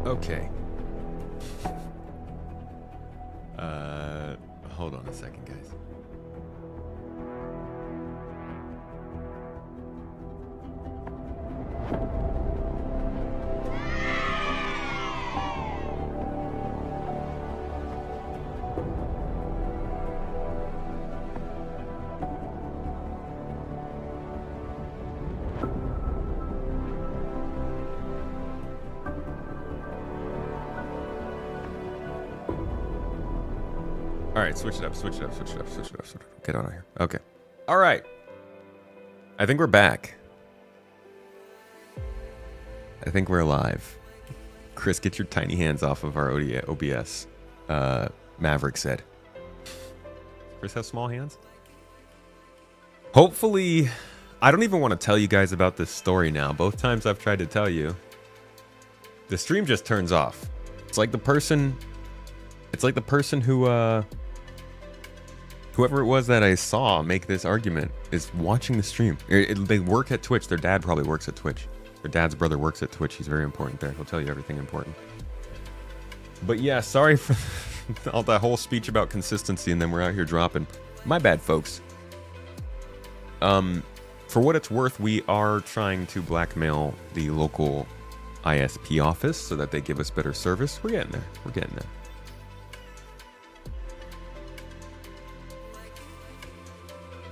Okay. Hold on a second, guys. All right, switch it up. Get out of here. Okay. All right. I think we're back. I think we're alive. Chris, get your tiny hands off of our OBS. Maverick said. Chris has small hands? Hopefully, I don't even want to tell you guys about this story now. Both times I've tried to tell you, the stream just turns off. It's like the person who, whoever it was that I saw make this argument is watching the stream. They work at Twitch. Their dad probably works at Twitch. Their dad's brother works at Twitch. He's very important there. He'll tell you everything important. But yeah, sorry for all that whole speech about consistency, and then we're out here dropping. My bad, folks. For what it's worth, we are trying to blackmail the local ISP office so that they give us better service. We're getting there. We're getting there.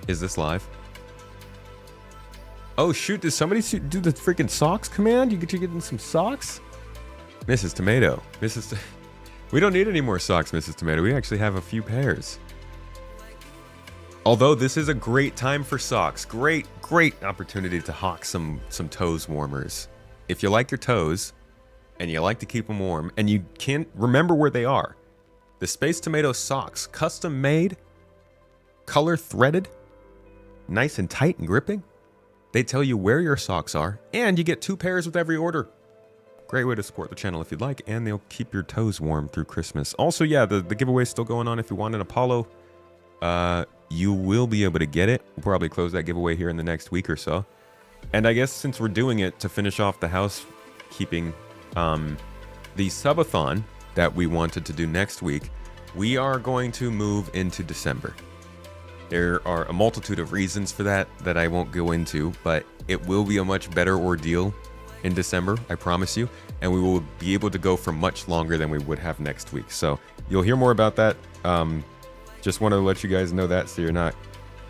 Is this live? Oh shoot, did somebody do the freaking socks command? You getting some socks? Mrs. Tomato. We don't need any more socks, Mrs. Tomato. We actually have a few pairs. Although this is a great time for socks. Great opportunity to hawk some toes warmers. If you like your toes, and you like to keep them warm, and you can't remember where they are, the Space Tomato socks, custom made, color threaded, nice and tight and gripping. They tell you where your socks are, and you get 2 pairs with every order. Great way to support the channel if you'd like, and they'll keep your toes warm through Christmas. Also, yeah, the giveaway's still going on. If you want an Apollo, you will be able to get it. We'll probably close that giveaway here in the next week or so. And I guess since we're doing it to finish off the housekeeping, the subathon that we wanted to do next week, we are going to move into December. There are a multitude of reasons for that I won't go into, but it will be a much better ordeal in December, I promise you, and we will be able to go for much longer than we would have next week. So you'll hear more about that. Just want to let you guys know that so you're not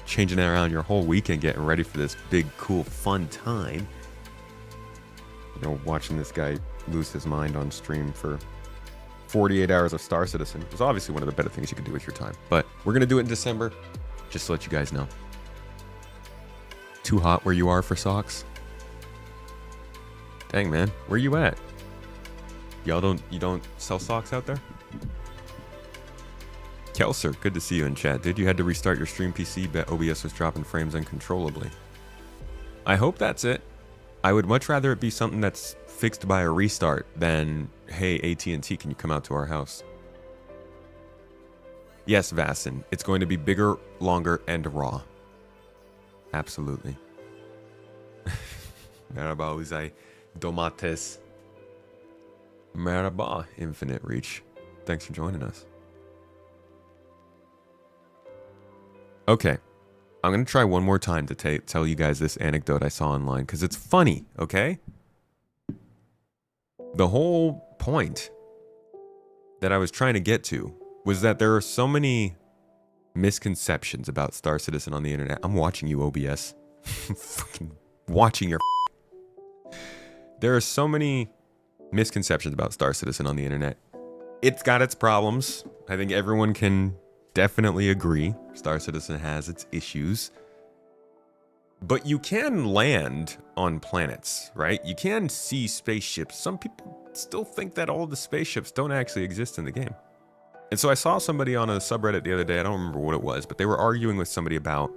changing around your whole weekend getting ready for this big, cool, fun time. You know, watching this guy lose his mind on stream for 48 hours of Star Citizen is obviously one of the better things you can do with your time. But we're going to do it in December. Just to let you guys know. Too hot where you are for socks? Dang, man. Where you at? You don't sell socks out there? Kelser, good to see you in chat. Dude, you had to restart your stream PC, but OBS was dropping frames uncontrollably. I hope that's it. I would much rather it be something that's fixed by a restart than, hey, AT&T, can you come out to our house? Yes, Vassen. It's going to be bigger, longer, and raw. Absolutely. Merhaba Uzay. Domates. Merhaba, Infinite Reach. Thanks for joining us. Okay. I'm going to try one more time to tell you guys this anecdote I saw online, because it's funny, okay? The whole point that I was trying to get to was that there are so many misconceptions about Star Citizen on the internet. I'm watching you, OBS. Fucking watching your... There are so many misconceptions about Star Citizen on the internet. It's got its problems. I think everyone can definitely agree. Star Citizen has its issues. But you can land on planets, right? You can see spaceships. Some people still think that all the spaceships don't actually exist in the game. And so I saw somebody on a subreddit the other day, I don't remember what it was, but they were arguing with somebody about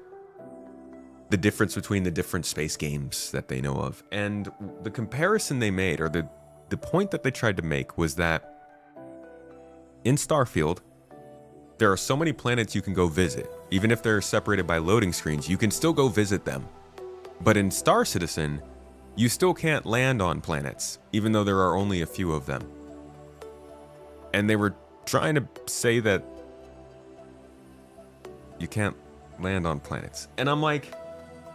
the difference between the different space games that they know of. And the comparison they made, or the point that they tried to make, was that in Starfield, there are so many planets you can go visit. Even if they're separated by loading screens, you can still go visit them. But in Star Citizen, you still can't land on planets, even though there are only a few of them. And they were trying to say that you can't land on planets. And I'm like,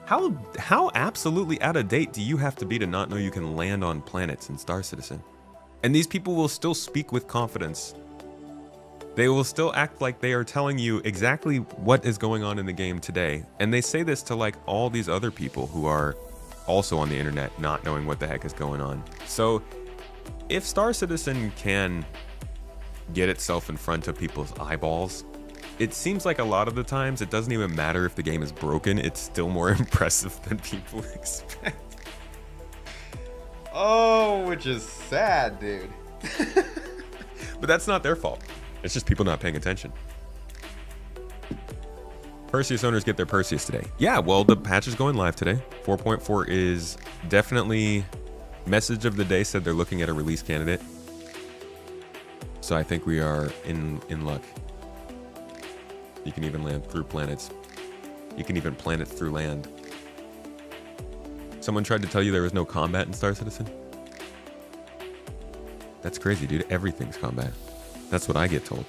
how absolutely out of date do you have to be to not know you can land on planets in Star Citizen? And these people will still speak with confidence. They will still act like they are telling you exactly what is going on in the game today. And they say this to like all these other people who are also on the internet not knowing what the heck is going on. So if Star Citizen can get itself in front of people's eyeballs, it seems like a lot of the times it doesn't even matter if the game is broken. It's still more impressive than people expect. Oh, which is sad, dude. But that's not their fault. It's just people not paying attention. Perseus owners get their Perseus today. Yeah, well, the patch is going live today. 4.4 is definitely... Message of the day said they're looking at a release candidate. So I think we are in luck. You can even land through planets. You can even planet through land. Someone tried to tell you there was no combat in Star Citizen? That's crazy, dude. Everything's combat. That's what I get told.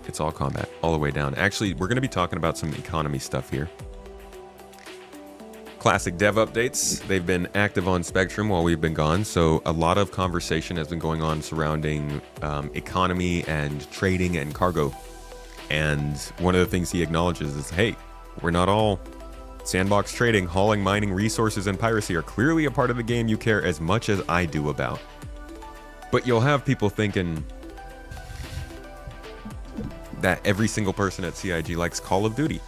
It's all combat, all the way down. Actually, we're going to be talking about some economy stuff here. Classic dev updates. They've been active on Spectrum while we've been gone, so a lot of conversation has been going on surrounding economy and trading and cargo. And one of the things he acknowledges is, hey, we're not all sandbox trading, hauling, mining, resources, and piracy are clearly a part of the game you care as much as I do about. But you'll have people thinking that every single person at CIG likes Call of Duty.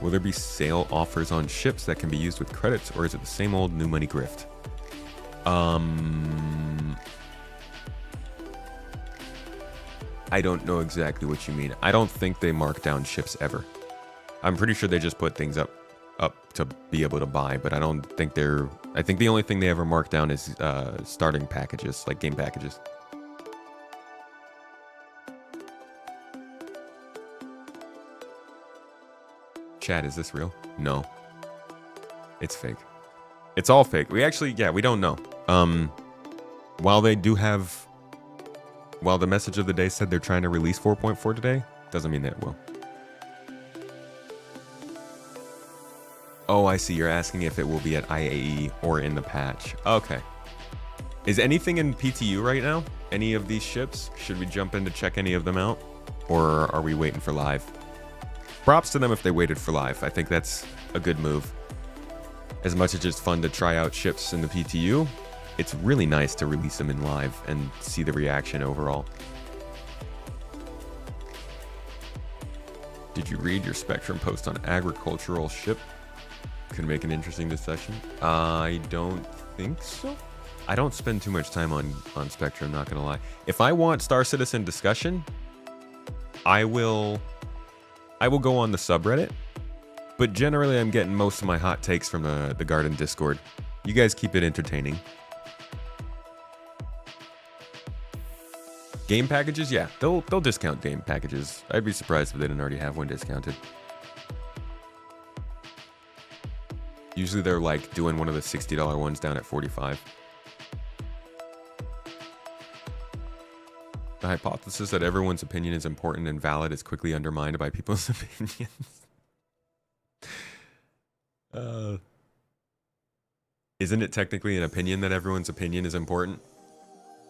Will there be sale offers on ships that can be used with credits, or is it the same old new money grift? I don't know exactly what you mean. I don't think they mark down ships ever. I'm pretty sure they just put things up to be able to buy, but I don't think they're... I think the only thing they ever mark down is starting packages, like game packages. Chad, is this real? No. It's fake. It's all fake. We actually, yeah, we don't know. While they do have... While the message of the day said they're trying to release 4.4 today, doesn't mean that it will. Oh, I see. You're asking if it will be at IAE or in the patch. Okay. Is anything in PTU right now? Any of these ships? Should we jump in to check any of them out? Or are we waiting for live? Props to them if they waited for live. I think that's a good move. As much as it's fun to try out ships in the PTU, it's really nice to release them in live and see the reaction overall. Did you read your Spectrum post on agricultural ship? Could make an interesting discussion. I don't think so. I don't spend too much time on Spectrum, not gonna lie. If I want Star Citizen discussion, I will go on the subreddit, but generally I'm getting most of my hot takes from the Garden Discord. You guys keep it entertaining. Game packages, yeah, they'll discount game packages. I'd be surprised if they didn't already have one discounted. Usually they're like doing one of the $60 ones down at $45. The hypothesis that everyone's opinion is important and valid is quickly undermined by people's opinions. Isn't it technically an opinion that everyone's opinion is important?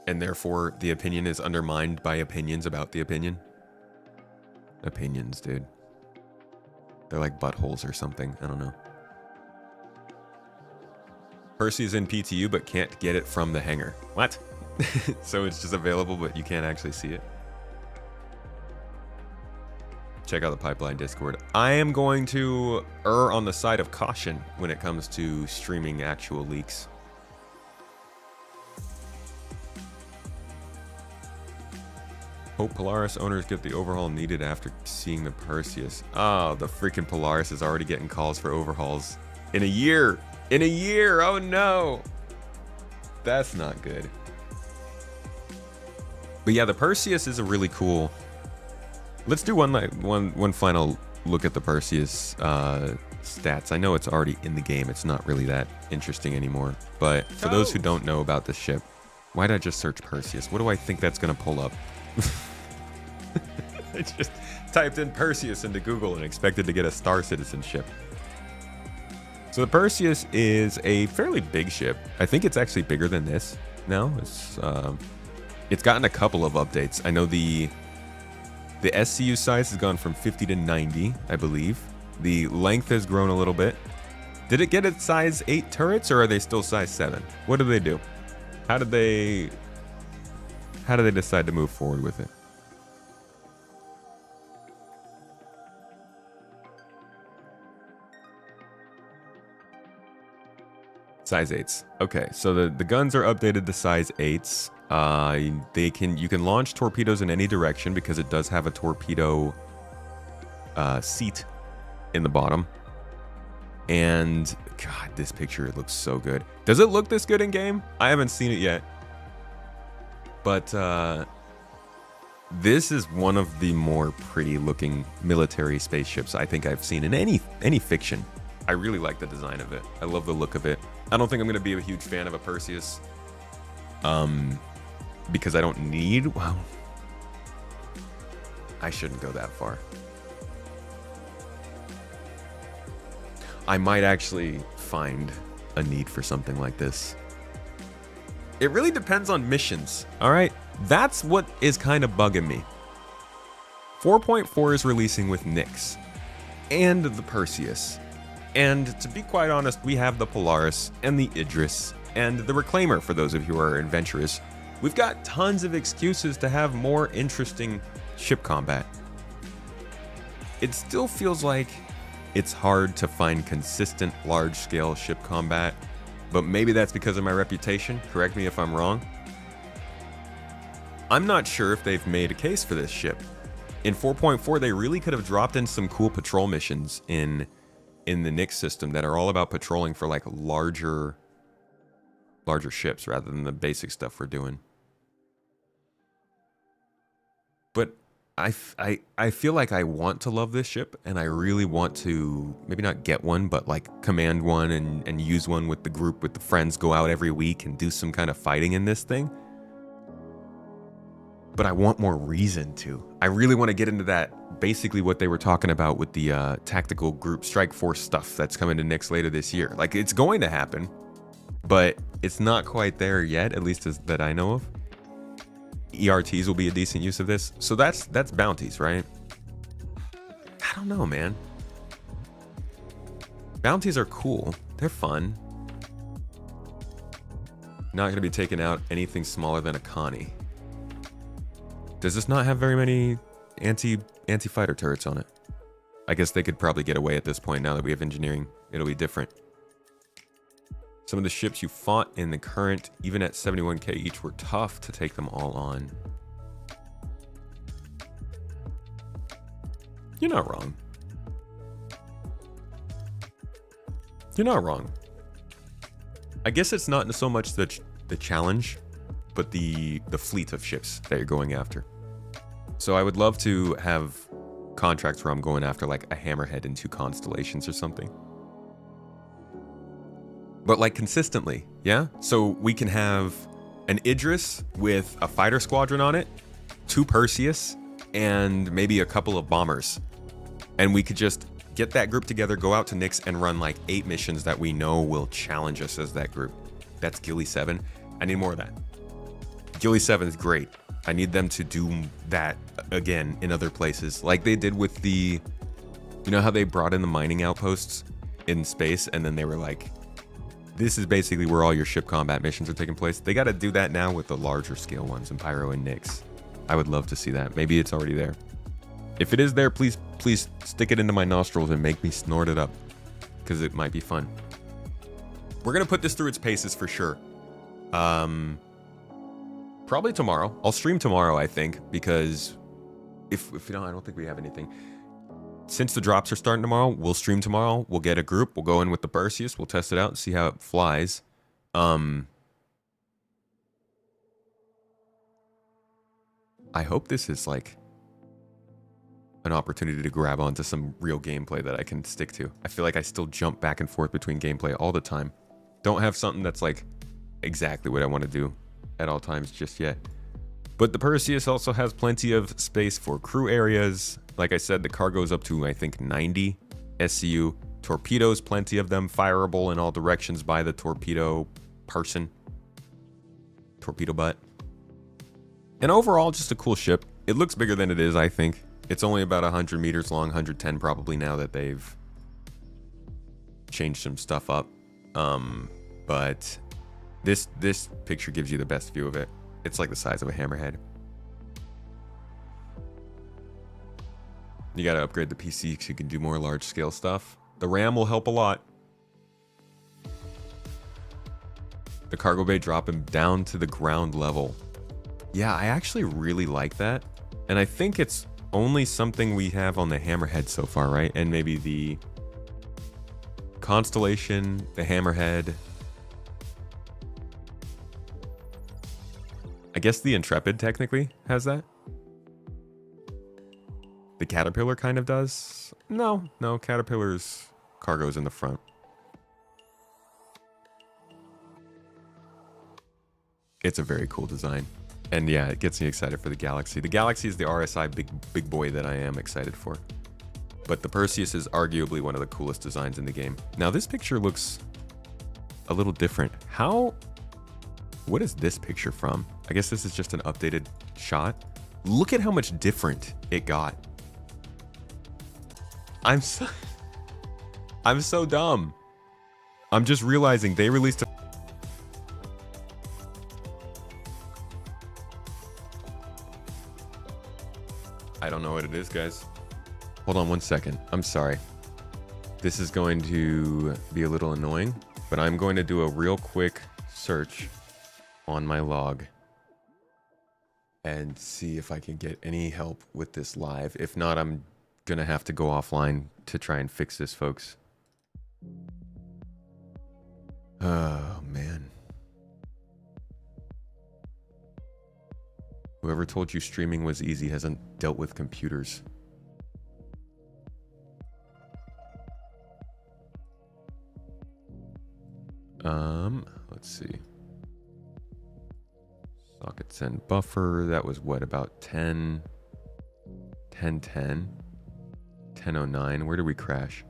And therefore, the opinion is undermined by opinions about the opinion? Opinions, dude. They're like buttholes or something. I don't know. Percy is in PTU, but can't get it from the hangar. What? So it's just available, but you can't actually see it. Check out the Pipeline Discord. I am going to err on the side of caution when it comes to streaming actual leaks. Hope Polaris owners get the overhaul needed after seeing the Perseus. Oh, the freaking Polaris is already getting calls for overhauls. In a year! In a year! Oh no! That's not good. But yeah, the Perseus is a really cool... Let's do one final look at the Perseus stats. I know it's already in the game. It's not really that interesting anymore. But for those who don't know about this ship, why did I just search Perseus? What do I think that's going to pull up? I just typed in Perseus into Google and expected to get a Star Citizen ship. So the Perseus is a fairly big ship. I think it's actually bigger than this now. It's gotten a couple of updates. I know the SCU size has gone from 50 to 90, I believe. The length has grown a little bit. Did it get its size 8 turrets, or are they still size 7? What do they do? How did they decide to move forward with it? Size 8s. Okay, so the guns are updated to size 8s. You can launch torpedoes in any direction because it does have a torpedo seat in the bottom. And God, this picture looks so good. Does it look this good in game? I haven't seen it yet. But this is one of the more pretty looking military spaceships I think I've seen in any fiction. I really like the design of it. I love the look of it. I don't think I'm going to be a huge fan of a Perseus. Because I don't need... Well, I shouldn't go that far. I might actually find a need for something like this. It really depends on missions, all right? That's what is kind of bugging me. 4.4 is releasing with Nyx and the Perseus. And to be quite honest, we have the Polaris and the Idris and the Reclaimer for those of you who are adventurous. We've got tons of excuses to have more interesting ship combat. It still feels like it's hard to find consistent large-scale ship combat, but maybe that's because of my reputation. Correct me if I'm wrong. I'm not sure if they've made a case for this ship. In 4.4, they really could have dropped in some cool patrol missions in the Nyx system that are all about patrolling for like larger ships rather than the basic stuff we're doing. But I feel like I want to love this ship, and I really want to maybe not get one, but like command one and use one with the group, with the friends, go out every week and do some kind of fighting in this thing. But I want more reason to. I really want to get into that, basically what they were talking about with the tactical group strike force stuff that's coming to Nyx later this year. Like, it's going to happen, but it's not quite there yet, at least that I know of. ERTs will be a decent use of this. So that's bounties, right? I don't know, man. Bounties are cool. They're fun. Not going to be taking out anything smaller than a Connie. Does this not have very many anti-fighter turrets on it? I guess they could probably get away at this point now that we have engineering. It'll be different. Some of the ships you fought in the current, even at 71k each, were tough to take them all on. You're not wrong. You're not wrong. I guess it's not so much the challenge, but the fleet of ships that you're going after. So I would love to have contracts where I'm going after like a Hammerhead and 2 constellations or something. But like consistently, yeah? So we can have an Idris with a fighter squadron on it, 2 Perseus, and maybe a couple of bombers. And we could just get that group together, go out to Nyx and run like 8 missions that we know will challenge us as that group. That's Ghillie 7. I need more of that. Ghillie 7 is great. I need them to do that again in other places. Like they did with the... You know how they brought in the mining outposts in space and then they were like, this is basically where all your ship combat missions are taking place. They got to do that now with the larger scale ones in Pyro and Nyx. I would love to see that. Maybe it's already there. If it is there, please stick it into my nostrils and make me snort it up, because it might be fun. We're going to put this through its paces for sure. Probably tomorrow. I'll stream tomorrow, I think, because if you know, I don't think we have anything. Since the drops are starting tomorrow, we'll stream tomorrow. We'll get a group. We'll go in with the Perseus. We'll test it out and see how it flies. I hope this is like... an opportunity to grab onto some real gameplay that I can stick to. I feel like I still jump back and forth between gameplay all the time. Don't have something that's like exactly what I want to do at all times just yet. But the Perseus also has plenty of space for crew areas. Like I said, the cargo's up to, I think, 90 SCU. Torpedoes, plenty of them, fireable in all directions by the torpedo person. Torpedo butt. And overall, just a cool ship. It looks bigger than it is, I think. It's only about 100 meters long, 110 probably now that they've changed some stuff up. But this picture gives you the best view of it. It's like the size of a hammerhead. You gotta upgrade the PC so you can do more large scale stuff. The RAM will help a lot. The cargo bay dropping down to the ground level. Yeah, I actually really like that. And I think it's only something we have on the hammerhead so far, right? And maybe the Constellation, the hammerhead. I guess the Intrepid technically has that. The Caterpillar kind of does. No, Caterpillar's cargo's in the front. It's a very cool design. And yeah, it gets me excited for the Galaxy. The Galaxy is the RSI big boy that I am excited for. But the Perseus is arguably one of the coolest designs in the game. Now this picture looks a little different. What is this picture from? I guess this is just an updated shot. Look at how much different it got. I'm so dumb. I'm just realizing they released a I don't know what it is, guys. Hold on one second. I'm sorry. This is going to be a little annoying, but I'm going to do a real quick search on my log and see if I can get any help with this live. If not, I'm gonna have to go offline to try and fix this, folks. Oh, man. Whoever told you streaming was easy hasn't dealt with computers. Let's see. Socket send buffer. That was what, about 10, 1009. Where did we crash?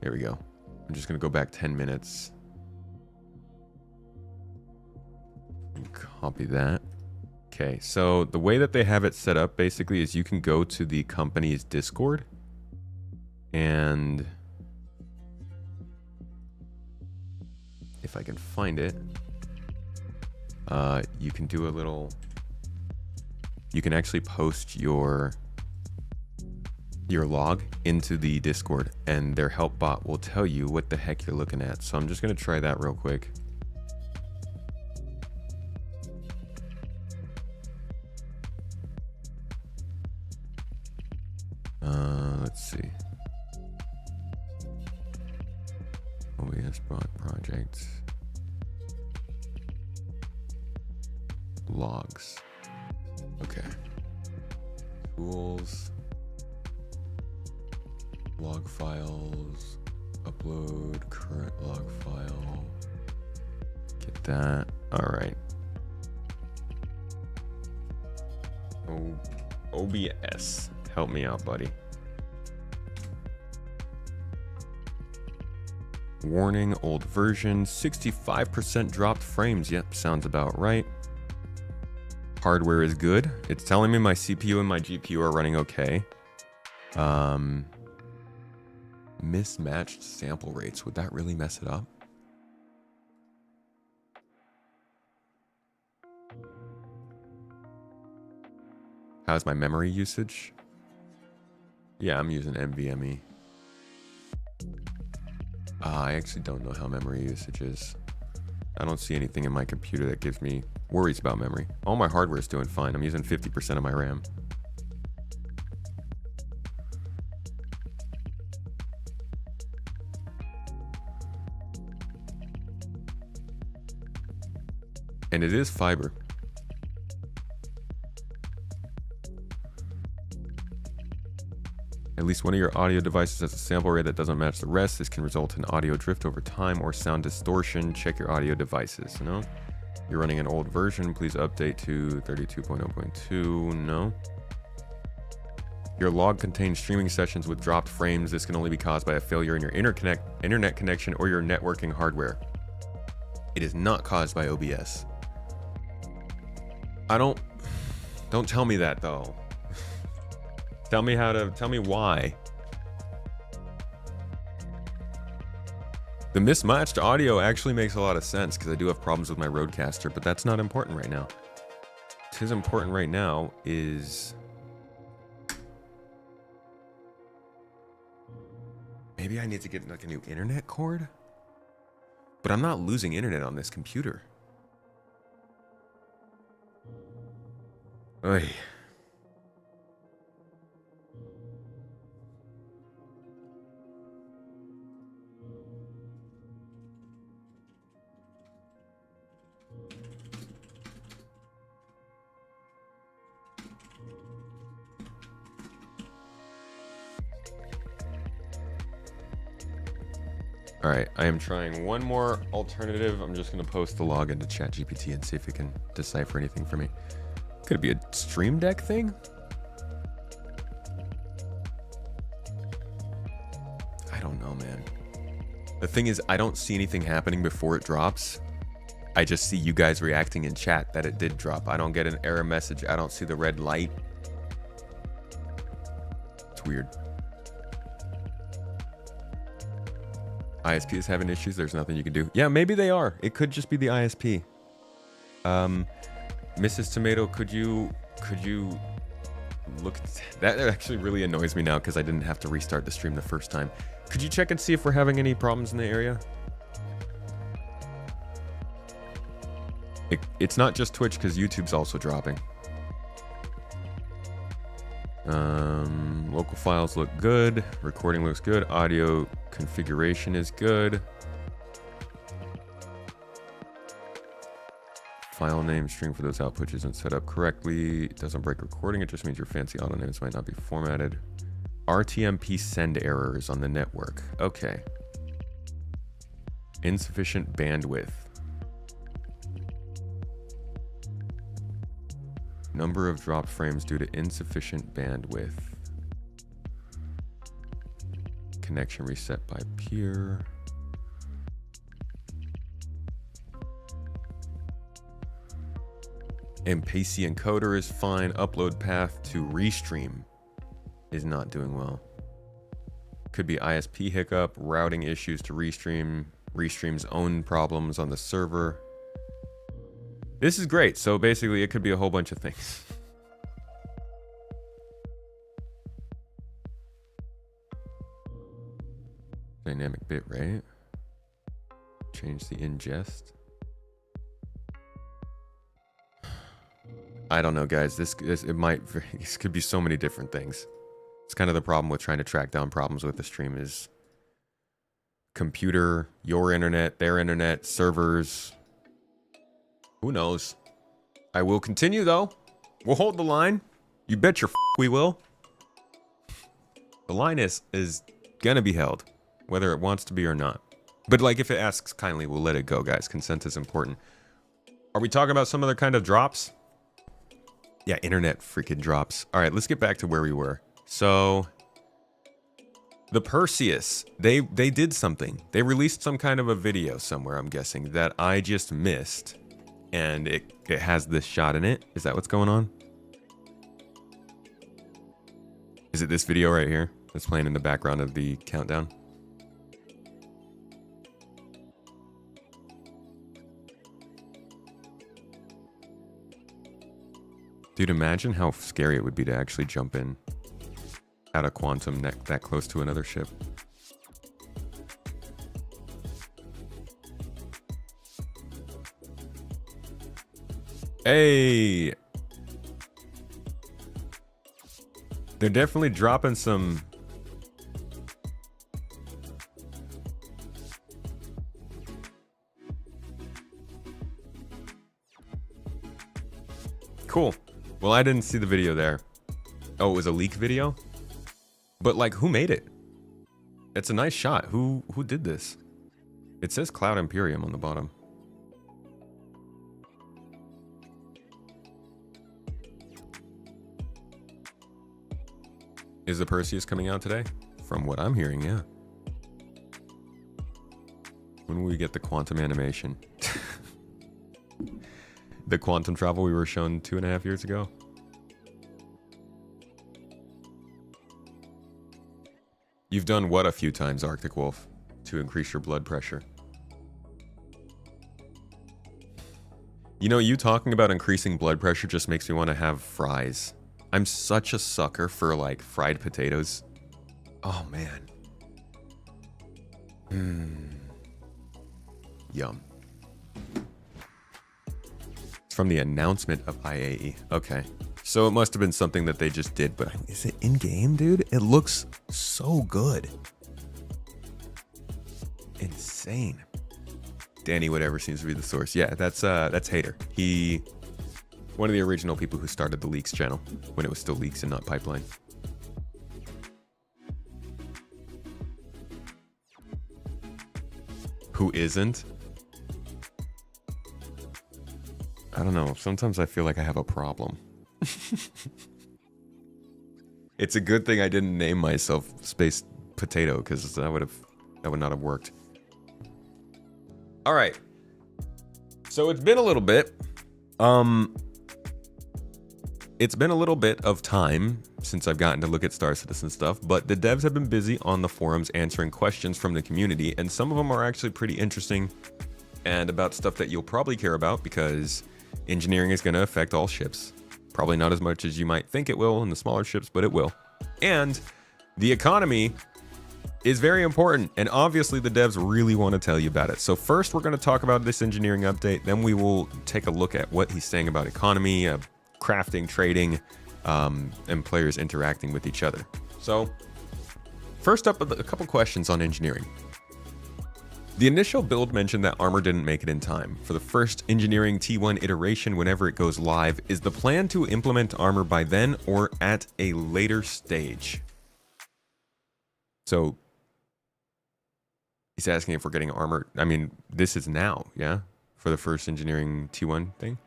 Here we go. I'm just gonna go back 10 minutes. Copy that. Okay, so the way that they have it set up basically is you can go to the company's Discord and if I can find it, you can do a little, you can actually post your log into the Discord and their help bot will tell you what the heck you're looking at. So I'm just going to try that real quick. Let's see. OBS bot project. Logs. Okay. Tools. Log files. Upload current log file. Get that. All right. OBS. Help me out, buddy. Warning, old version, 65% dropped frames. Yep, sounds about right. Hardware is good. It's telling me my CPU and my GPU are running okay. Mismatched sample rates. Would that really mess it up? How's my memory usage? Yeah, I'm using NVMe. I actually don't know how memory usage is. I don't see anything in my computer that gives me worries about memory. All my hardware is doing fine. I'm using 50% of my RAM. And it is fiber. least one of your audio devices has a sample rate that doesn't match the rest. This can result in audio drift over time or sound distortion. Check your audio devices. No? You're running an old version. Please update to 32.0.2. No. Your log contains streaming sessions with dropped frames. This can only be caused by a failure in your internet connection or your networking hardware. It is not caused by OBS. Don't tell me that though. Tell me why. The mismatched audio actually makes a lot of sense because I do have problems with my Rodecaster, but that's not important right now. What is important right now is maybe I need to get like a new internet cord, but I'm not losing internet on this computer. Oy. All right, I am trying one more alternative. I'm just going to post the login to ChatGPT and see if it can decipher anything for me. Could it be a Stream Deck thing? I don't know, man. The thing is, I don't see anything happening before it drops. I just see you guys reacting in chat that it did drop. I don't get an error message. I don't see the red light. It's weird. ISP is having issues. There's nothing you can do. Yeah, maybe they are. It could just be the ISP. Mrs. Tomato, could you look at that? Actually really annoys me now because I didn't have to restart the stream the first time. Could you check and see if we're having any problems in the area? It's not just Twitch because YouTube's also dropping. Local files look good. Recording looks good. Audio configuration is good. File name string for those outputs isn't set up correctly. It doesn't break recording. It just means your fancy auto names might not be formatted. RTMP send errors on the network. Okay. Insufficient bandwidth. Number of dropped frames due to insufficient bandwidth. Connection reset by peer. MPC encoder is fine. Upload path to restream is not doing well. Could be ISP hiccup, routing issues to restream, restream's own problems on the server. This is great. So basically it could be a whole bunch of things. Dynamic bit rate. Change the ingest. I don't know, guys. This could be so many different things. It's kind of the problem with trying to track down problems with the stream is computer, your internet, their internet, servers. Who knows? I will continue though. We'll hold the line. You bet your we will. The line is gonna be held, whether it wants to be or not. But like if it asks kindly, we'll let it go, guys. Consent is important. Are we talking about some other kind of drops? Yeah, internet freaking drops. All right, let's get back to where we were. So the Perseus, they did something. They released some kind of a video somewhere, I'm guessing, that I just missed. And it has this shot in it. Is that what's going on? Is it this video right here that's playing in the background of the countdown? Dude, imagine how scary it would be to actually jump in at a quantum that close to another ship. Hey! They're definitely dropping some... Cool. Well, I didn't see the video there. Oh, it was a leak video? But like, who made it? It's a nice shot. Who did this? It says Cloud Imperium on the bottom. Is the Perseus coming out today? From what I'm hearing, yeah. When will we get the quantum animation? The quantum travel we were shown 2.5 years ago? You've done what a few times, Arctic Wolf, to increase your blood pressure? You know, you talking about increasing blood pressure just makes me want to have fries. I'm such a sucker for, like, fried potatoes. Oh, man. Yum. It's from the announcement of IAE. Okay. So it must have been something that they just did, but is it in-game, dude? It looks so good. Insane. Danny whatever seems to be the source. Yeah, that's Hater. One of the original people who started the Leaks channel when it was still Leaks and not Pipeline. Who isn't? I don't know. Sometimes I feel like I have a problem. It's a good thing I didn't name myself Space Potato, because that would not have worked. All right. So it's been a little bit. It's been a little bit of time since I've gotten to look at Star Citizen stuff, but the devs have been busy on the forums answering questions from the community, and some of them are actually pretty interesting and about stuff that you'll probably care about because engineering is going to affect all ships. Probably not as much as you might think it will in the smaller ships, but it will. And the economy is very important, and obviously the devs really want to tell you about it. So first we're going to talk about this engineering update, then we will take a look at what he's saying about economy, crafting, trading, and players interacting with each other. So first up, a couple questions on engineering. The initial build mentioned that armor didn't make it in time. For the first engineering T1 iteration whenever it goes live, is the plan to implement armor by then or at a later stage? So he's asking if we're getting armor. I mean, this is now, yeah? For the first engineering T1 thing?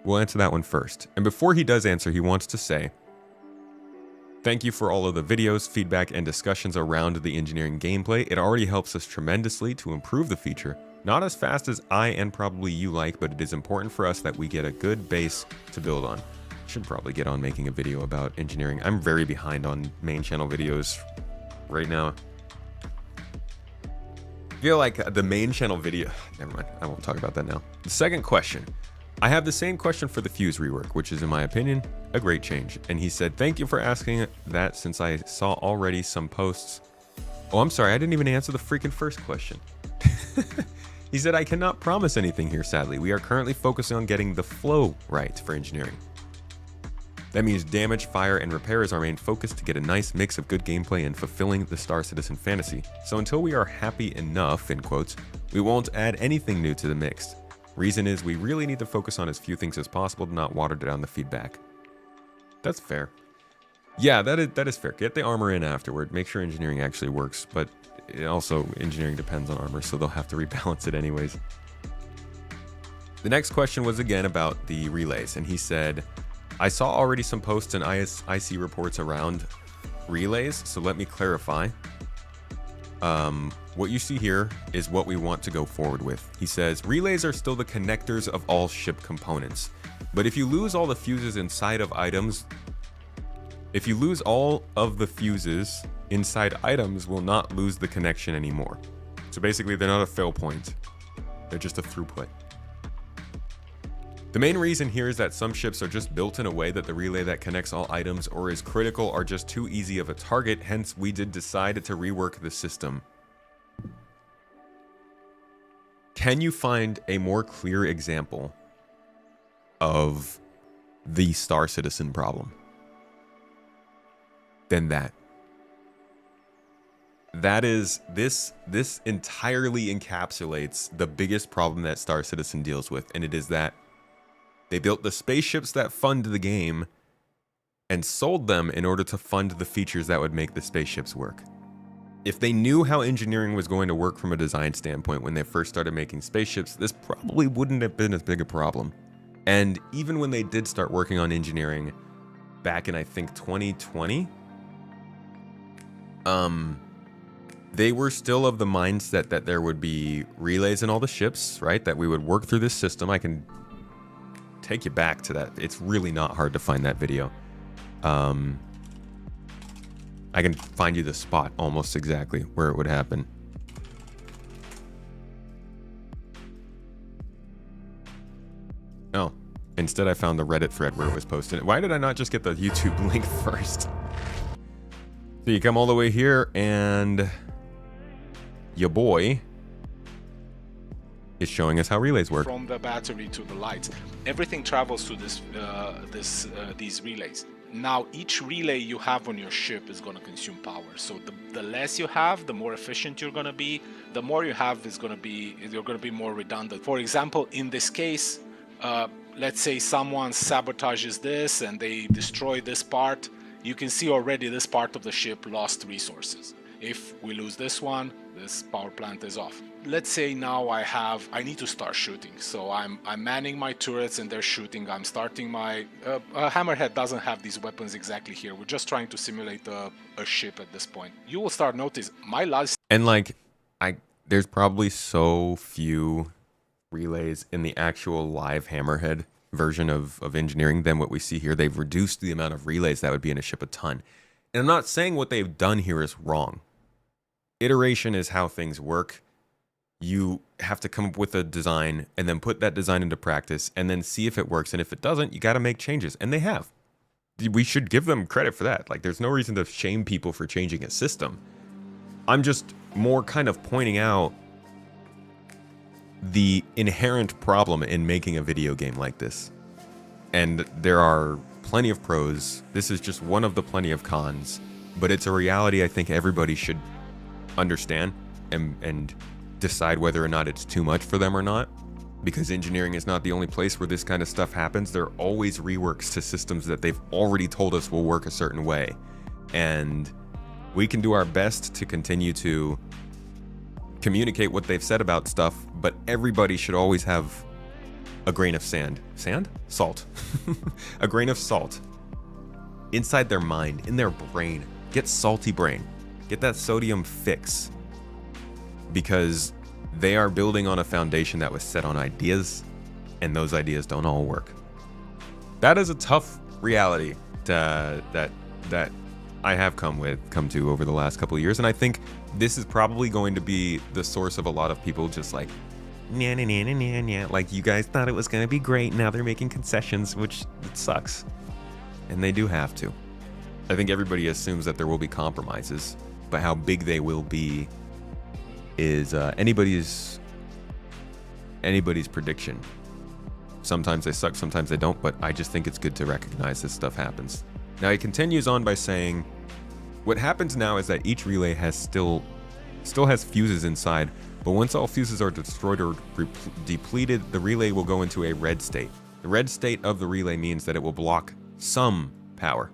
We'll answer that one first. And before he does answer, he wants to say, thank you for all of the videos, feedback, and discussions around the engineering gameplay. It already helps us tremendously to improve the feature. Not as fast as I and probably you like, but it is important for us that we get a good base to build on. Should probably get on making a video about engineering. I'm very behind on main channel videos right now. I feel like the main channel video... Never mind, I won't talk about that now. The second question. I have the same question for the Fuse rework, which is, in my opinion, a great change. And he said, thank you for asking that since I saw already some posts. Oh, I'm sorry, I didn't even answer the freaking first question. He said, I cannot promise anything here, sadly. We are currently focusing on getting the flow right for engineering. That means damage, fire, and repair is our main focus to get a nice mix of good gameplay and fulfilling the Star Citizen fantasy. So until we are happy enough, in quotes, we won't add anything new to the mix. Reason is we really need to focus on as few things as possible to not water down the feedback. That's fair. Yeah, that is fair. Get the armor in afterward. Make sure engineering actually works, but also engineering depends on armor, so they'll have to rebalance it anyways. The next question was again about the relays, and he said, I saw already some posts and IC reports around relays, so let me clarify. What you see here is what we want to go forward with. He says, relays are still the connectors of all ship components. But if you lose all the fuses inside of items, items will not lose the connection anymore. So basically, they're not a fail point. They're just a throughput. The main reason here is that some ships are just built in a way that the relay that connects all items or is critical are just too easy of a target, hence we did decide to rework the system. Can you find a more clear example of the Star Citizen problem than that? That is, this entirely encapsulates the biggest problem that Star Citizen deals with, and it is that they built the spaceships that fund the game, and sold them in order to fund the features that would make the spaceships work. If they knew how engineering was going to work from a design standpoint when they first started making spaceships, this probably wouldn't have been as big a problem. And even when they did start working on engineering back in, I think, 2020, they were still of the mindset that there would be relays in all the ships, right? That we would work through this system. I can take you back to that. It's really not hard to find that video. I can find you the spot almost exactly where it would happen. Oh, instead I found the Reddit thread where it was posted. Why did I not just get the YouTube link first? So you come all the way here and your boy is showing us how relays work. From the battery to the lights, everything travels to these relays. Now, each relay you have on your ship is going to consume power. So the less you have, the more efficient you're going to be. The more you have is going to be, you're going to be more redundant. For example, in this case, let's say someone sabotages this and they destroy this part. You can see already this part of the ship lost resources. If we lose this one, this power plant is off. Let's say now I need to start shooting. So I'm manning my turrets and they're shooting. I'm starting my Hammerhead doesn't have these weapons exactly here. We're just trying to simulate a ship at this point. You will start noticing my last. And like, there's probably so few relays in the actual live Hammerhead version of engineering than what we see here. They've reduced the amount of relays that would be in a ship a ton. And I'm not saying what they've done here is wrong. Iteration is how things work. You have to come up with a design and then put that design into practice and then see if it works. And if it doesn't, you got to make changes. And they have. We should give them credit for that. Like, there's no reason to shame people for changing a system. I'm just more kind of pointing out the inherent problem in making a video game like this. And there are plenty of pros. This is just one of the plenty of cons. But it's a reality I think everybody should understand and decide whether or not it's too much for them or not, because engineering is not the only place where this kind of stuff happens. There are always reworks to systems that they've already told us will work a certain way, and we can do our best to continue to communicate what they've said about stuff, but everybody should always have a grain of salt a grain of salt inside their mind, in their brain. Get salty brain, get that sodium fix, because they are building on a foundation that was set on ideas, and those ideas don't all work. That is a tough reality that I have come to over the last couple of years, and I think this is probably going to be the source of a lot of people just like, nah, nah, nah, nah, nah, nah. Like, you guys thought it was going to be great, now they're making concessions, which it sucks, and they do have to. I think everybody assumes that there will be compromises, but how big they will be is anybody's prediction. Sometimes they suck, sometimes they don't, but I just think it's good to recognize this stuff happens. Now he continues on by saying, what happens now is that each relay has still has fuses inside, but once all fuses are destroyed or depleted, the relay will go into a red state. The red state of the relay means that it will block some power.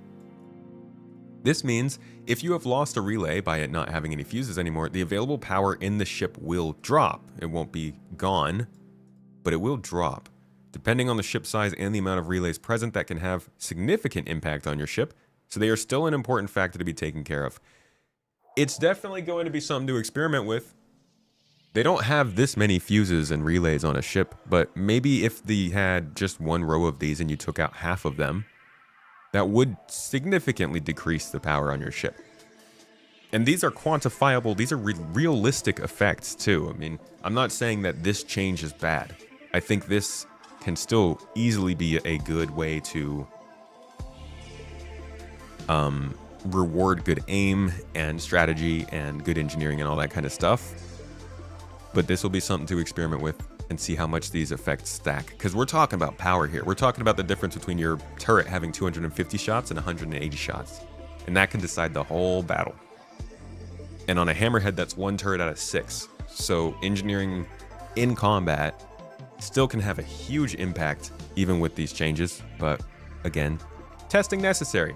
This means if you have lost a relay by it not having any fuses anymore, the available power in the ship will drop. It won't be gone, but it will drop. Depending on the ship size and the amount of relays present, that can have significant impact on your ship, so they are still an important factor to be taken care of. It's definitely going to be something to experiment with. They don't have this many fuses and relays on a ship, but maybe if they had just one row of these and you took out half of them, that would significantly decrease the power on your ship. And these are quantifiable, these are realistic effects too. I mean, I'm not saying that this change is bad. I think this can still easily be a good way to reward good aim and strategy and good engineering and all that kind of stuff. But this will be something to experiment with and see how much these effects stack. Because we're talking about power here. We're talking about the difference between your turret having 250 shots and 180 shots. And that can decide the whole battle. And on a Hammerhead, that's one turret out of 6. So engineering in combat still can have a huge impact even with these changes. But again, testing necessary.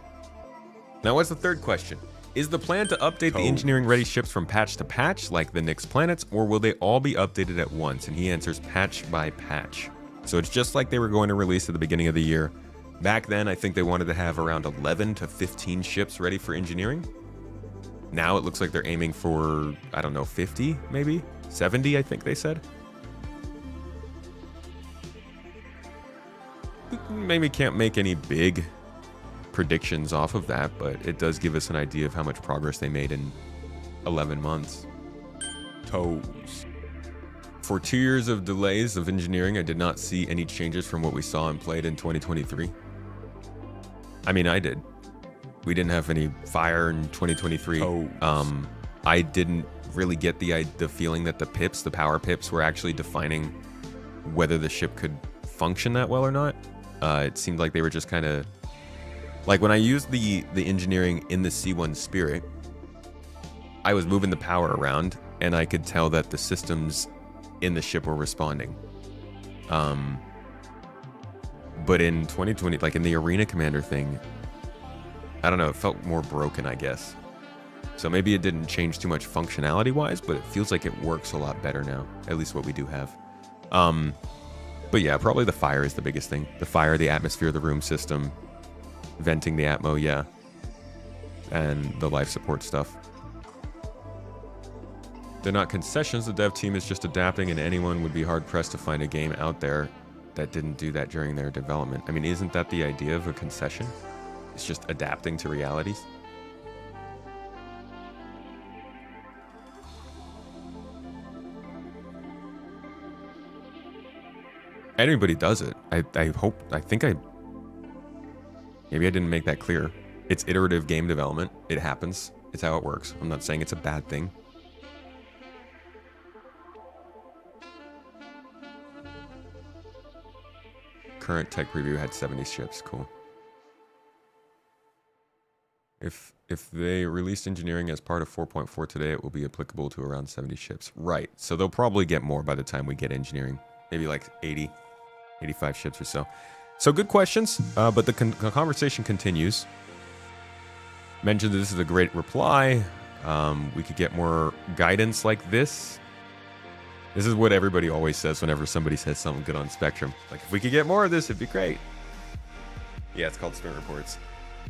Now, what's the third question? Is the plan to update the engineering-ready ships from patch to patch, like the Nyx planets, or will they all be updated at once? And he answers patch by patch. So it's just like they were going to release at the beginning of the year. Back then, I think they wanted to have around 11 to 15 ships ready for engineering. Now it looks like they're aiming for, I don't know, 50 maybe? 70, I think they said. Maybe can't make any big predictions off of that, but it does give us an idea of how much progress they made in 11 months. Toes. For 2 years of delays of engineering, I did not see any changes from what we saw and played in 2023. I mean, I did. We didn't have any fire in 2023. I didn't really get the feeling that the pips, the power pips, were actually defining whether the ship could function that well or not. It seemed like they were just kind of like when I used the engineering in the C1 Spirit, I was moving the power around and I could tell that the systems in the ship were responding. But in 2020, like in the Arena Commander thing, I don't know, it felt more broken, I guess. So maybe it didn't change too much functionality-wise, but it feels like it works a lot better now, at least what we do have. But yeah, probably the fire is the biggest thing. The fire, the atmosphere, the room system, venting the Atmo, yeah. And the life support stuff. They're not concessions, the dev team is just adapting, and anyone would be hard-pressed to find a game out there that didn't do that during their development. I mean, isn't that the idea of a concession? It's just adapting to realities. Anybody does it. I think maybe I didn't make that clear. It's iterative game development. It happens. It's how it works. I'm not saying it's a bad thing. Current tech preview had 70 ships. Cool. If they released engineering as part of 4.4 today, it will be applicable to around 70 ships. Right. So they'll probably get more by the time we get engineering. Maybe like 80, 85 ships or so. So good questions, but the conversation continues. Mentioned that this is a great reply. We could get more guidance like this. This is what everybody always says whenever somebody says something good on Spectrum. Like, if we could get more of this, it'd be great. Yeah, it's called Spin Reports.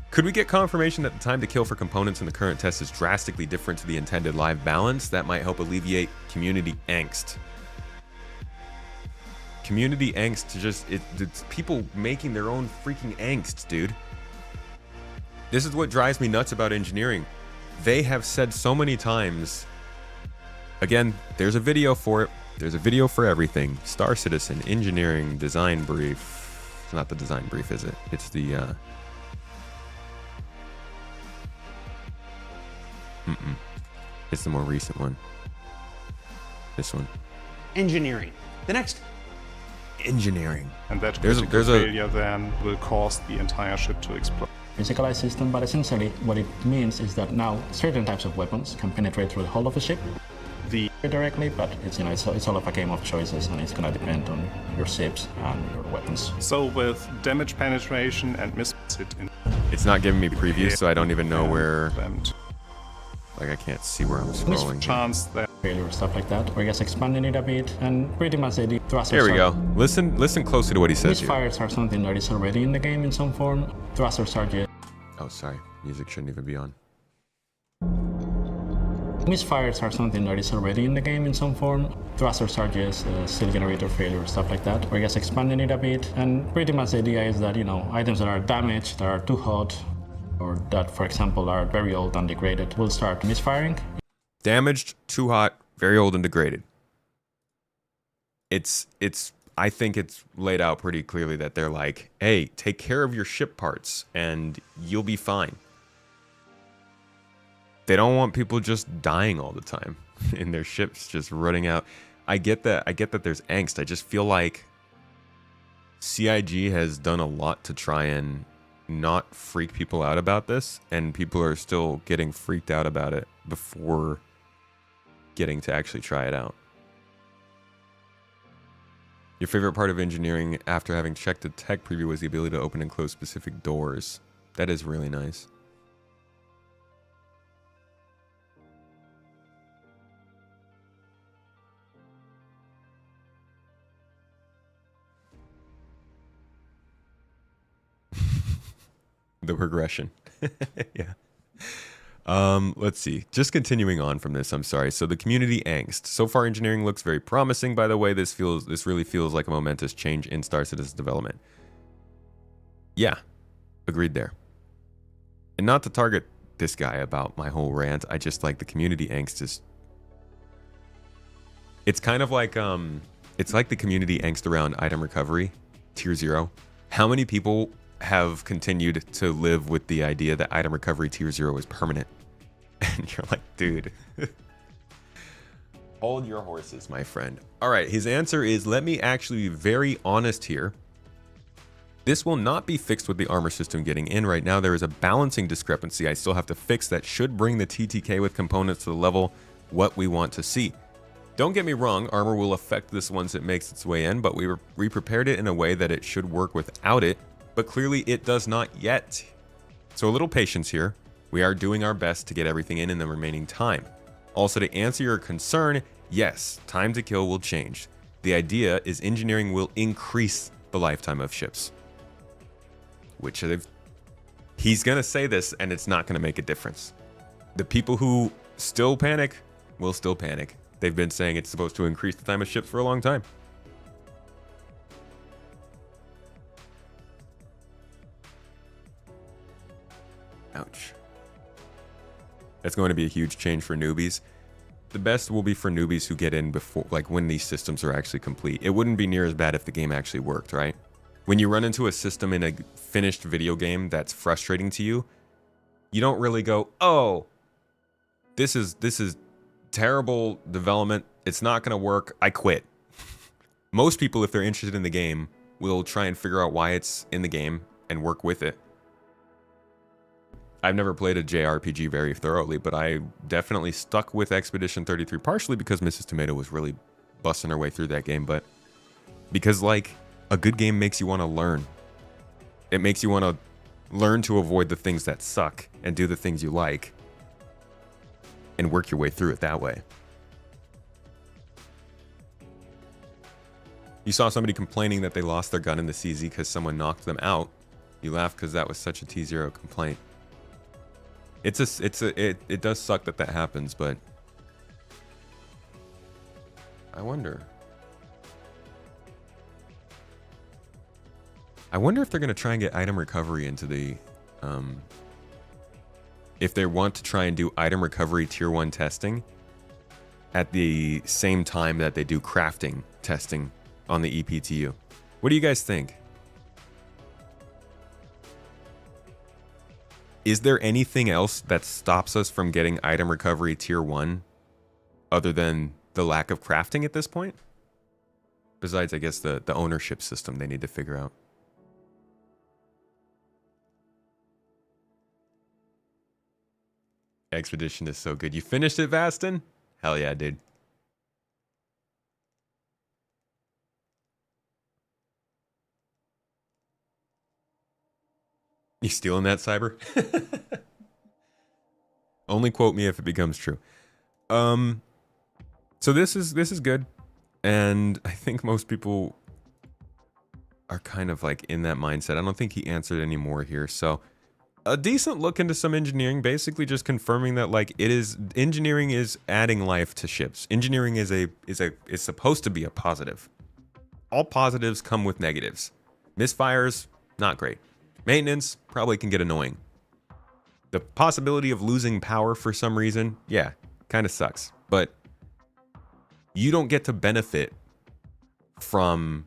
Could we get confirmation that the time to kill for components in the current test is drastically different to the intended live balance? That might help alleviate community angst. Community angst, it's people making their own freaking angst, dude. This is what drives me nuts about engineering. They have said so many times, again, there's a video for it. There's a video for everything. Star Citizen, engineering, design brief. It's not the design brief, is it? It's the, It's the more recent one. This one. Engineering. The next. Engineering. And that there's critical a failure then will cause the entire ship to explode. Physicalized system, but essentially what it means is that now certain types of weapons can penetrate through the hull of a ship directly, but it's it's all of a game of choices, and it's gonna depend on your ships and your weapons. So with damage penetration and it's not giving me previews, so I don't even know where. Like, I can't see where I'm scrolling. Chance that failure, stuff like that. We're just expanding it a bit, and pretty much the thrusters. There we go. Listen closely to what he says here. Misfires are something that is already in the game in some form. Thrusters are just. Oh, sorry. Music shouldn't even be on. Misfires are something that is already in the game in some form. Thrusters are just still generator failure, stuff like that. We're just expanding it a bit, and pretty much the idea is that, items that are damaged, that are too hot, or that, for example, are very old and degraded, will start misfiring. Damaged, too hot, very old and degraded. I think it's laid out pretty clearly that they're like, hey, take care of your ship parts and you'll be fine. They don't want people just dying all the time and their ships just running out. I get that there's angst. I just feel like CIG has done a lot to try and not freak people out about this, and people are still getting freaked out about it before getting to actually try it out. Your favorite part of engineering after having checked the tech preview was the ability to open and close specific doors. That is really nice. the regression. Yeah. Let's see. Just continuing on from this, I'm sorry. So the community angst. So far, engineering looks very promising. By the way, this really feels like a momentous change in Star Citizen's development. Yeah, agreed there. And not to target this guy about my whole rant, I just like the community angst is. It's kind of like it's like the community angst around item recovery, tier 0. How many people have continued to live with the idea that item recovery tier 0 is permanent? And you're like, dude, hold your horses, my friend. All right, his answer is, let me actually be very honest here. This will not be fixed with the armor system getting in. Right now, there is a balancing discrepancy I still have to fix that should bring the TTK with components to the level what we want to see. Don't get me wrong, armor will affect this once it makes its way in, but we prepared it in a way that it should work without it, but clearly it does not yet. So a little patience here. We are doing our best to get everything in the remaining time. Also, to answer your concern, yes, time to kill will change. The idea is engineering will increase the lifetime of ships. Which he's going to say this and it's not going to make a difference. The people who still panic will still panic. They've been saying it's supposed to increase the time of ships for a long time. Ouch. That's going to be a huge change for newbies. The best will be for newbies who get in before, like when these systems are actually complete. It wouldn't be near as bad if the game actually worked, right? When you run into a system in a finished video game that's frustrating to you, you don't really go, oh, this is terrible development. It's not going to work. I quit. Most people, if they're interested in the game, will try and figure out why it's in the game and work with it. I've never played a JRPG very thoroughly, but I definitely stuck with Expedition 33, partially because Mrs. Tomato was really busting her way through that game, but because, like, a good game makes you want to learn. It makes you want to learn to avoid the things that suck and do the things you like and work your way through it that way. You saw somebody complaining that they lost their gun in the CZ because someone knocked them out. You laughed because that was such a T0 complaint. It does suck that that happens, but I wonder if they're going to try and get item recovery into the if they want to try and do item recovery tier 1 testing at the same time that they do crafting testing on the EPTU. What do you guys think? Is there anything else that stops us from getting item recovery tier 1 other than the lack of crafting at this point? Besides, I guess, the ownership system they need to figure out. Expedition is so good. You finished it, Vastin? Hell yeah, dude. You stealing that, Cyber? Only quote me if it becomes true. So this is good, and I think most people are kind of like in that mindset. I don't think he answered any more here. So a decent look into some engineering, basically just confirming that like engineering is adding life to ships. Engineering is supposed to be a positive. All positives come with negatives. Misfires, not great. Maintenance probably can get annoying. The possibility of losing power for some reason, yeah, kind of sucks. But you don't get to benefit from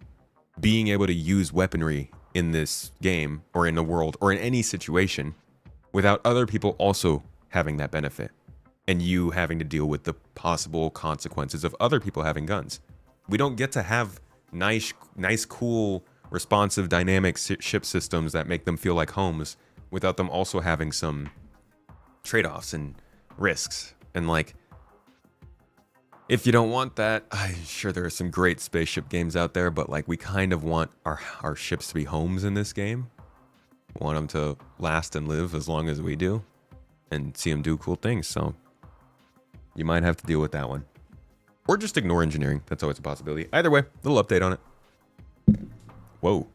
being able to use weaponry in this game or in the world or in any situation without other people also having that benefit and you having to deal with the possible consequences of other people having guns. We don't get to have nice, cool, responsive, dynamic ship systems that make them feel like homes without them also having some trade-offs and risks. And like, if you don't want that, I'm sure there are some great spaceship games out there, but like we kind of want our ships to be homes in this game. We want them to last and live as long as we do and see them do cool things. So you might have to deal with that one. Or just ignore engineering. That's always a possibility. Either way, little update on it. Whoa.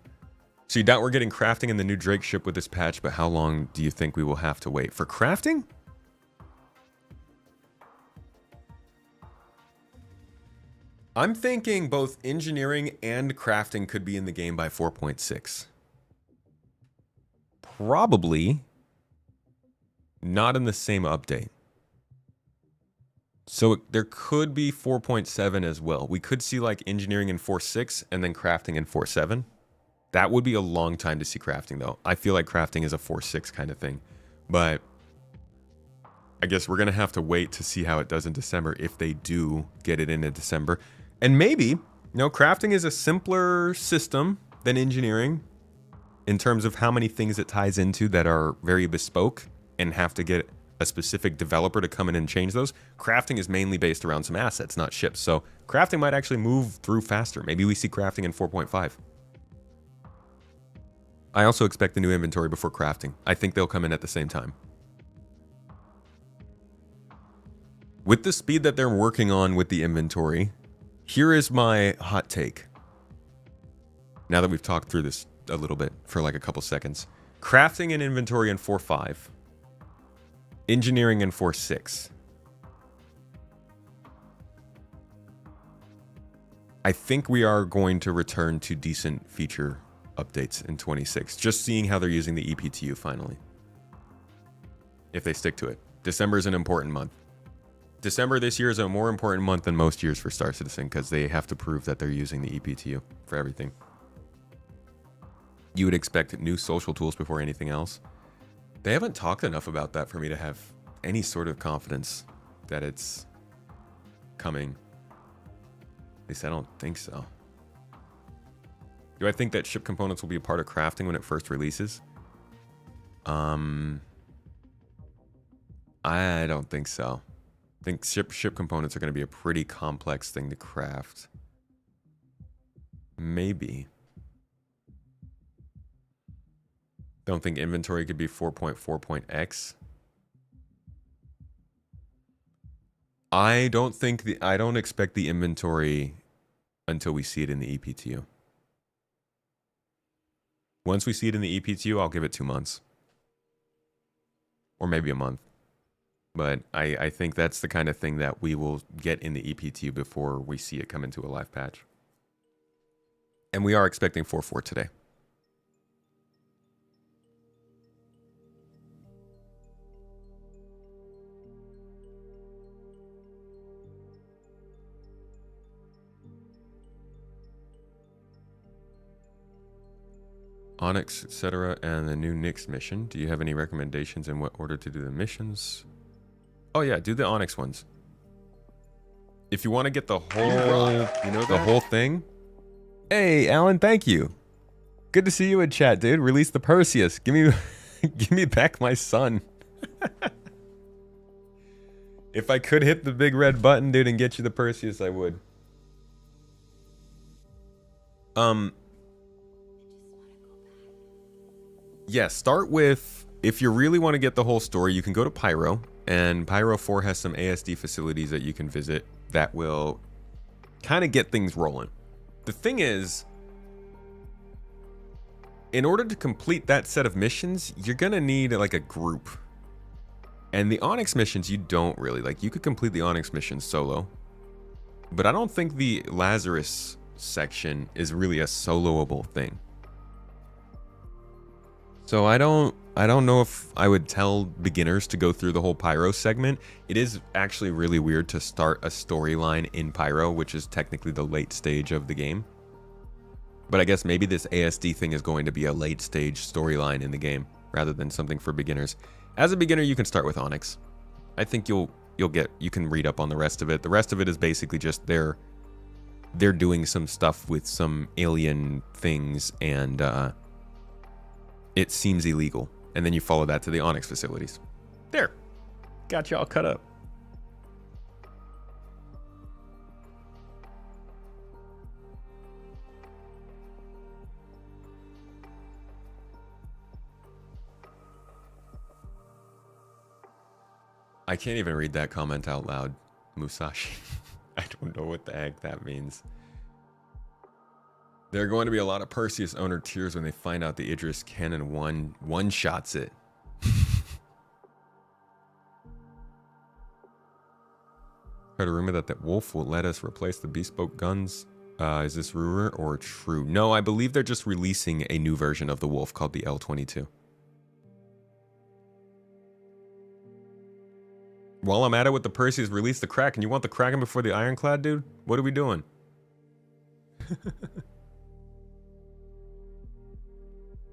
So you doubt we're getting crafting in the new Drake ship with this patch, but how long do you think we will have to wait? For crafting? I'm thinking both engineering and crafting could be in the game by 4.6. Probably not in the same update. So there could be 4.7 as well. We could see like engineering in 4.6 and then crafting in 4.7. That would be a long time to see crafting, though. I feel like crafting is a 4.6 kind of thing. But I guess we're going to have to wait to see how it does in December if they do get it into December. And maybe, crafting is a simpler system than engineering in terms of how many things it ties into that are very bespoke and have to get a specific developer to come in and change those. Crafting is mainly based around some assets, not ships. So crafting might actually move through faster. Maybe we see crafting in 4.5. I also expect the new inventory before crafting. I think they'll come in at the same time. With the speed that they're working on with the inventory, here is my hot take. Now that we've talked through this a little bit for like a couple seconds. Crafting and inventory in 4.5. Engineering in 4.6. I think we are going to return to decent feature updates in 26. Just seeing how they're using the EPTU finally. If they stick to it. December is an important month. December this year is a more important month than most years for Star Citizen because they have to prove that they're using the EPTU for everything. You would expect new social tools before anything else. They haven't talked enough about that for me to have any sort of confidence that it's coming. At least I don't think so. Do I think that ship components will be a part of crafting when it first releases? I don't think so. I think ship components are going to be a pretty complex thing to craft. Maybe. Don't think inventory could be 4.4.x. I don't expect the inventory until we see it in the EPTU. Once we see it in the EPTU, I'll give it 2 months. Or maybe a month. But I think that's the kind of thing that we will get in the EPTU before we see it come into a live patch. And we are expecting 4.4 today. Onyx, etc., and the new Nyx mission. Do you have any recommendations in what order to do the missions? Oh yeah, do the Onyx ones. If you want to get the whole thing. Hey, Alan, thank you. Good to see you in chat, dude. Release the Perseus. Give me back my son. If I could hit the big red button, dude, and get you the Perseus, I would. Yeah, start with, if you really want to get the whole story, you can go to Pyro, and Pyro 4 has some ASD facilities that you can visit that will kind of get things rolling. The thing is, in order to complete that set of missions, you're going to need like a group. And the Onyx missions, you don't really. Like, you could complete the Onyx missions solo, but I don't think the Lazarus section is really a soloable thing. So I don't know if I would tell beginners to go through the whole Pyro segment. It is actually really weird to start a storyline in Pyro, which is technically the late stage of the game. But I guess maybe this ASD thing is going to be a late stage storyline in the game rather than something for beginners. As a beginner, you can start with Onyx. I think you can read up on the rest of it. The rest of it is basically just they're doing some stuff with some alien things, and it seems illegal. And then you follow that to the Onyx facilities. There. Got you all cut up. I can't even read that comment out loud, Musashi. I don't know what the heck that means. There are going to be a lot of Perseus owner tears when they find out the Idris cannon one-shots it. Heard a rumor that Wolf will let us replace the bespoke guns. Is this rumor or true? No, I believe they're just releasing a new version of the Wolf called the L22. While I'm at it with the Perseus, release the Kraken. You want the Kraken before the Ironclad, dude? What are we doing?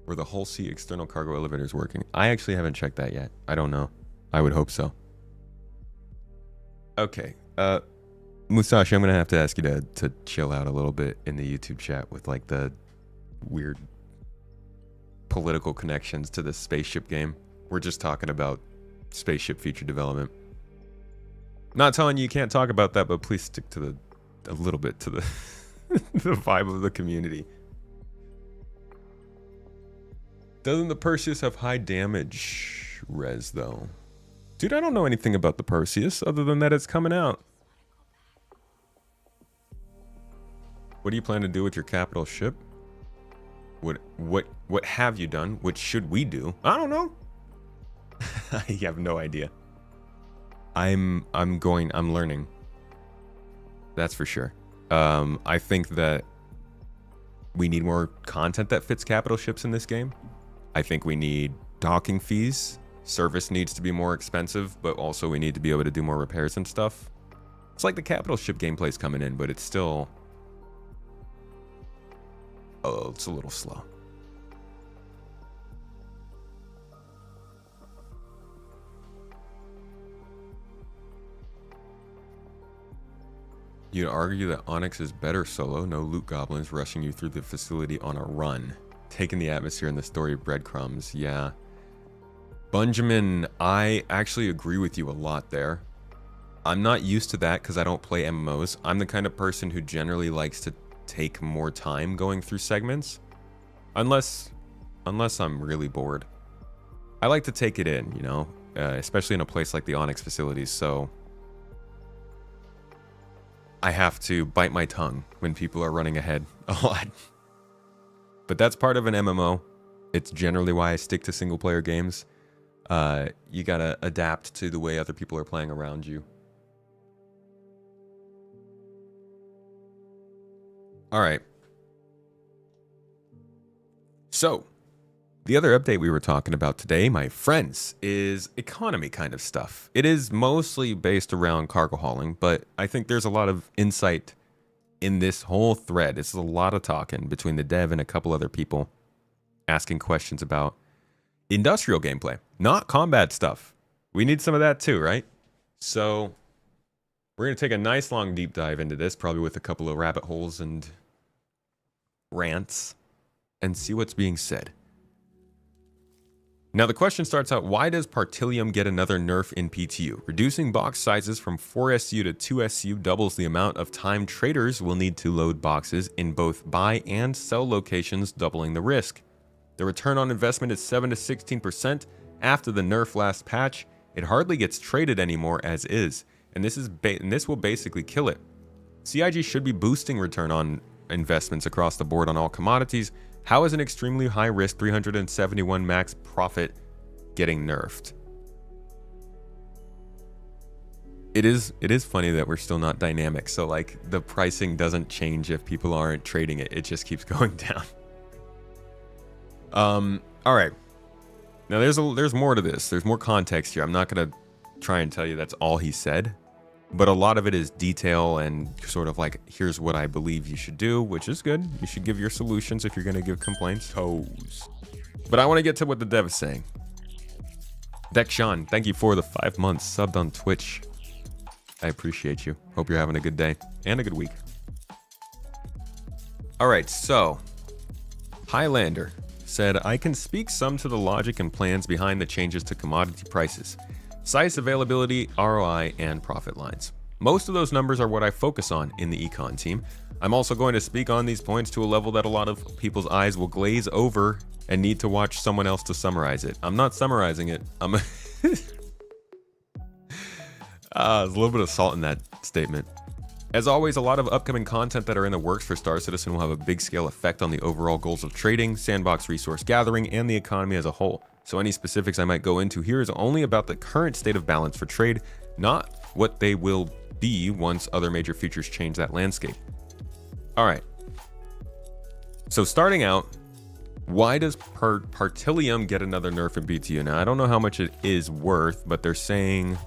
Were the Hull C external cargo elevators working? I actually haven't checked that yet. I don't know. I would hope so. Okay. Musashi, I'm going to have to ask you to chill out a little bit in the YouTube chat with like the weird political connections to this spaceship game. We're just talking about spaceship feature development. Not telling you can't talk about that, but please stick to a little bit to the the vibe of the community. Doesn't the Perseus have high damage res though? Dude, I don't know anything about the Perseus other than that it's coming out. What do you plan to do with your capital ship? What have you done? What should we do? I don't know. I have no idea. I'm learning. That's for sure. I think that we need more content that fits capital ships in this game. I think we need docking fees. Service needs to be more expensive, but also we need to be able to do more repairs and stuff. It's like the capital ship gameplay's coming in, but it's still... Oh, it's a little slow. You'd argue that Onyx is better solo, no loot goblins rushing you through the facility on a run. Taking the atmosphere and the story of breadcrumbs, yeah. Benjamin, I actually agree with you a lot there. I'm not used to that because I don't play MMOs. I'm the kind of person who generally likes to take more time going through segments. Unless I'm really bored. I like to take it in, you know, especially in a place like the Onyx facilities, so I have to bite my tongue when people are running ahead a lot. But that's part of an MMO. It's generally why I stick to single player games. You gotta adapt to the way other people are playing around you. All right. So, the other update we were talking about today, my friends, is economy kind of stuff. It is mostly based around cargo hauling, but I think there's a lot of insight in this whole thread. It's a lot of talking between the dev and a couple other people asking questions about industrial gameplay, not combat stuff. We need some of that too, right? So we're going to take a nice long deep dive into this, probably with a couple of rabbit holes and rants, and see what's being said. Now the question starts out, why does Partilium get another nerf in PTU? Reducing box sizes from 4SU to 2SU doubles the amount of time traders will need to load boxes in both buy and sell locations, doubling the risk. The return on investment is 7 to 16%. After the nerf last patch, it hardly gets traded anymore as is, and this will basically kill it. CIG should be boosting return on investments across the board on all commodities. How is an extremely high risk 371 max profit getting nerfed? It is funny that we're still not dynamic, so like the pricing doesn't change if people aren't trading it, it just keeps going down. All right. Now there's more to this. There's more context here. I'm not gonna try and tell you that's all he said, but a lot of it is detail and sort of like, here's what I believe you should do, which is good. You should give your solutions if you're gonna give complaints. Toes. But I want to get to what the dev is saying. Dekshan, thank you for the 5 months subbed on Twitch. I appreciate you. Hope you're having a good day and a good week. All right, so Highlander said, I can speak some to the logic and plans behind the changes to commodity prices, size availability, ROI, and profit lines. Most of those numbers are what I focus on in the econ team. I'm also going to speak on these points to a level that a lot of people's eyes will glaze over and need to watch someone else to summarize it. I'm not summarizing it. There's a little bit of salt in that statement. As always, a lot of upcoming content that are in the works for Star Citizen will have a big scale effect on the overall goals of trading, sandbox resource gathering, and the economy as a whole. So any specifics I might go into here is only about the current state of balance for trade, not what they will be once other major features change that landscape. All right. So starting out, why does Partilium get another nerf in BTU? Now, I don't know how much it is worth, but they're saying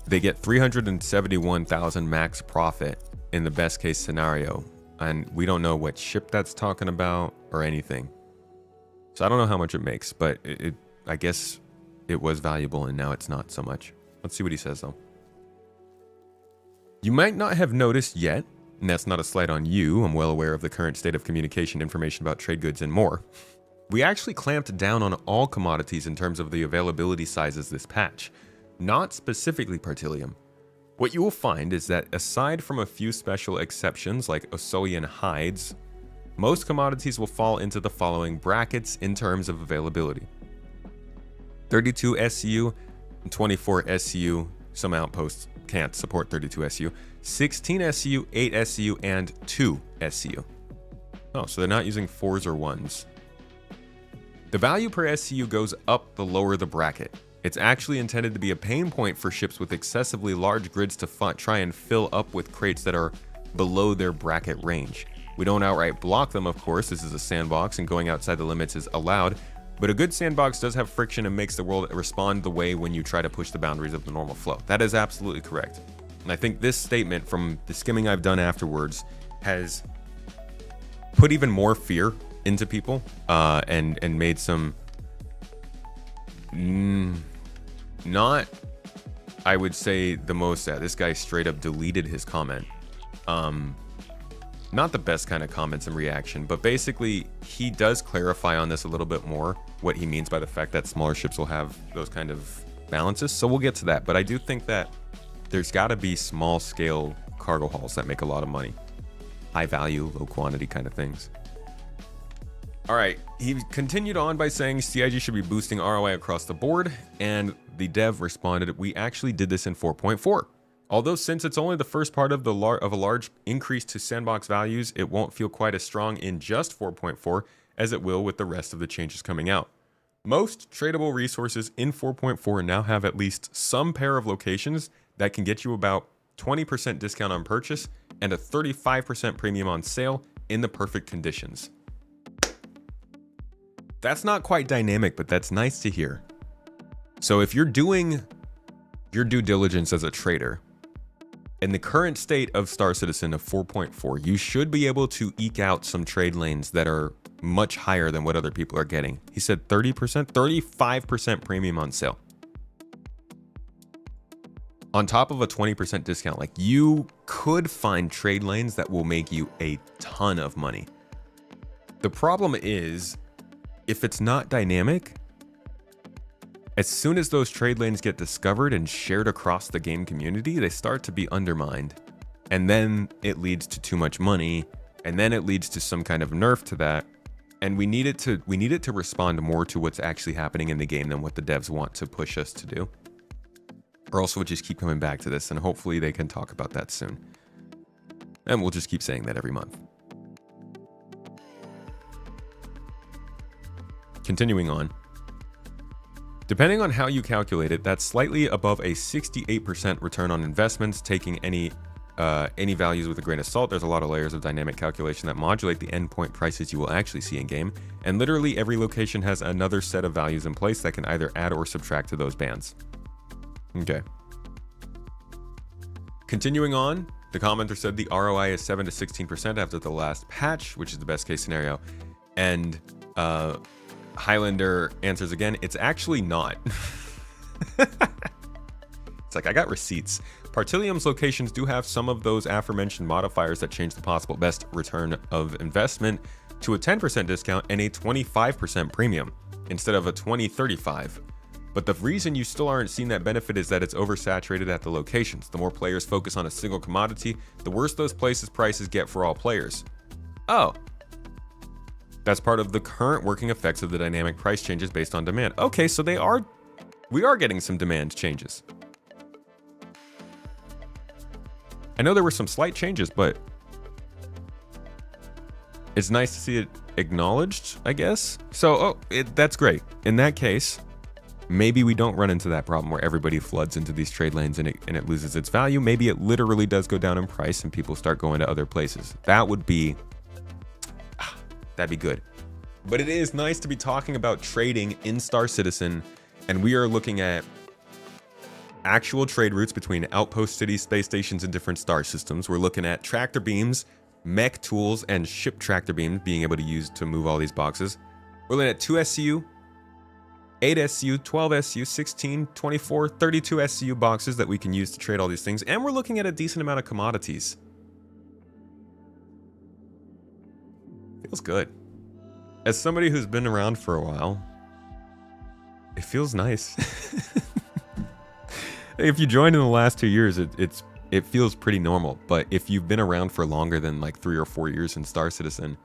they get 371,000 max profit in the best case scenario. And we don't know what ship that's talking about or anything. So I don't know how much it makes, but I guess it was valuable and now it's not so much. Let's see what he says though. You might not have noticed yet, and that's not a slight on you, I'm well aware of the current state of communication, information about trade goods and more. We actually clamped down on all commodities in terms of the availability sizes this patch. Not specifically Partilium. What you will find is that aside from a few special exceptions like Osolian hides, most commodities will fall into the following brackets in terms of availability. 32 SCU and 24 SCU, some outposts can't support 32 SCU, 16 SCU, 8 SCU, and 2 SCU. Oh, so they're not using 4s or 1s. The value per SCU goes up the lower the bracket. It's actually intended to be a pain point for ships with excessively large grids to try and fill up with crates that are below their bracket range. We don't outright block them, of course, this is a sandbox and going outside the limits is allowed, but a good sandbox does have friction and makes the world respond the way when you try to push the boundaries of the normal flow. That is absolutely correct. And I think this statement from the skimming I've done afterwards has put even more fear into people and made some not, I would say, the most this guy straight up deleted his comment. Not the best kind of comments and reaction, but basically he does clarify on this a little bit more what he means by the fact that smaller ships will have those kind of balances. So we'll get to that, but I do think that there's got to be small scale cargo hauls that make a lot of money, high value, low quantity kind of things. All right, he continued on by saying CIG should be boosting ROI across the board, and the dev responded, we actually did this in 4.4. Although since it's only the first part of a large increase to sandbox values, it won't feel quite as strong in just 4.4 as it will with the rest of the changes coming out. Most tradable resources in 4.4 now have at least some pair of locations that can get you about 20% discount on purchase and a 35% premium on sale in the perfect conditions. That's not quite dynamic, but that's nice to hear. So if you're doing your due diligence as a trader, in the current state of Star Citizen of 4.4, you should be able to eke out some trade lanes that are much higher than what other people are getting. He said 30%, 35% premium on sale. On top of a 20% discount, like you could find trade lanes that will make you a ton of money. The problem is, if it's not dynamic, as soon as those trade lanes get discovered and shared across the game community, they start to be undermined. And then it leads to too much money, and then it leads to some kind of nerf to that. And we need it to respond more to what's actually happening in the game than what the devs want to push us to do. Or else we'll just keep coming back to this, and hopefully they can talk about that soon. And we'll just keep saying that every month. Continuing on. Depending on how you calculate it, that's slightly above a 68% return on investments, taking any values with a grain of salt. There's a lot of layers of dynamic calculation that modulate the endpoint prices you will actually see in game, and literally every location has another set of values in place that can either add or subtract to those bands. Okay. Continuing on, the commenter said the ROI is 7 to 16% after the last patch, which is the best case scenario, and Highlander answers again, it's actually not. It's like, I got receipts. Partilium's locations do have some of those aforementioned modifiers that change the possible best return of investment to a 10% discount and a 25% premium instead of a 20-35. But the reason you still aren't seeing that benefit is that it's oversaturated at the locations. The more players focus on a single commodity, the worse those places' prices get for all players. Oh. That's part of the current working effects of the dynamic price changes based on demand. Okay, so we are getting some demand changes. I know there were some slight changes, but it's nice to see it acknowledged, I guess. So, that's great. In that case, maybe we don't run into that problem where everybody floods into these trade lanes and it loses its value. Maybe it literally does go down in price and people start going to other places. That would be, that'd be good. But it is nice to be talking about trading in Star Citizen, and we are looking at actual trade routes between outpost cities, space stations, and different star systems. We're looking at tractor beams, mech tools, and ship tractor beams being able to use to move all these boxes. We're looking at 2 SCU, 8 SCU, 12 SCU, 16, 24, 32 SCU boxes that we can use to trade all these things. And we're looking at a decent amount of commodities. Feels good. As somebody who's been around for a while, it feels nice. If you joined in the last 2 years, it feels pretty normal. But if you've been around for longer than like 3 or 4 years in Star Citizen,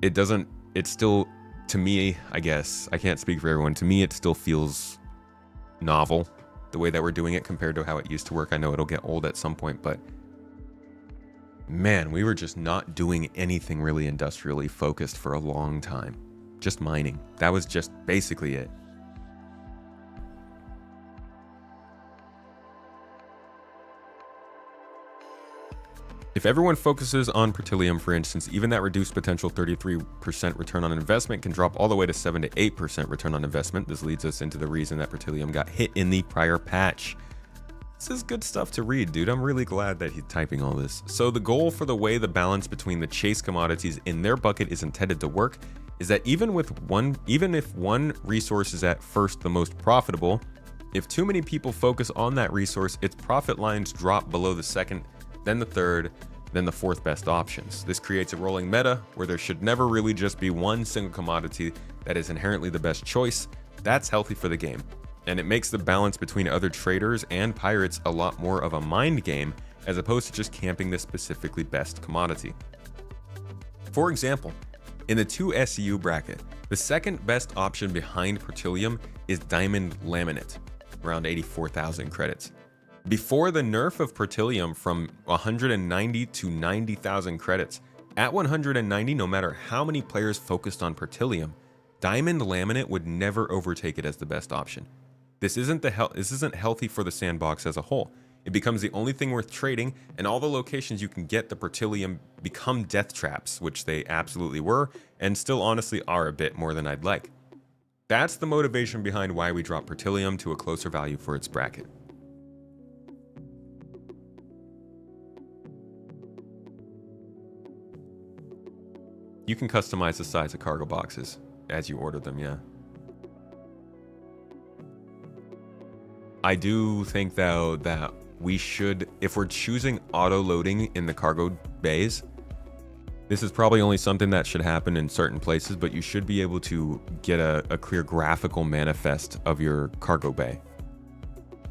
it's still, to me, I guess, I can't speak for everyone. To me, it still feels novel, the way that we're doing it compared to how it used to work. I know it'll get old at some point, but man, we were just not doing anything really industrially focused for a long time. Just mining. That was just basically it. If everyone focuses on Pertilium, for instance, even that reduced potential 33% return on investment can drop all the way to 7 to 8% return on investment. This leads us into the reason that Pertilium got hit in the prior patch. This is good stuff to read, dude. I'm really glad that he's typing all this. So the goal for the way the balance between the chase commodities in their bucket is intended to work is that even if one resource is at first the most profitable, if too many people focus on that resource, its profit lines drop below the second, then the third, then the fourth best options. This creates a rolling meta where there should never really just be one single commodity that is inherently the best choice. That's healthy for the game, and it makes the balance between other traders and pirates a lot more of a mind game as opposed to just camping the specifically best commodity. For example, in the 2 SCU bracket, the second best option behind Pertilium is Diamond Laminate, around 84,000 credits. Before the nerf of Pertilium from 190 to 90,000 credits, at 190, no matter how many players focused on Pertilium, Diamond Laminate would never overtake it as the best option. This isn't healthy for the sandbox as a whole. It becomes the only thing worth trading, and all the locations you can get the Pertilium become death traps, which they absolutely were, and still honestly are a bit more than I'd like. That's the motivation behind why we dropped Pertilium to a closer value for its bracket. You can customize the size of cargo boxes as you order them, yeah. I do think, though, that we should, if we're choosing auto-loading in the cargo bays, this is probably only something that should happen in certain places, but you should be able to get a clear graphical manifest of your cargo bay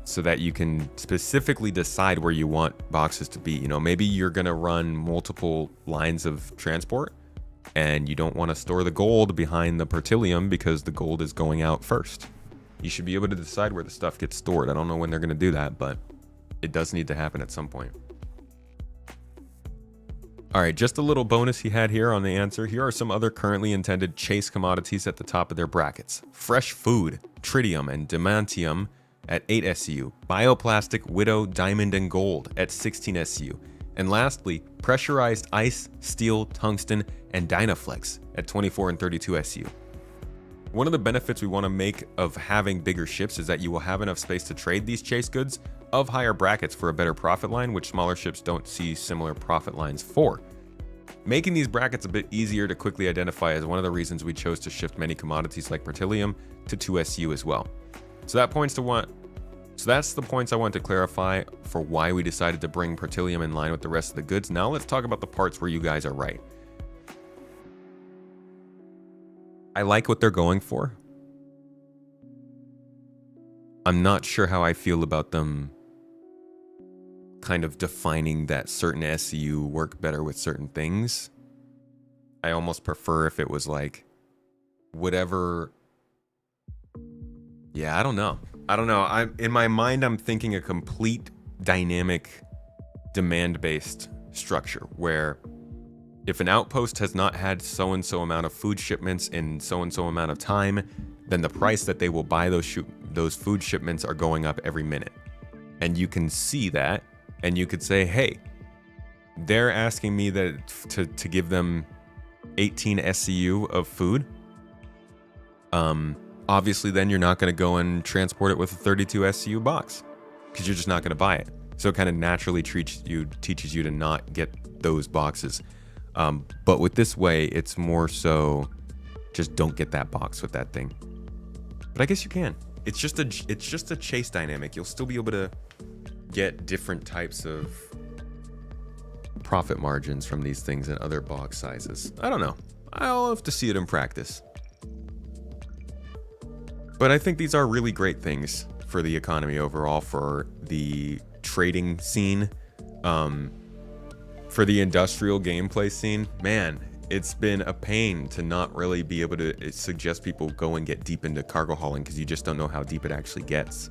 so that you can specifically decide where you want boxes to be. You know, maybe you're going to run multiple lines of transport, and you don't want to store the gold behind the Pertilium because the gold is going out first. You should be able to decide where the stuff gets stored. I don't know when they're going to do that, but it does need to happen at some point. All right, just a little bonus he had here on the answer. Here are some other currently intended chase commodities at the top of their brackets. Fresh food, tritium, and diamantium at 8 SCU. Bioplastic, widow, diamond, and gold at 16 SCU. And lastly, pressurized ice, steel, tungsten, and Dynaflex at 24 and 32 SCU. One of the benefits we want to make of having bigger ships is that you will have enough space to trade these chase goods of higher brackets for a better profit line, which smaller ships don't see similar profit lines for. Making these brackets a bit easier to quickly identify is one of the reasons we chose to shift many commodities like Pertilium to 2 SCU as well. So that's the points I want to clarify for why we decided to bring Pertilium in line with the rest of the goods. Now let's talk about the parts where you guys are right. I like what they're going for. I'm not sure how I feel about them kind of defining that certain SCU work better with certain things. I almost prefer if it was like whatever. Yeah, I don't know. In my mind, I'm thinking a complete dynamic demand-based structure where if an outpost has not had so-and-so amount of food shipments in so-and-so amount of time, then the price that they will buy those food shipments are going up every minute. And you can see that, and you could say, hey, they're asking me that to give them 18 SCU of food. Obviously, then you're not going to go and transport it with a 32 SCU box because you're just not going to buy it. So it kind of naturally teaches you to not get those boxes. But with this way, it's more so just don't get that box with that thing. But I guess you can. It's just a chase dynamic. You'll still be able to get different types of profit margins from these things in other box sizes. I don't know. I'll have to see it in practice. But I think these are really great things for the economy overall, for the trading scene, for the industrial gameplay scene. Man, it's been a pain to not really be able to suggest people go and get deep into cargo hauling because you just don't know how deep it actually gets.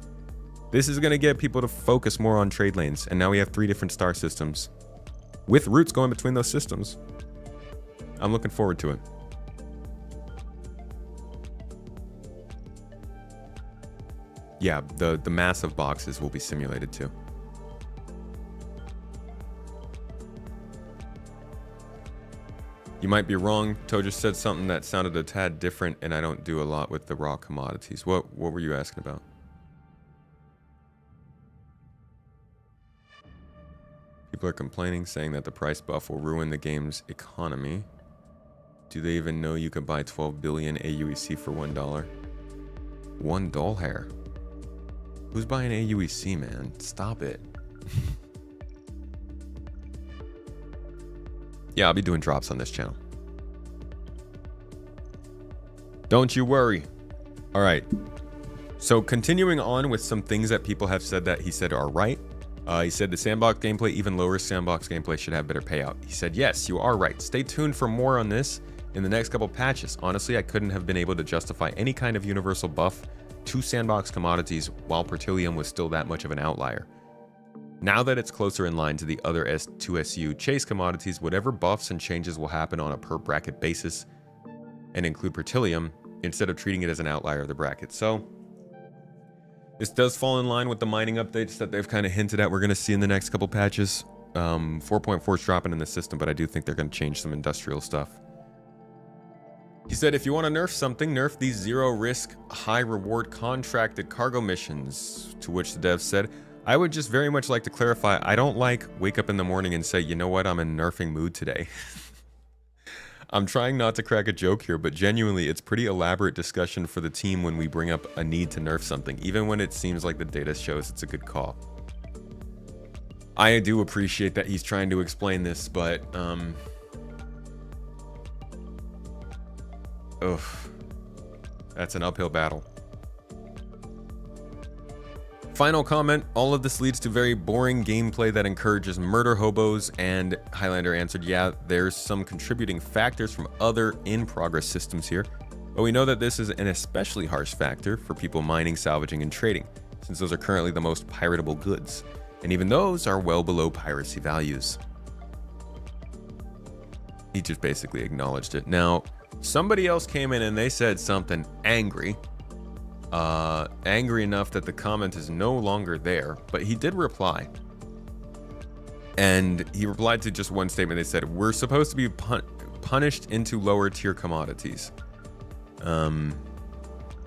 This is going to get people to focus more on trade lanes, and now we have 3 different star systems with routes going between those systems. I'm looking forward to it. Yeah, the massive boxes will be simulated too. You might be wrong. Toe just said something that sounded a tad different, and I don't do a lot with the raw commodities. What were you asking about? People are complaining, saying that the price buff will ruin the game's economy. Do they even know you can buy 12 billion AUEC for $1? One doll hair. Who's buying AUEC, man? Stop it. Yeah, I'll be doing drops on this channel. Don't you worry. All right. So continuing on with some things that people have said that he said are right. He said the sandbox gameplay, even lower sandbox gameplay, should have better payout. He said, yes, you are right. Stay tuned for more on this in the next couple patches. Honestly, I couldn't have been able to justify any kind of universal buff to sandbox commodities while Pertilium was still that much of an outlier. Now that it's closer in line to the other S2SU chase commodities, whatever buffs and changes will happen on a per bracket basis and include Pertilium instead of treating it as an outlier of the bracket. So this does fall in line with the mining updates that they've kind of hinted at we're going to see in the next couple patches. 4.4 is dropping in the system, but I do think they're going to change some industrial stuff. He said, if you want to nerf something, nerf these zero-risk, high-reward contracted cargo missions. To which the dev said, I would just very much like to clarify, I don't wake up in the morning and say, you know what, I'm in nerfing mood today. I'm trying not to crack a joke here, but genuinely, it's pretty elaborate discussion for the team when we bring up a need to nerf something, even when it seems like the data shows it's a good call. I do appreciate that he's trying to explain this, but, that's an uphill battle. Final comment, all of this leads to very boring gameplay that encourages murder hobos, and Highlander answered, yeah, there's some contributing factors from other in-progress systems here, but we know that this is an especially harsh factor for people mining, salvaging, and trading, since those are currently the most piratable goods, and even those are well below piracy values. He just basically acknowledged it. Now, somebody else came in and they said something angry. Angry enough that the comment is no longer there, but he did reply. And he replied to just one statement. They said, we're supposed to be punished into lower tier commodities. And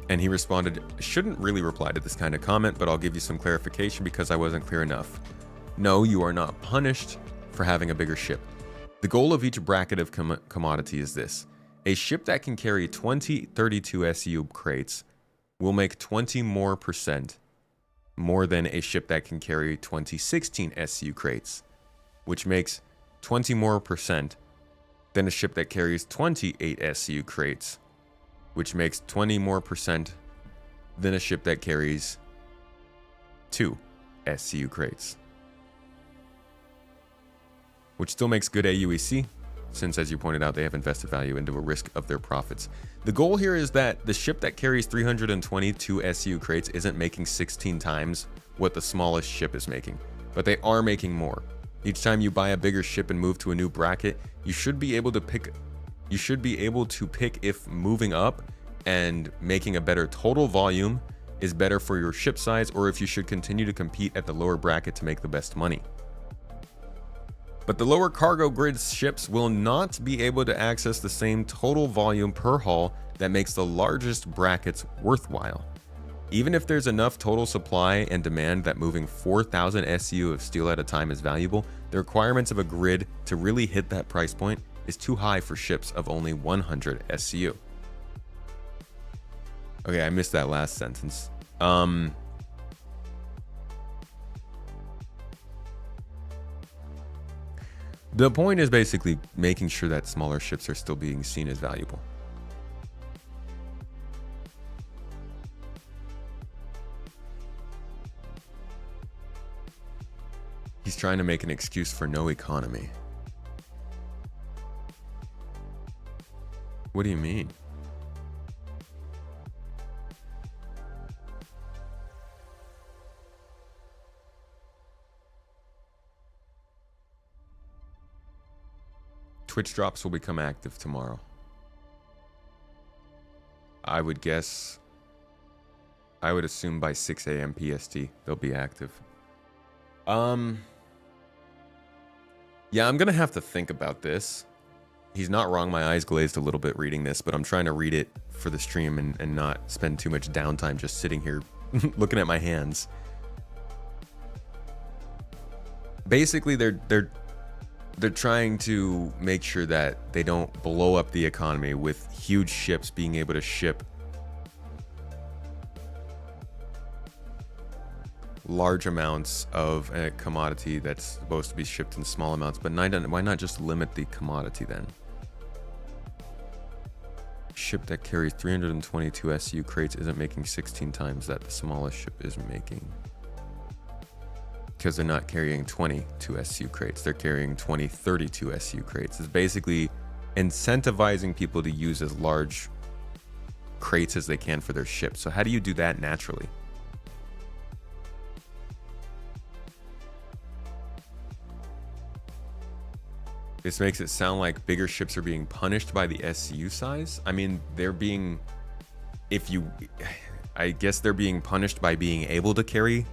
he responded, shouldn't really reply to this kind of comment, but I'll give you some clarification because I wasn't clear enough. No, you are not punished for having a bigger ship. The goal of each bracket of commodity is this. A ship that can carry 20 32 SU crates will make 20% more than a ship that can carry 20 16 SU crates, which makes 20% more than a ship that carries 28 SU crates, which makes 20% more than a ship that carries 2 SU crates, which still makes good AUEC, since, as you pointed out, they have invested value into a risk of their profits. The goal here is that the ship that carries 322 SU crates isn't making 16 times what the smallest ship is making, but they are making more. Each time you buy a bigger ship and move to a new bracket, you should be able to pick if moving up and making a better total volume is better for your ship size, or if you should continue to compete at the lower bracket to make the best money. But the lower cargo grid ships will not be able to access the same total volume per hull that makes the largest brackets worthwhile. Even if there's enough total supply and demand that moving 4,000 SU of steel at a time is valuable, the requirements of a grid to really hit that price point is too high for ships of only 100 SU. Okay, I missed that last sentence. The point is basically making sure that smaller ships are still being seen as valuable. He's trying to make an excuse for no economy. What do you mean? Twitch drops will become active tomorrow. I would assume by 6 a.m. PST they'll be active. Yeah, I'm gonna have to think about this. He's not wrong. My eyes glazed a little bit reading this, but I'm trying to read it for the stream and not spend too much downtime just sitting here looking at my hands. Basically, they're trying to make sure that they don't blow up the economy with huge ships being able to ship large amounts of a commodity that's supposed to be shipped in small amounts. But why not just limit the commodity then? Ship that carries 322 SU crates isn't making 16 times that the smallest ship is making. Because they're not carrying 22 SU crates, they're carrying 32 SU crates. It's basically incentivizing people to use as large crates as they can for their ships. So how do you do that naturally? This makes it sound like bigger ships are being punished by the SU size. I mean, I guess they're being punished by being able to carry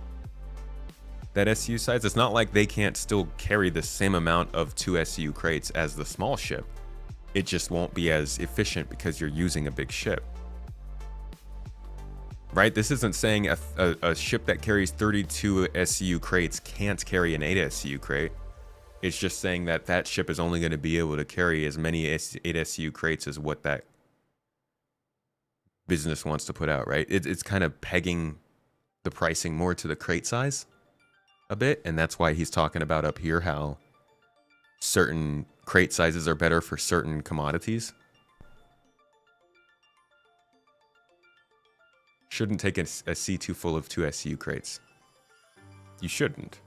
that SU size. It's not like they can't still carry the same amount of 2 SU crates as the small ship. It just won't be as efficient because you're using a big ship. Right? This isn't saying a ship that carries 32 SU crates can't carry an 8 SU crate. It's just saying that that ship is only going to be able to carry as many 8 SU crates as what that business wants to put out, right? It's kind of pegging the pricing more to the crate size a bit, and that's why he's talking about up here how certain crate sizes are better for certain commodities. Shouldn't take a C2 full of 2 SU crates. You shouldn't.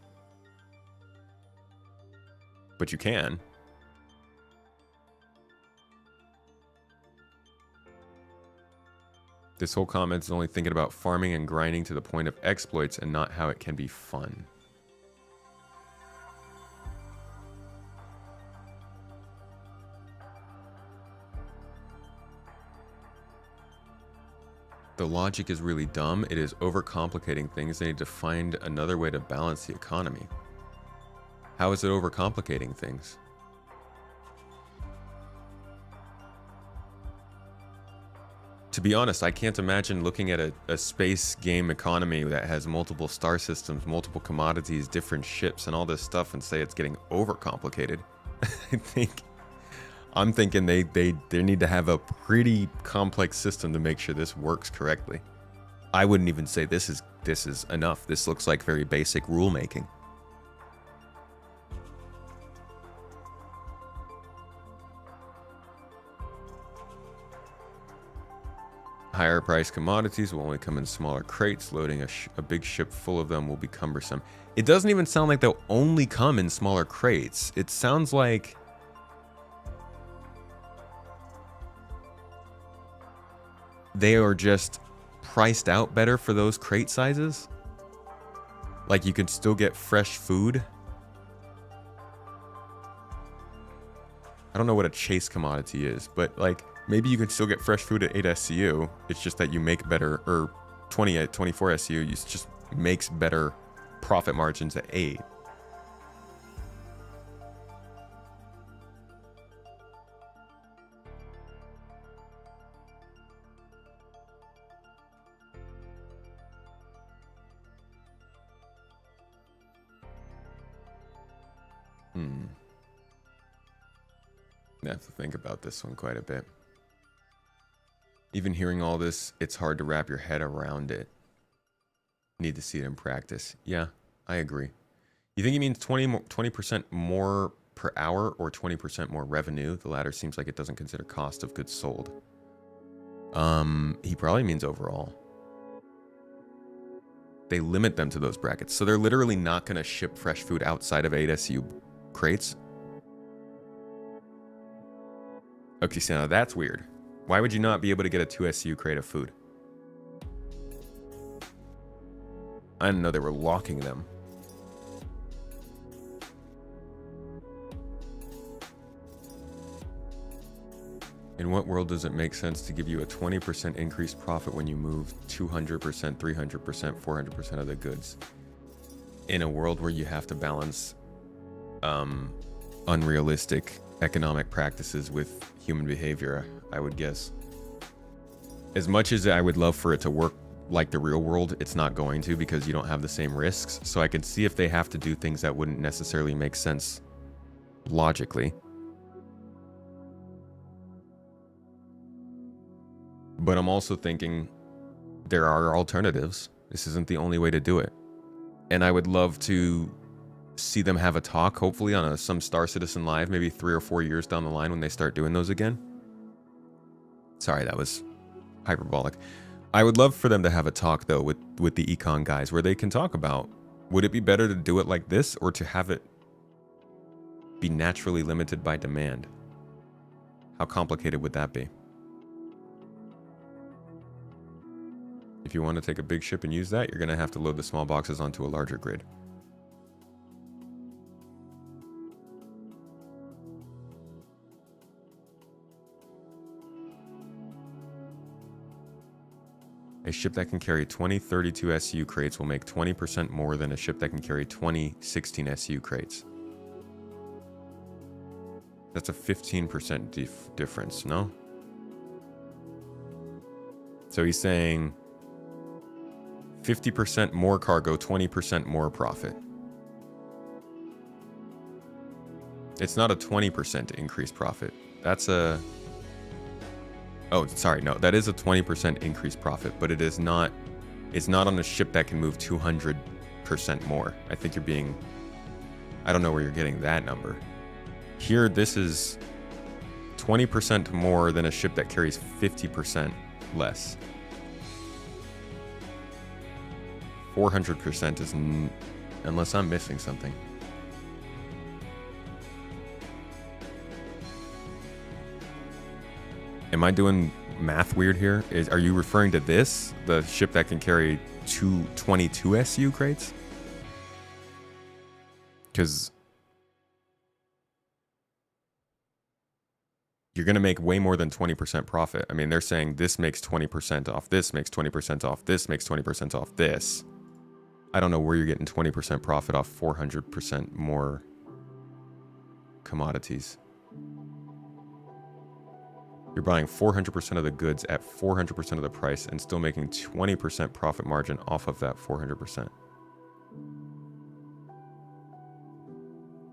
But you can. This whole comment is only thinking about farming and grinding to the point of exploits and not how it can be fun. The logic is really dumb. It is overcomplicating things. They need to find another way to balance the economy. How is it overcomplicating things? To be honest, I can't imagine looking at a space game economy that has multiple star systems, multiple commodities, different ships, and all this stuff and say it's getting overcomplicated. I'm thinking they need to have a pretty complex system to make sure this works correctly. I wouldn't even say this is enough. This looks like very basic rule making. Higher price commodities will only come in smaller crates. Loading a big ship full of them will be cumbersome. It doesn't even sound like they'll only come in smaller crates. It sounds like they are just priced out better for those crate sizes. Like you can still get fresh food I don't know what a chase commodity is, but like maybe you can still get fresh food at 8 SCU. It's just that you make better, or 20 at 24 SCU, you just makes better profit margins at 8. I have to think about this one quite a bit. Even hearing all this, it's hard to wrap your head around it. Need to see it in practice. Yeah, I agree. You think he means 20% more per hour or 20% more revenue? The latter seems like it doesn't consider cost of goods sold. He probably means overall. They limit them to those brackets. So they're literally not going to ship fresh food outside of 8 SU crates. Okay, so now that's weird. Why would you not be able to get a 2 SU crate of food? I didn't know they were locking them. In what world does it make sense to give you a 20% increased profit when you move 200%, 300%, 400% of the goods? In a world where you have to balance unrealistic economic practices with human behavior, I would guess. As much as I would love for it to work like the real world, it's not going to, because you don't have the same risks. So I could see if they have to do things that wouldn't necessarily make sense logically. But I'm also thinking there are alternatives. This isn't the only way to do it. And I would love to see them have a talk, hopefully on some Star Citizen Live, maybe 3 or 4 years down the line when they start doing those again. Sorry, that was hyperbolic. I would love for them to have a talk, though, with the econ guys, where they can talk about, would it be better to do it like this, or to have it be naturally limited by demand? How complicated would that be? If you want to take a big ship and use that, you're going to have to load the small boxes onto a larger grid. A ship that can carry 20 32 SU crates will make 20% more than a ship that can carry 20 16 SU crates. That's a 15% difference, no? So he's saying 50% more cargo, 20% more profit. It's not a 20% increased profit. That's a... Oh, sorry, no, that is a 20% increased profit, but it is not, it's not on a ship that can move 200% more. I think you're being, I don't know where you're getting that number. Here, this is 20% more than a ship that carries 50% less. 400% is, unless I'm missing something. Am I doing math weird here? Are you referring to this? The ship that can carry 22 SU crates? Because you're going to make way more than 20% profit. I mean, they're saying this makes 20% off this, makes 20% off this, makes 20% off this. I don't know where you're getting 20% profit off 400% more commodities. You're buying 400% of the goods at 400% of the price and still making 20% profit margin off of that 400%.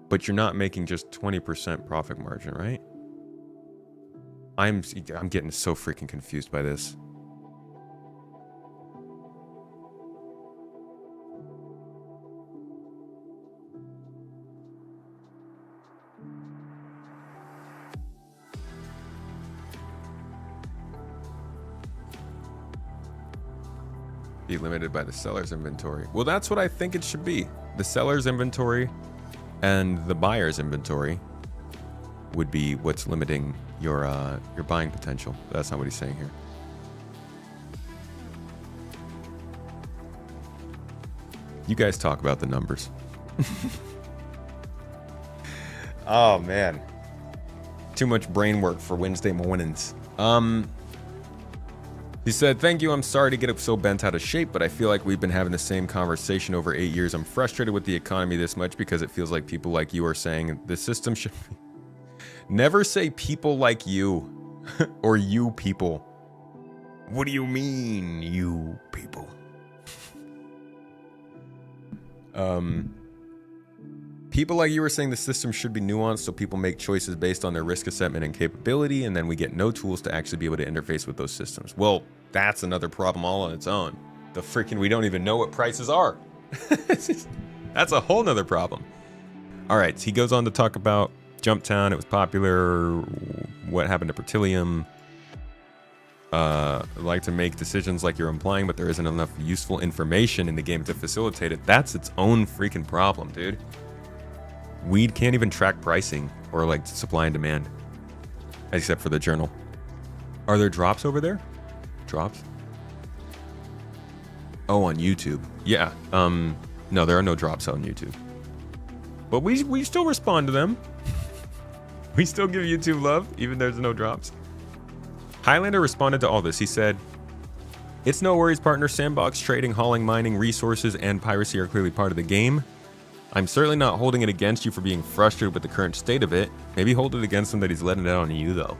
But you're not making just 20% profit margin, right? I'm getting so freaking confused by this. Be limited by the seller's inventory. Well, that's what I think it should be. The seller's inventory and the buyer's inventory would be what's limiting your buying potential. That's not what he's saying here. You guys talk about the numbers. Oh man. Too much brain work for Wednesday mornings. He said, thank you, I'm sorry to get up so bent out of shape, but I feel like we've been having the same conversation over 8 years. I'm frustrated with the economy this much because it feels like people like you are saying the system should... Never say people like you or you people. What do you mean, you people? People like you are saying the system should be nuanced so people make choices based on their risk assessment and capability, and then we get no tools to actually be able to interface with those systems. Well, that's another problem all on its own. The freaking, we don't even know what prices are. That's a whole nother problem. All right, so he goes on to talk about Jumptown. It was popular. What happened to Pertilium? Like to make decisions like you're implying, but there isn't enough useful information in the game to facilitate it. That's its own freaking problem, dude. We can't even track pricing or like supply and demand, except for the journal. Are there drops over there? Drops? Oh, on YouTube. Yeah. No, there are no drops on YouTube. But we still respond to them. We still give YouTube love, even there's no drops. Highlander responded to all this. He said, it's no worries, partner. Sandbox trading, hauling, mining, resources, and piracy are clearly part of the game. I'm certainly not holding it against you for being frustrated with the current state of it. Maybe hold it against him that he's letting it out on you, though.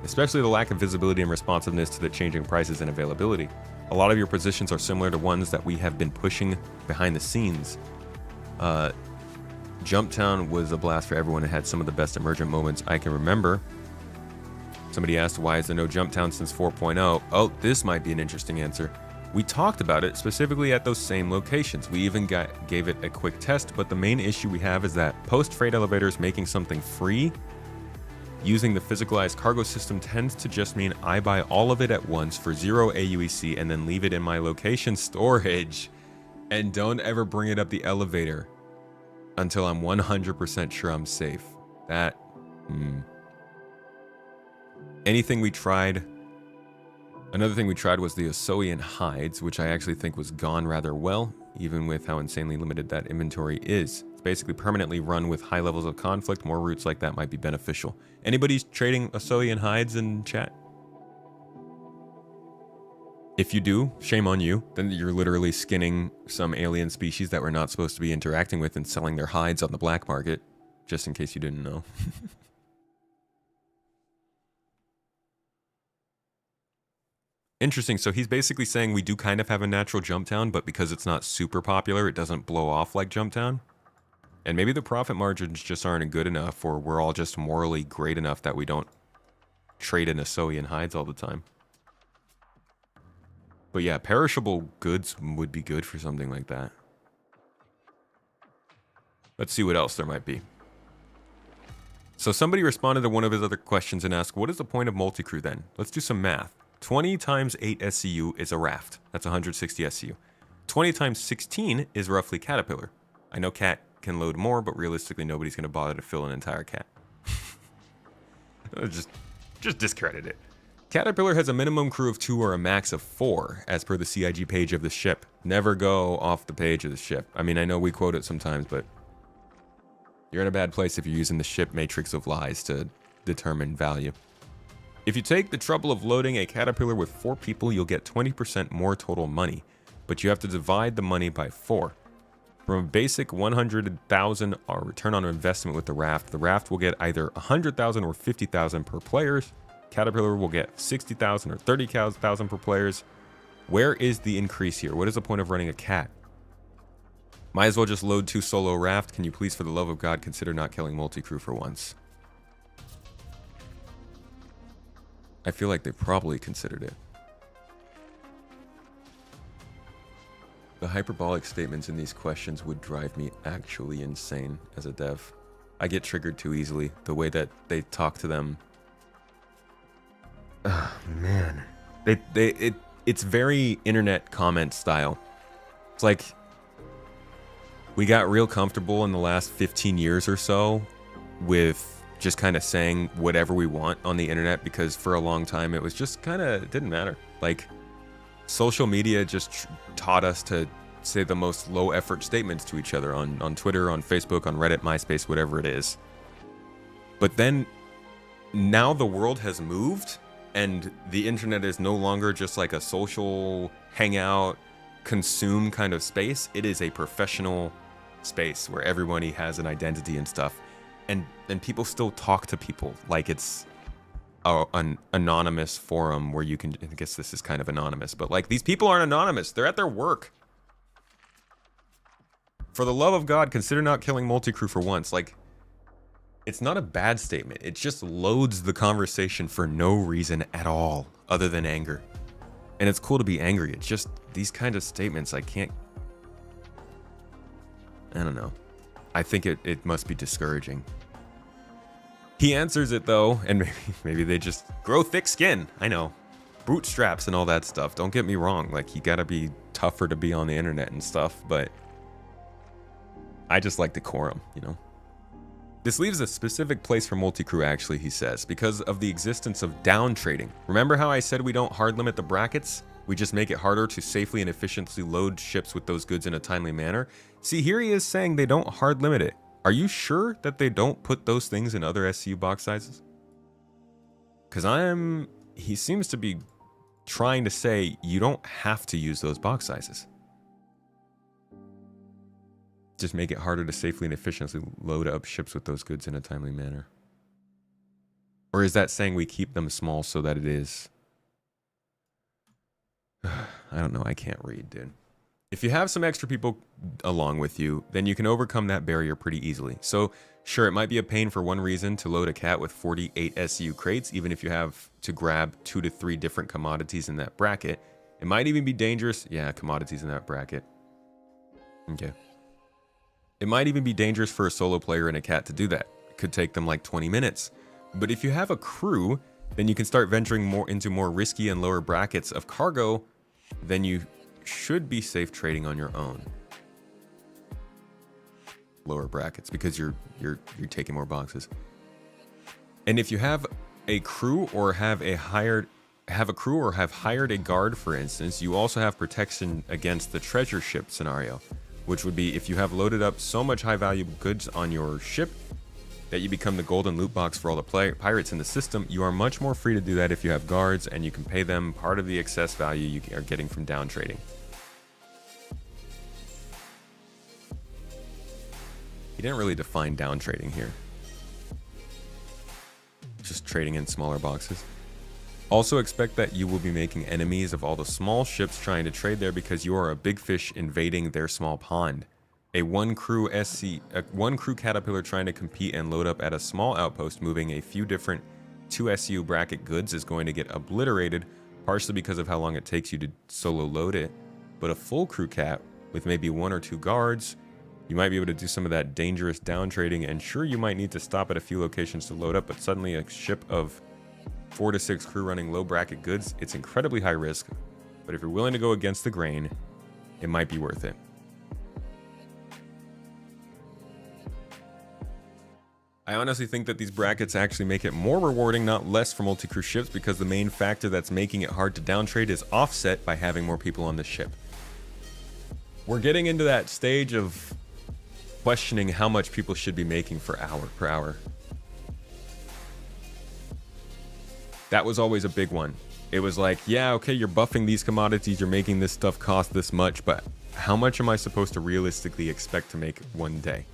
Especially the lack of visibility and responsiveness to the changing prices and availability. A lot of your positions are similar to ones that we have been pushing behind the scenes. Jumptown was a blast for everyone and had some of the best emergent moments I can remember. Somebody asked, why is there no Jumptown since 4.0? Oh, this might be an interesting answer. We talked about it specifically at those same locations. We even gave it a quick test, but the main issue we have is that post-freight elevators making something free, using the physicalized cargo system tends to just mean I buy all of it at once for 0 AUEC and then leave it in my location storage and don't ever bring it up the elevator until I'm 100% sure I'm safe. That, Anything we tried... Another thing we tried was the Osoian hides, which I actually think was gone rather well, even with how insanely limited that inventory is. It's basically permanently run with high levels of conflict. More routes like that might be beneficial. Anybody's trading Osoian hides in chat? If you do, shame on you. Then you're literally skinning some alien species that we're not supposed to be interacting with and selling their hides on the black market, just in case you didn't know. Interesting. So he's basically saying we do kind of have a natural Jumptown, but because it's not super popular, it doesn't blow off like Jumptown. And maybe the profit margins just aren't good enough, or we're all just morally great enough that we don't trade in Osoian hides all the time. But yeah, perishable goods would be good for something like that. Let's see what else there might be. So somebody responded to one of his other questions and asked, what is the point of multi-crew then? Let's do some math. 20 times 8 SCU is a raft. That's 160 SCU. 20 times 16 is roughly Caterpillar. I know Cat can load more, but realistically nobody's going to bother to fill an entire Cat. just discredit it. Caterpillar has a minimum crew of 2 or a max of 4, as per the CIG page of the ship. Never go off the page of the ship. I mean, I know we quote it sometimes, but you're in a bad place if you're using the ship matrix of lies to determine value. If you take the trouble of loading a Caterpillar with 4 people, you'll get 20% more total money, but you have to divide the money by 4. From a basic 100,000 return on investment with the raft will get either 100,000 or 50,000 per players. Caterpillar will get 60,000 or 30,000 per players. Where is the increase here? What is the point of running a Cat? Might as well just load 2 solo raft. Can you please, for the love of God, consider not killing multi-crew for once? I feel like they probably considered it. The hyperbolic statements in these questions would drive me actually insane as a dev. I get triggered too easily. The way that they talk to them. Oh, man. It's very internet comment style. It's like we got real comfortable in the last 15 years or so with just kind of saying whatever we want on the internet, because for a long time it was just kind of, it didn't matter. Like, social media just taught us to say the most low effort statements to each other on Twitter, on Facebook, on Reddit, MySpace, whatever it is. But then now the world has moved and the internet is no longer just like a social hangout, consume kind of space. It is a professional space where everybody has an identity and stuff. And people still talk to people like it's an anonymous forum where you can, I guess this is kind of anonymous, but like these people aren't anonymous. They're at their work. For the love of God, consider not killing multi-crew for once. Like, it's not a bad statement. It just loads the conversation for no reason at all other than anger. And it's cool to be angry. It's just these kind of statements I don't know. I think it must be discouraging. He answers it though, and maybe they just grow thick skin. I know. Bootstraps and all that stuff. Don't get me wrong. Like, you gotta be tougher to be on the internet and stuff, but I just like decorum, you know? This leaves a specific place for multi-crew actually, he says, because of the existence of down trading. Remember how I said we don't hard limit the brackets? We just make it harder to safely and efficiently load ships with those goods in a timely manner? See, here he is saying they don't hard limit it. Are you sure that they don't put those things in other SCU box sizes? Because he seems to be trying to say you don't have to use those box sizes. Just make it harder to safely and efficiently load up ships with those goods in a timely manner. Or is that saying we keep them small so that it is... I don't know, I can't read, dude. If you have some extra people along with you, then you can overcome that barrier pretty easily. So, sure, it might be a pain for one reason to load a cat with 48 SCU crates, even if you have to grab 2 to 3 different commodities in that bracket. It might even be dangerous... Yeah, commodities in that bracket. Okay. It might even be dangerous for a solo player and a cat to do that. It could take them like 20 minutes. But if you have a crew, then you can start venturing more into more risky and lower brackets of cargo, then you should be safe trading on your own. Lower brackets, because you're taking more boxes. And if you have a crew or have hired a guard, for instance, you also have protection against the treasure ship scenario, which would be if you have loaded up so much high value goods on your ship that you become the golden loot box for all the pirates in the system. You are much more free to do that if you have guards, and you can pay them part of the excess value you are getting from down trading. He didn't really define down trading here. Just trading in smaller boxes. Also expect that you will be making enemies of all the small ships trying to trade there because you are a big fish invading their small pond. A one crew caterpillar trying to compete and load up at a small outpost moving a few different 2 SU bracket goods is going to get obliterated, partially because of how long it takes you to solo load it. But a full crew cat with maybe 1 or 2 guards, you might be able to do some of that dangerous down trading, and sure, you might need to stop at a few locations to load up, but suddenly a ship of 4 to 6 crew running low bracket goods, it's incredibly high risk, but if you're willing to go against the grain, it might be worth it. I honestly think that these brackets actually make it more rewarding, not less, for multi-crew ships, because the main factor that's making it hard to downtrade is offset by having more people on the ship. We're getting into that stage of questioning how much people should be making per hour. That was always a big one. It was like, yeah, okay, you're buffing these commodities, you're making this stuff cost this much, but how much am I supposed to realistically expect to make one day?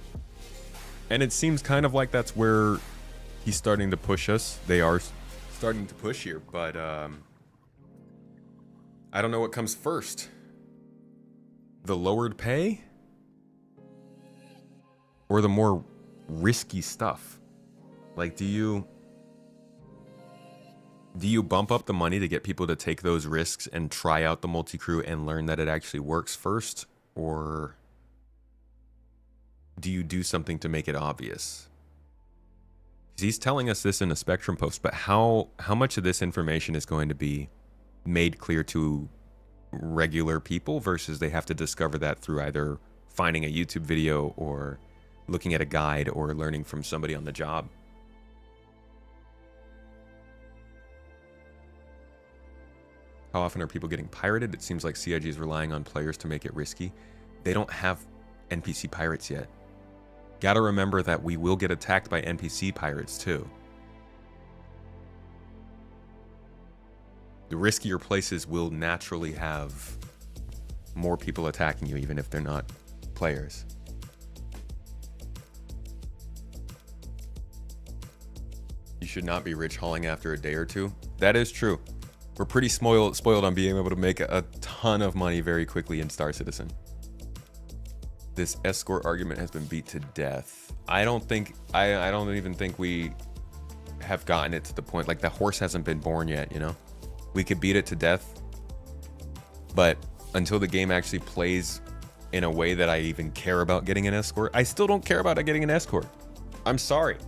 And it seems kind of like that's where he's starting to push us. They are starting to push here, but I don't know what comes first. The lowered pay? Or the more risky stuff? Like, do you bump up the money to get people to take those risks and try out the multi-crew and learn that it actually works first? Or do you do something to make it obvious? He's telling us this in a Spectrum post, but how much of this information is going to be made clear to regular people versus they have to discover that through either finding a YouTube video or looking at a guide or learning from somebody on the job? How often are people getting pirated? It seems like CIG is relying on players to make it risky. They don't have NPC pirates yet. Gotta remember that we will get attacked by NPC pirates too. The riskier places will naturally have more people attacking you, even if they're not players. You should not be rich hauling after a day or two. That is true. We're pretty spoiled on being able to make a ton of money very quickly in Star Citizen. This escort argument has been beat to death. I don't even think we have gotten it to the point, like the horse hasn't been born yet, you know? We could beat it to death, but until the game actually plays in a way that I even care about getting an escort, I still don't care about getting an escort. I'm sorry.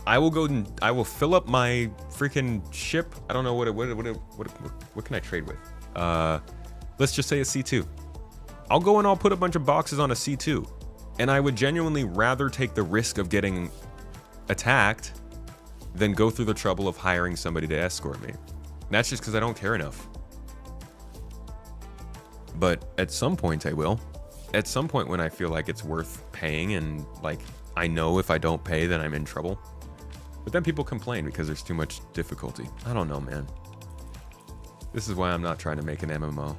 I will go and I will fill up my freaking ship. I don't know what can I trade with? Let's just say a C2. I'll go and I'll put a bunch of boxes on a C2, and I would genuinely rather take the risk of getting attacked than go through the trouble of hiring somebody to escort me. And that's just because I don't care enough. But at some point I will. At some point when I feel like it's worth paying, and like I know if I don't pay then I'm in trouble. But then people complain because there's too much difficulty. I don't know, man. This is why I'm not trying to make an MMO.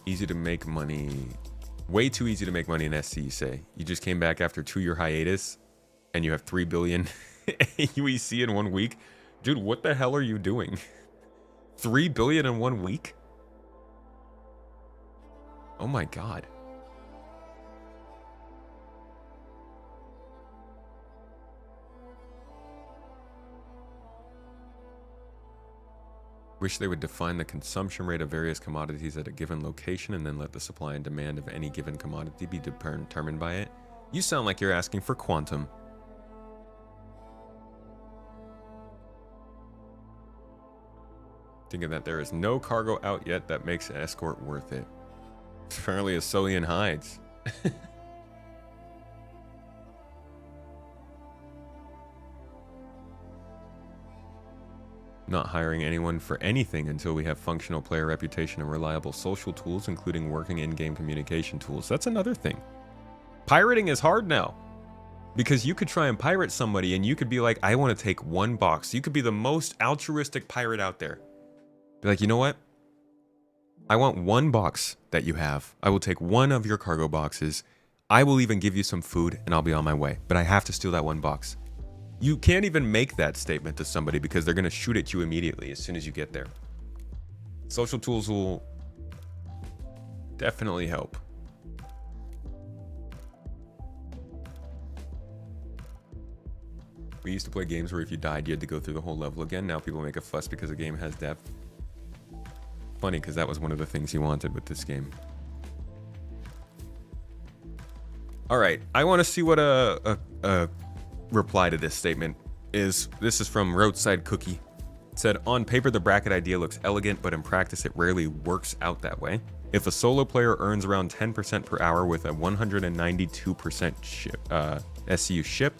Easy to make money. Way too easy to make money in SC, you say. You just came back after 2-year hiatus and you have 3 billion UEC in 1 week. Dude, what the hell are you doing? 3 billion in 1 week? Oh my God. Wish they would define the consumption rate of various commodities at a given location and then let the supply and demand of any given commodity be determined by it. You sound like you're asking for quantum. Thinking that there is no cargo out yet that makes an escort worth it. Apparently a Solian hides. Not hiring anyone for anything until we have functional player reputation and reliable social tools, including working in-game communication tools. That's another thing. Pirating is hard now. Because you could try and pirate somebody and you could be like, I want to take 1 box. You could be the most altruistic pirate out there. Be like, you know what? I want 1 box that you have. I will take 1 of your cargo boxes. I will even give you some food and I'll be on my way. But I have to steal that 1 box. You can't even make that statement to somebody because they're going to shoot at you immediately as soon as you get there. Social tools will definitely help. We used to play games where if you died, you had to go through the whole level again. Now people make a fuss because the game has depth. Funny, because that was one of the things you wanted with this game. All right, I want to see what a reply to this statement is. This is from Roadside Cookie. It said, on paper the bracket idea looks elegant, but in practice it rarely works out that way. If a solo player earns around 10% per hour with a 192% SCU ship,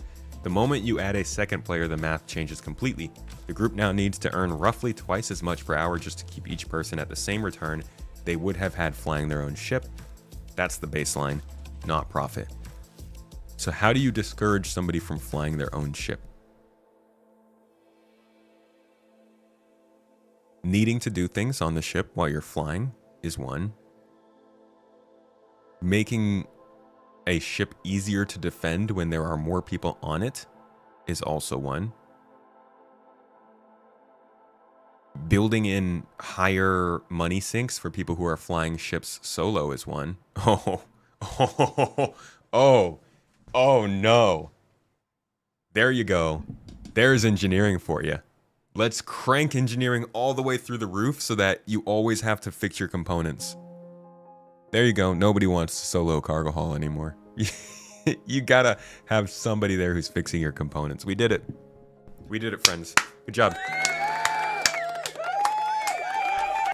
the moment you add a second player, the math changes completely. The group now needs to earn roughly twice as much per hour just to keep each person at the same return they would have had flying their own ship. That's the baseline, not profit. So how do you discourage somebody from flying their own ship? Needing to do things on the ship while you're flying is one. Making a ship easier to defend when there are more people on it is also one. Building in higher money sinks for people who are flying ships solo is one. Oh no. There you go. There's engineering for you. Let's crank engineering all the way through the roof so that you always have to fix your components. There you go. Nobody wants solo cargo haul anymore. You gotta have somebody there who's fixing your components. We did it. We did it, friends. Good job.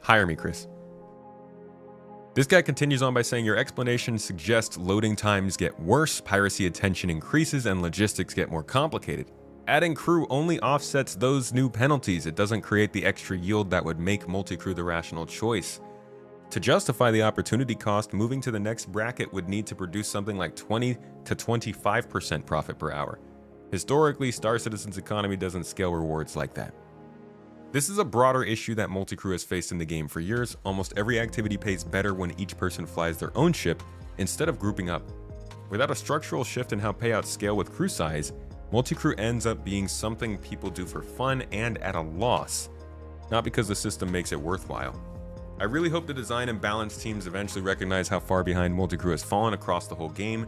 Hire me, Chris. This guy continues on by saying, your explanation suggests loading times get worse, piracy attention increases, and logistics get more complicated. Adding crew only offsets those new penalties. It doesn't create the extra yield that would make multi-crew the rational choice. To justify the opportunity cost, moving to the next bracket would need to produce something like 20 to 25% profit per hour. Historically, Star Citizen's economy doesn't scale rewards like that. This is a broader issue that multi-crew has faced in the game for years. Almost every activity pays better when each person flies their own ship instead of grouping up. Without a structural shift in how payouts scale with crew size, multi-crew ends up being something people do for fun and at a loss, not because the system makes it worthwhile. I really hope the design and balance teams eventually recognize how far behind multi-crew has fallen across the whole game,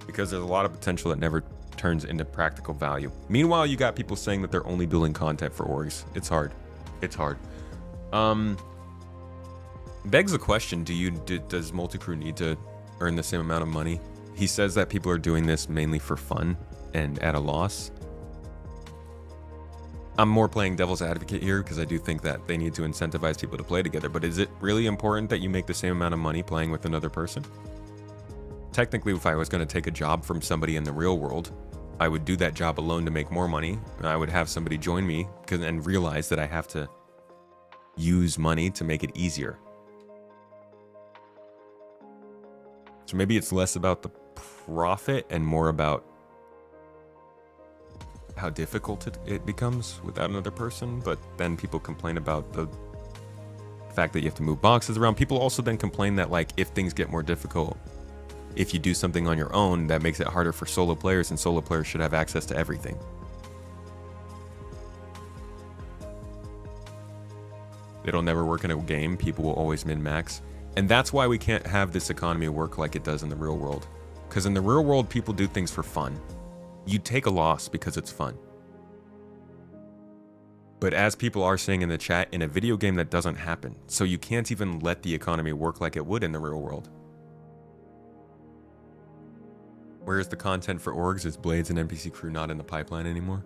because there's a lot of potential that never turns into practical value. Meanwhile, you got people saying that they're only building content for orgs. It's hard. It's hard. Begs the question, does multi-crew need to earn the same amount of money? He says that people are doing this mainly for fun and at a loss. I'm more playing devil's advocate here because I do think that they need to incentivize people to play together, but is it really important that you make the same amount of money playing with another person? Technically, if I was going to take a job from somebody in the real world, I would do that job alone to make more money, and I would have somebody join me and realize that I have to use money to make it easier. So maybe it's less about the profit and more about how difficult it becomes without another person, but then people complain about the fact that you have to move boxes around. People also then complain that, like, if things get more difficult, if you do something on your own, that makes it harder for solo players, and solo players should have access to everything. It'll never work in a game. People will always min-max. And that's why we can't have this economy work like it does in the real world. Because in the real world, people do things for fun. You take a loss because it's fun. But as people are saying in the chat, in a video game that doesn't happen. So you can't even let the economy work like it would in the real world. Where's the content for orgs? Is Blades and NPC crew not in the pipeline anymore?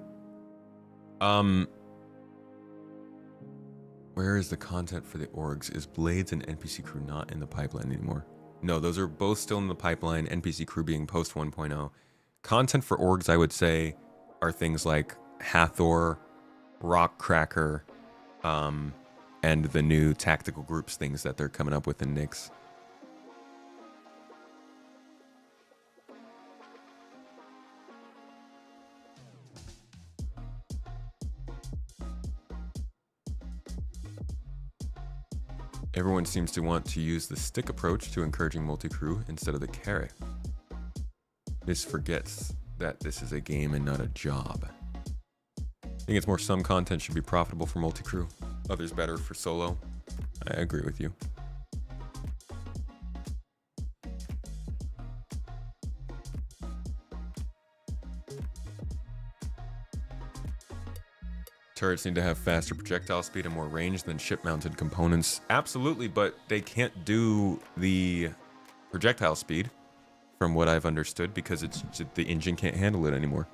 Where is the content for the orgs? Is Blades and NPC crew not in the pipeline anymore? No, those are both still in the pipeline, NPC crew being post 1.0. Content for orgs, I would say, are things like Hathor, Rockcracker, and the new tactical groups things that they're coming up with in Nyx. Everyone seems to want to use the stick approach to encouraging multi-crew instead of the carrot. This forgets that this is a game and not a job. I think it's more some content should be profitable for multi-crew, others better for solo. I agree with you. Turrets need to have faster projectile speed and more range than ship-mounted components. Absolutely, but they can't do the projectile speed, from what I've understood, because the engine can't handle it anymore.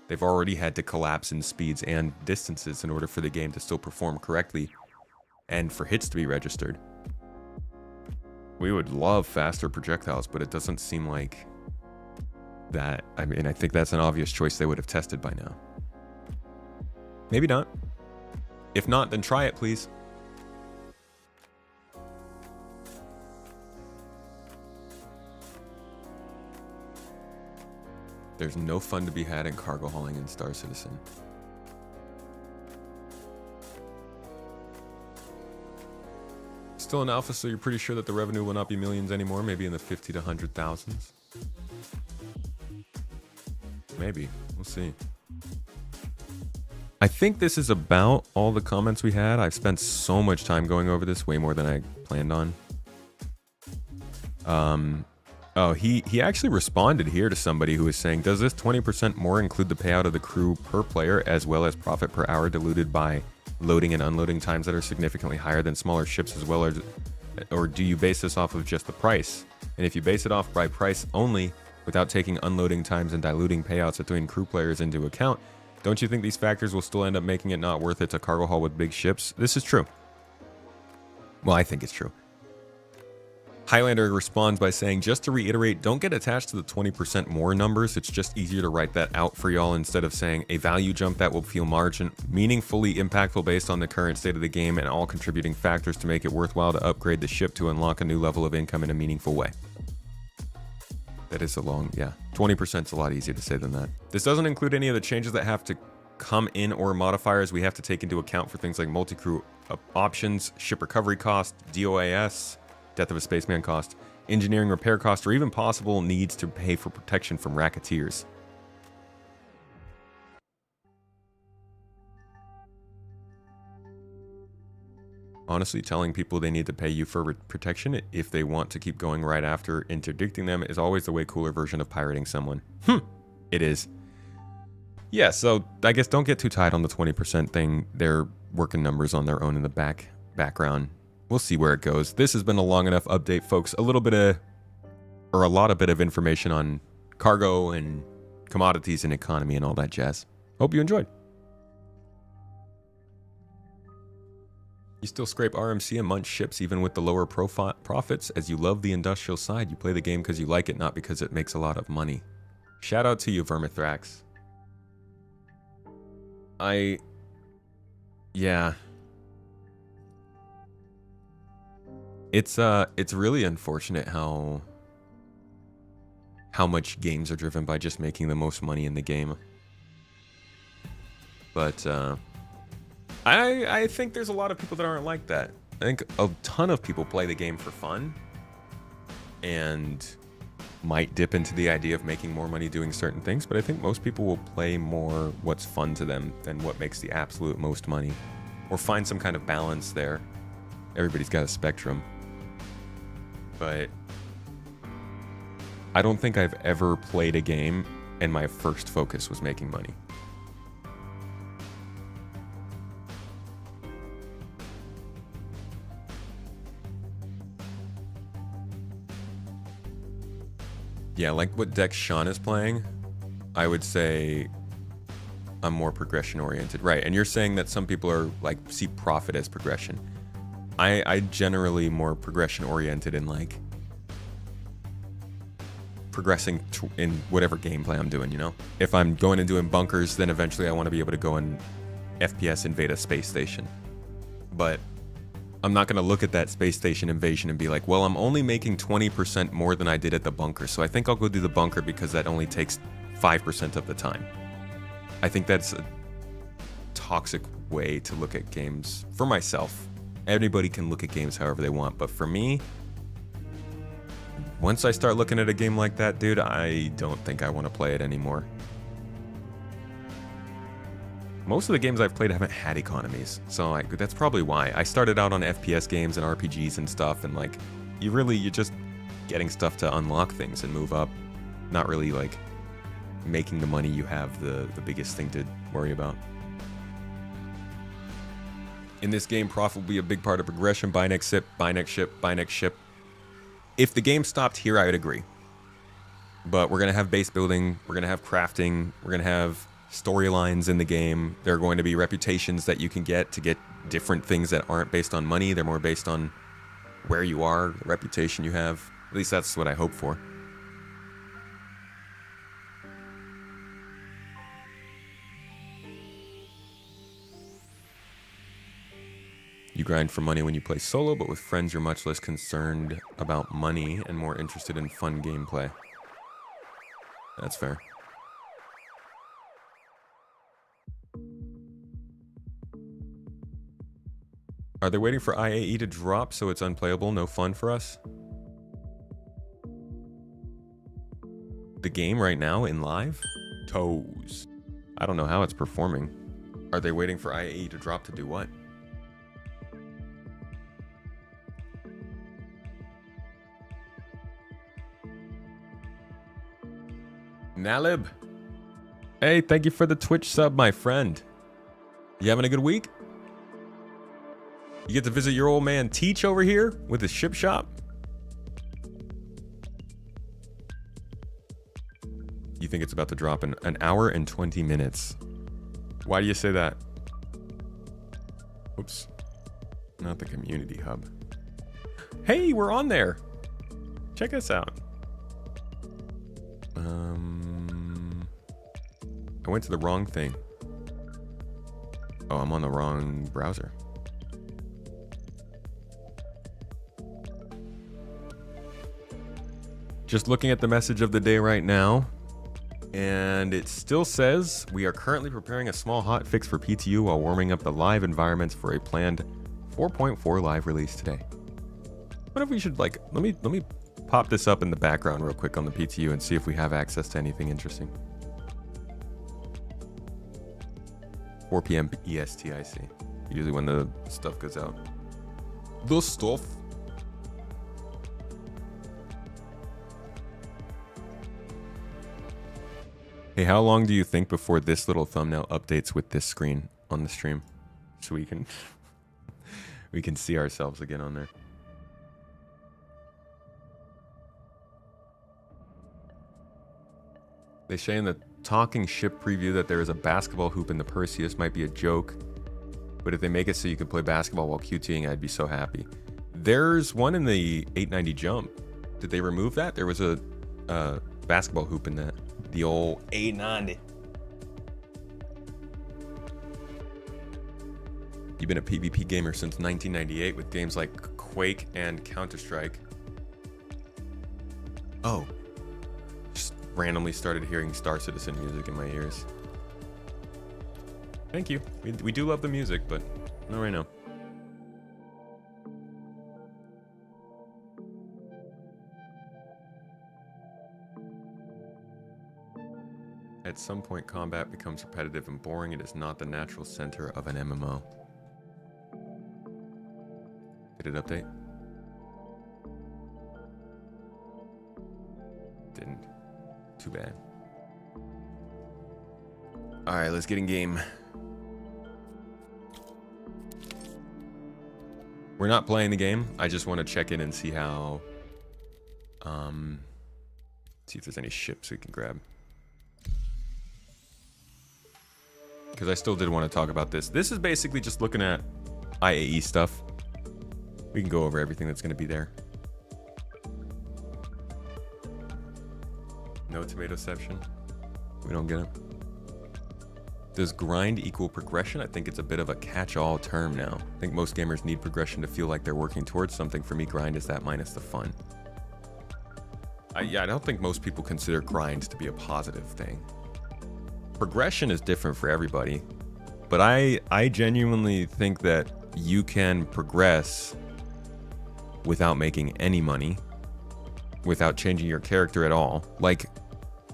They've already had to collapse in speeds and distances in order for the game to still perform correctly and for hits to be registered. We would love faster projectiles, but it doesn't seem like that. I mean, I think that's an obvious choice they would have tested by now. Maybe not. If not, then try it, please. There's no fun to be had in cargo hauling in Star Citizen. Still in alpha, so you're pretty sure that the revenue will not be millions anymore, maybe in the 50 to 100,000s. Maybe. We'll see. I think this is about all the comments we had. I've spent so much time going over this, way more than I planned on. Oh, he actually responded here to somebody who was saying, does this 20% more include the payout of the crew per player as well as profit per hour diluted by loading and unloading times that are significantly higher than smaller ships as well, or do you base this off of just the price? And if you base it off by price only without taking unloading times and diluting payouts between crew players into account, don't you think these factors will still end up making it not worth it to cargo haul with big ships? This is true. Well, I think it's true. Highlander responds by saying, just to reiterate, don't get attached to the 20% more numbers. It's just easier to write that out for y'all instead of saying a value jump that will feel meaningfully impactful based on the current state of the game and all contributing factors to make it worthwhile to upgrade the ship to unlock a new level of income in a meaningful way. That is a long, yeah. 20% is a lot easier to say than that. This doesn't include any of the changes that have to come in or modifiers we have to take into account for things like multi-crew options, ship recovery cost, DOAS, death of a spaceman cost, engineering repair cost, or even possible needs to pay for protection from racketeers. Honestly, telling people they need to pay you for protection if they want to keep going right after interdicting them is always the way cooler version of pirating someone. It is. Yeah, so I guess don't get too tight on the 20% thing. They're working numbers on their own in the background. We'll see where it goes. This has been a long enough update, folks. A lot of information on cargo and commodities and economy and all that jazz. Hope you enjoyed. You still scrape RMC and munch ships even with the lower profits, as you love the industrial side. You play the game because you like it, not because it makes a lot of money. Shout out to you, Vermithrax. Yeah. It's really unfortunate how much games are driven by just making the most money in the game. But, I think there's a lot of people that aren't like that. I think a ton of people play the game for fun and might dip into the idea of making more money doing certain things, but I think most people will play more what's fun to them than what makes the absolute most money, or find some kind of balance there. Everybody's got a spectrum. But I don't think I've ever played a game and my first focus was making money. Yeah, like what deck Sean is playing, I would say I'm more progression oriented. Right, and you're saying that some people are like see profit as progression. I generally more progression oriented in like progressing in whatever gameplay I'm doing, you know? If I'm going and doing bunkers, then eventually I want to be able to go and FPS invade a space station. But I'm not going to look at that space station invasion and be like, well, I'm only making 20% more than I did at the bunker, so I think I'll go do the bunker because that only takes 5% of the time. I think that's a toxic way to look at games for myself. Everybody can look at games however they want, but for me, once I start looking at a game like that, dude, I don't think I want to play it anymore. Most of the games I've played haven't had economies, so like that's probably why. I started out on FPS games and RPGs and stuff, and like you're just getting stuff to unlock things and move up, not really like making the money you have the biggest thing to worry about. In this game, profit will be a big part of progression. Buy next ship, buy next ship, buy next ship. If the game stopped here, I would agree. But we're gonna have base building, we're gonna have crafting, we're gonna have storylines in the game. There are going to be reputations that you can get to get different things that aren't based on money. They're more based on where you are, the reputation you have. At least that's what I hope for. You grind for money when you play solo, but with friends you're much less concerned about money and more interested in fun gameplay. That's fair. Are they waiting for IAE to drop so it's unplayable? No fun for us? The game right now in live? Toes. I don't know how it's performing. Are they waiting for IAE to drop to do what? Nalib. Hey, thank you for the Twitch sub, my friend. You having a good week? You get to visit your old man Teach over here with his ship shop? You think it's about to drop in an hour and 20 minutes. Why do you say that? Oops. Not the community hub. Hey, we're on there. Check us out. I went to the wrong thing. Oh, I'm on the wrong browser. Just looking at the message of the day right now, and it still says we are currently preparing a small hotfix for PTU while warming up the live environments for a planned 4.4 live release today. What if we should let me pop this up in the background real quick on the PTU and see if we have access to anything interesting. 4 p.m. EST, I see. Usually when the stuff goes out. The stuff. Hey, how long do you think before this little thumbnail updates with this screen on the stream? So we can we can see ourselves again on there. They say in the talking ship preview that there is a basketball hoop in the Perseus. Might be a joke, but if they make it so you can play basketball while QTing, I'd be so happy. There's one in the 890 jump. Did they remove that? There was a basketball hoop in that. The old 890. You've been a PvP gamer since 1998 with games like Quake and Counter-Strike. Oh. Just randomly started hearing Star Citizen music in my ears. Thank you. We do love the music, but not right now. At some point, combat becomes repetitive and boring. It is not the natural center of an MMO. Did it update? Didn't. Too bad. Alright, let's get in game. We're not playing the game. I just want to check in and see how... see if there's any ships we can grab. Because I still did want to talk about this. This is basically just looking at IAE stuff. We can go over everything that's going to be there. No tomatoception. We don't get it. Does grind equal progression? I think it's a bit of a catch-all term now. I think most gamers need progression to feel like they're working towards something. For me, grind is that minus the fun. I don't think most people consider grind to be a positive thing. Progression is different for everybody, but I genuinely think that you can progress without making any money, without changing your character at all. Like,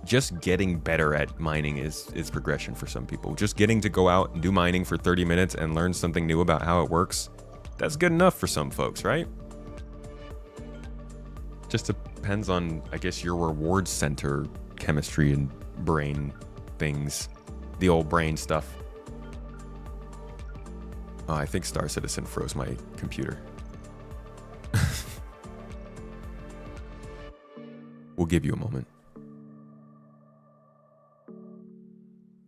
just getting better at mining is progression for some people. Just getting to go out and do mining for 30 minutes and learn something new about how it works, that's good enough for some folks, right? Just depends on, I guess, your reward center chemistry and brain things. The old brain stuff. Oh, I think Star Citizen froze my computer. We'll give you a moment.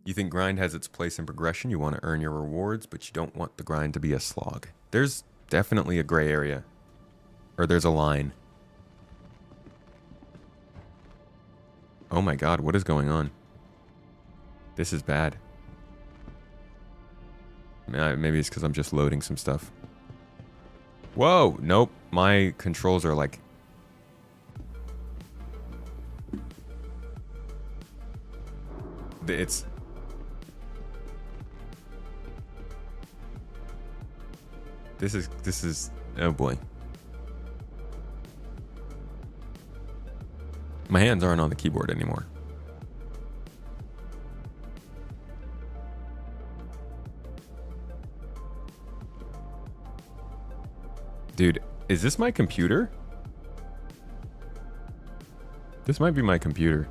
You think grind has its place in progression? You want to earn your rewards, but you don't want the grind to be a slog. There's definitely a gray area. Or there's a line. Oh my god, what is going on? This is bad. Maybe it's because I'm just loading some stuff. Whoa! Nope. My controls are like... It's... This is... Oh boy. My hands aren't on the keyboard anymore. Dude, is this my computer? This might be my computer.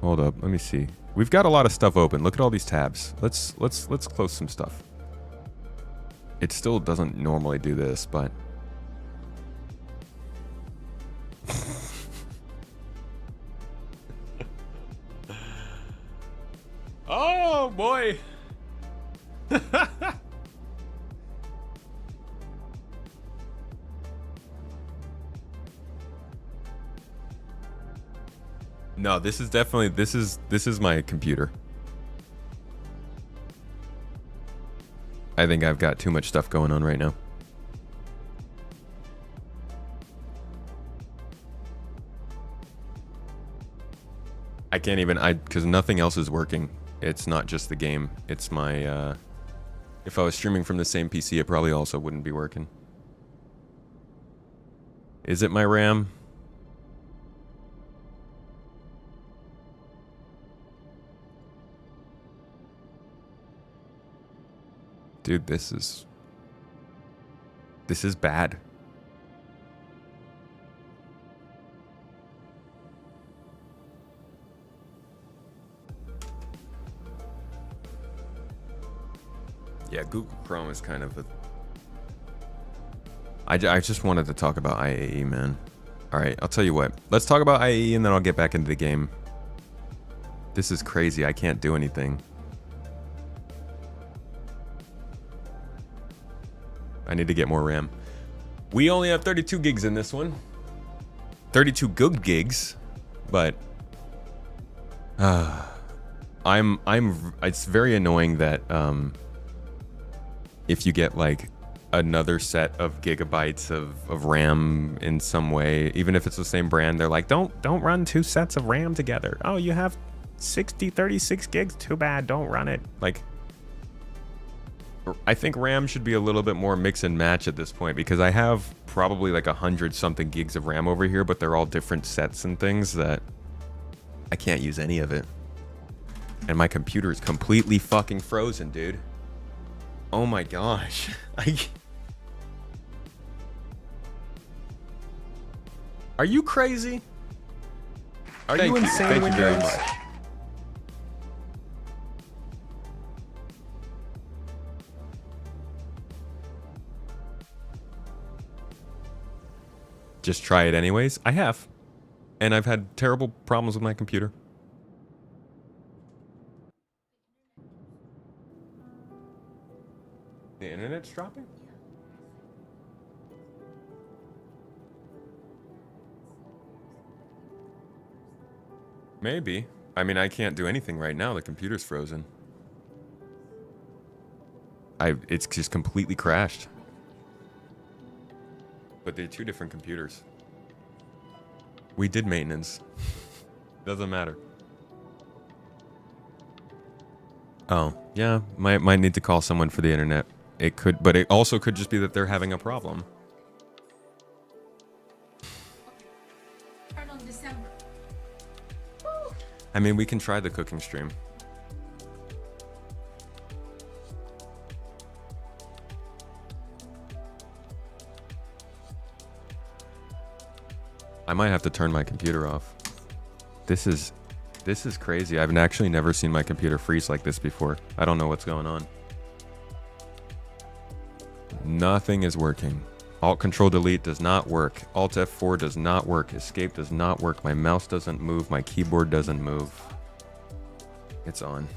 Hold up, let me see. We've got a lot of stuff open. Look at all these tabs. Let's close some stuff. It still doesn't normally do this, but oh boy. No, this is definitely this is my computer. I think I've got too much stuff going on right now. I can't even, because nothing else is working. It's not just the game. It's my, if I was streaming from the same PC, it probably also wouldn't be working. Is it my RAM? Dude, this is bad. Yeah, Google Chrome is kind of a... I just wanted to talk about IAE, man. Alright, I'll tell you what. Let's talk about IAE and then I'll get back into the game. This is crazy. I can't do anything. I need to get more RAM. We only have 32 gigs in this one. 32 good gigs, but it's very annoying that if you get like another set of gigabytes of RAM in some way, even if it's the same brand, they're like, don't run 2 sets of RAM together. Oh, you have 36 gigs, too bad, don't run it. Like, I think RAM should be a little bit more mix and match at this point, because I have probably like 100 something gigs of RAM over here, but they're all different sets and things that I can't use any of it. And my computer is completely fucking frozen, dude. Oh my gosh. Are you crazy? Are you insane? Thank you very much. Just try it anyways. I have. And I've had terrible problems with my computer. The internet's dropping? Maybe. I mean, I can't do anything right now. The computer's frozen. It's just completely crashed. But they're 2 different computers. We did maintenance. Doesn't matter. Oh, yeah. Might need to call someone for the internet. It could, but it also could just be that they're having a problem. Turn on December. I mean, we can try the cooking stream. I might have to turn my computer off. This is crazy. I've actually never seen my computer freeze like this before. I don't know what's going on. Nothing is working. Alt Control Delete does not work. Alt F4 does not work. Escape does not work. My mouse doesn't move. My keyboard doesn't move. It's on.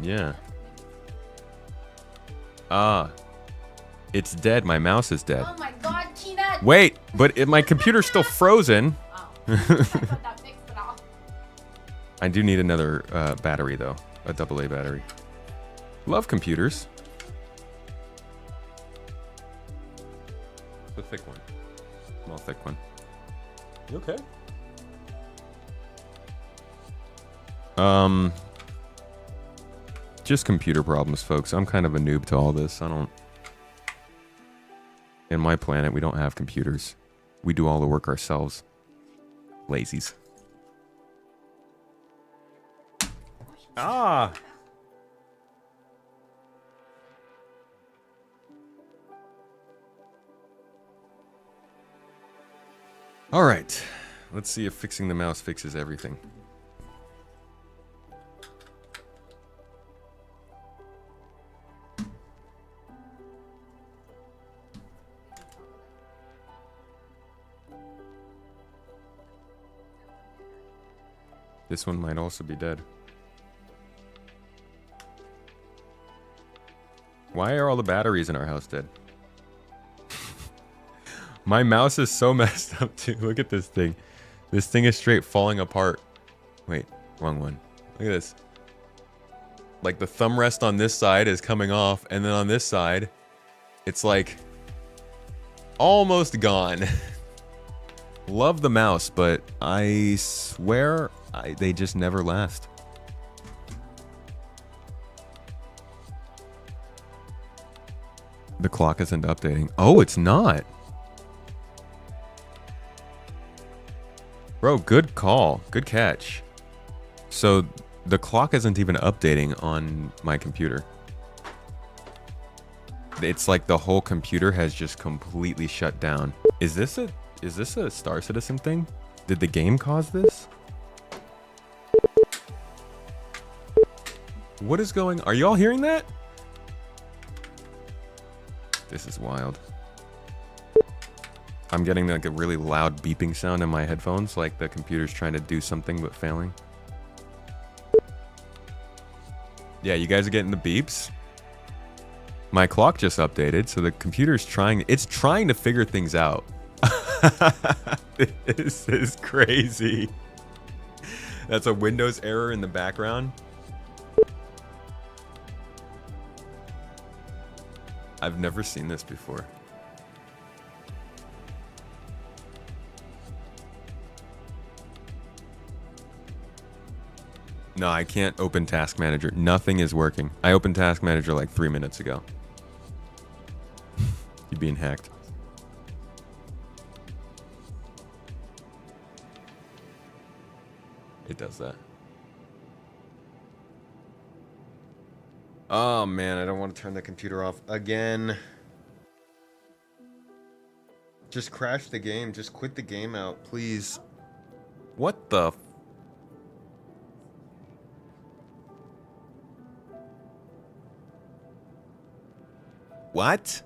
Yeah. Ah. It's dead. My mouse is dead. Oh my god, Keenan! Wait, but my computer's still frozen. Oh, I thought that fixed it all. I do need another battery, though. A AA battery. Love computers. The thick one. Small, thick one. You okay? Just computer problems, folks. I'm kind of a noob to all this. In my planet, we don't have computers. We do all the work ourselves. Lazies. Ah! All right. Let's see if fixing the mouse fixes everything. This one might also be dead. Why are all the batteries in our house dead? My mouse is so messed up too. Look at this thing. This thing is straight falling apart. Wait, wrong one. Look at this. Like the thumb rest on this side is coming off, and then on this side, it's like almost gone. Love the mouse, but I swear they just never last. The clock isn't updating. Oh, it's not. Bro, good call. Good catch. So the clock isn't even updating on my computer. It's like the whole computer has just completely shut down. Is this a Star Citizen thing? Did the game cause this? What is going? Are you all hearing that? This is wild. I'm getting like a really loud beeping sound in my headphones, like the computer's trying to do something but failing. Yeah, you guys are getting the beeps? My clock just updated, so the computer's trying to figure things out. This is crazy. That's a Windows error in the background. I've never seen this before. No, I can't open Task Manager. Nothing is working. I opened Task Manager like 3 minutes ago. You're being hacked. It does that. Oh man, I don't want to turn the computer off again. Just crash the game. Just quit the game out, please. What the? What?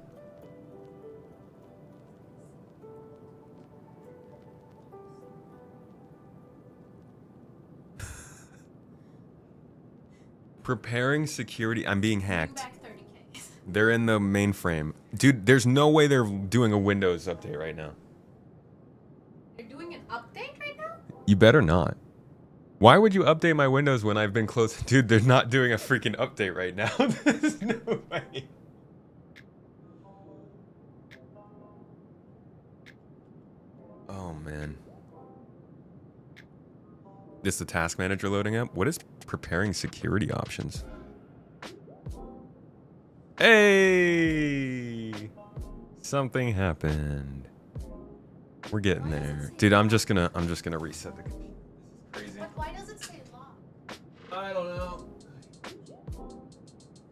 Preparing security. I'm being hacked. Back 30K. They're in the mainframe. Dude, there's no way they're doing a Windows update right now. You're doing an update right now? You better not. Why would you update my Windows when I've been close? Dude, they're not doing a freaking update right now. There's no way. Oh, man. Is the task manager loading up? What is preparing security options? Hey! Something happened. We're getting there. Dude, I'm just gonna reset the computer. This is crazy. But why does it say lock? I don't know.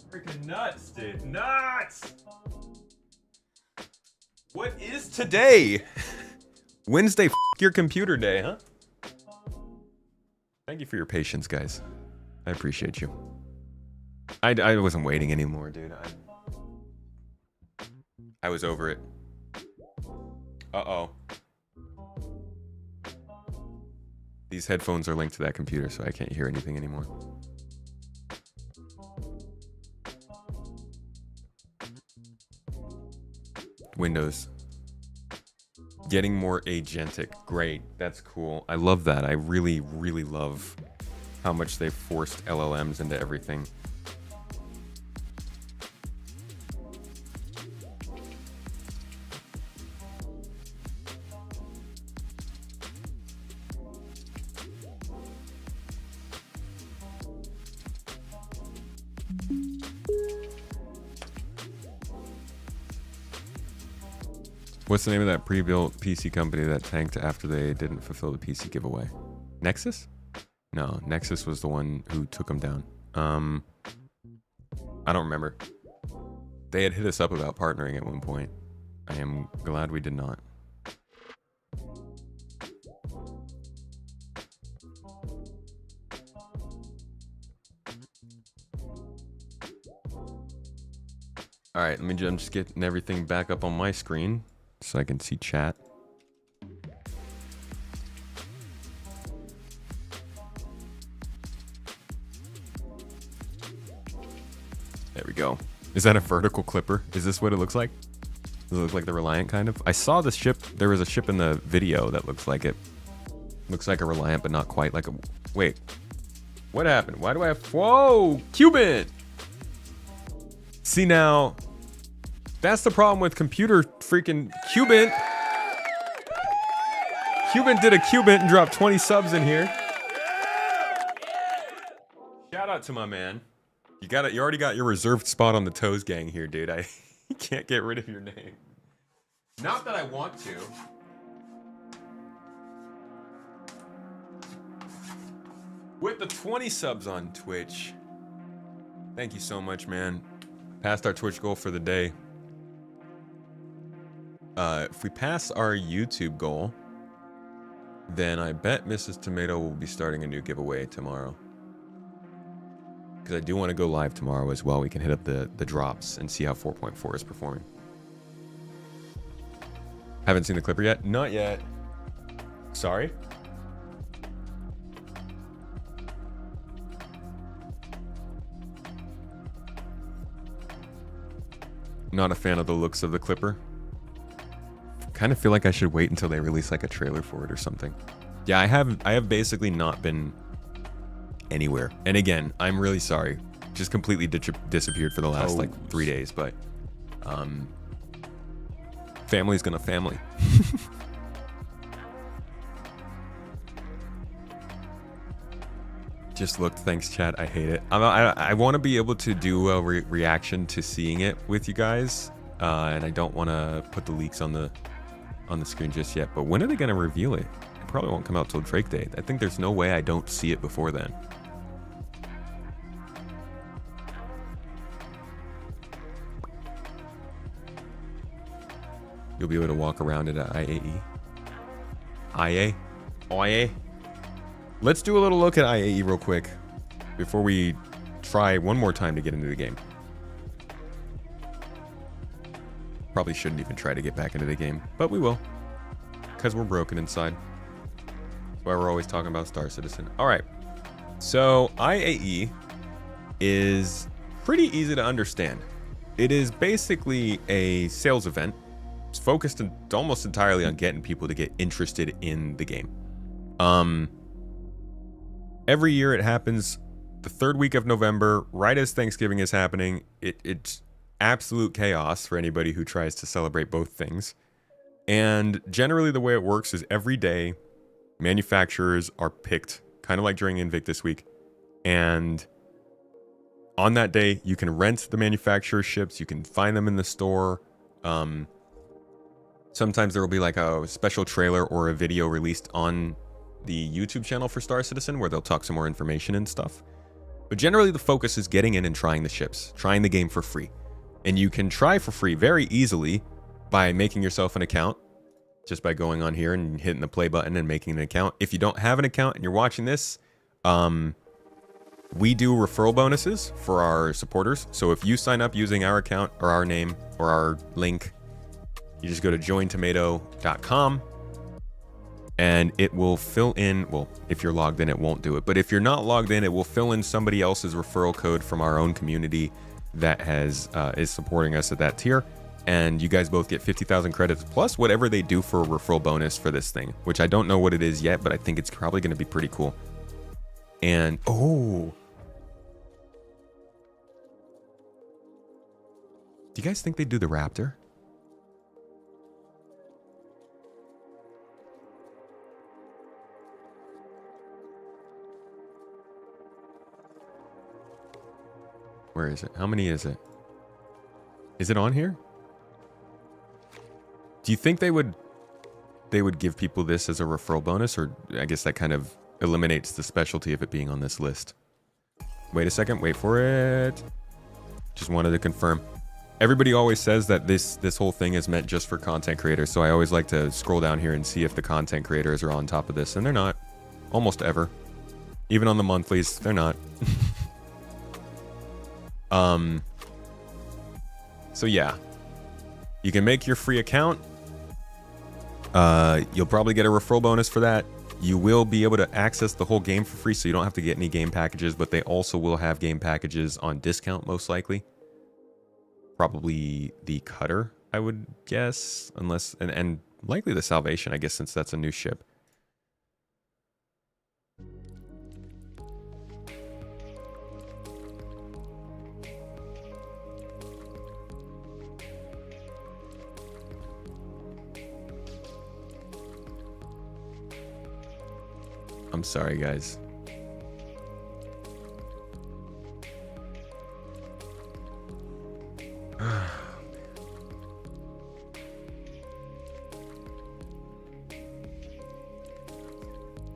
Freaking nuts, dude. Nuts! What is today? Wednesday, your computer day, huh? Thank you for your patience, guys. I appreciate you. I wasn't waiting anymore, dude. I was over it. Uh-oh. These headphones are linked to that computer, so I can't hear anything anymore. Windows. Getting more agentic. Great. That's cool. I love that. I really, really love how much they've forced LLMs into everything. What's the name of that pre-built PC company that tanked after they didn't fulfill the PC giveaway? Nexus? No, Nexus was the one who took them down. I don't remember. They had hit us up about partnering at one point. I am glad we did not. All right, I'm just getting everything back up on my screen so I can see chat. There we go. Is that a vertical clipper? Is this what it looks like? Does it look like the Reliant kind of? I saw this ship. There was a ship in the video that looks like it. Looks like a Reliant, but not quite like a... Wait. What happened? Why do I have... Whoa! Cuban! See now... That's the problem with computer freaking Cuban. Cuban did a Cuban and dropped 20 subs in here. Shout out to my man. You got it. You already got your reserved spot on the Toes gang here, dude. I can't get rid of your name. Not that I want to. With the 20 subs on Twitch. Thank you so much, man. Passed our Twitch goal for the day. If we pass our YouTube goal, then I bet Mrs. Tomato will be starting a new giveaway tomorrow. Because I do want to go live tomorrow as well. We can hit up the drops and see how 4.4 is performing. Haven't seen the clipper yet? Not yet. Sorry? Not a fan of the looks of the clipper. Kind of feel like I should wait until they release like a trailer for it or something. Yeah, I have basically not been anywhere. And again, I'm really sorry. Just completely disappeared for the last like 3 days, but family's gonna family. Just looked. Thanks, chat. I hate it. I want to be able to do a reaction to seeing it with you guys, and I don't want to put the leaks on the screen just yet. But when are they going to reveal it? It probably won't come out till Drake Day. I think there's no way I don't see it before then. You'll be able to walk around it at IAE. IA. Let's do a little look at IAE real quick before we try one more time to get into the game. Probably shouldn't even try to get back into the game, but we will. Because we're broken inside. That's why we're always talking about Star Citizen. Alright. So, IAE is pretty easy to understand. It is basically a sales event. It's focused almost entirely on getting people to get interested in the game. Every year it happens the third week of November, right as Thanksgiving is happening. It's absolute chaos for anybody who tries to celebrate both things. And generally the way it works is every day manufacturers are picked, kind of like during Invictus Week. And on that day, you can rent the manufacturer's ships. You can find them in the store. Sometimes there will be like a special trailer or a video released on the YouTube channel for Star Citizen where they'll talk some more information and stuff. But generally the focus is getting in and trying the ships, trying the game for free. And you can try for free very easily by making yourself an account, just by going on here and hitting the play button and making an account. If you don't have an account and you're watching this, we do referral bonuses for our supporters. So if you sign up using our account or our name or our link, you just go to jointomato.com and it will fill in, well, if you're logged in, it won't do it. But if you're not logged in, it will fill in somebody else's referral code from our own community that is supporting us at that tier. And you guys both get 50,000 credits plus whatever they do for a referral bonus for this thing, which I don't know what it is yet, but I think it's probably going to be pretty cool. And, oh. Do you guys think they do the Raptor? Where is it? How many is it? Is it on here? Do you think they would give people this as a referral bonus, or I guess that kind of eliminates the specialty of it being on this list? Wait a second, wait for it. Just wanted to confirm. Everybody always says that this whole thing is meant just for content creators, so I always like to scroll down here and see if the content creators are on top of this, and they're not. Almost ever. Even on the monthlies, they're not. So yeah, you can make your free account. You'll probably get a referral bonus for that. You will be able to access the whole game for free, so you don't have to get any game packages, but they also will have game packages on discount, most likely. Probably the Cutter, I would guess, unless, and likely the Salvation, I guess, since that's a new ship. I'm sorry, guys.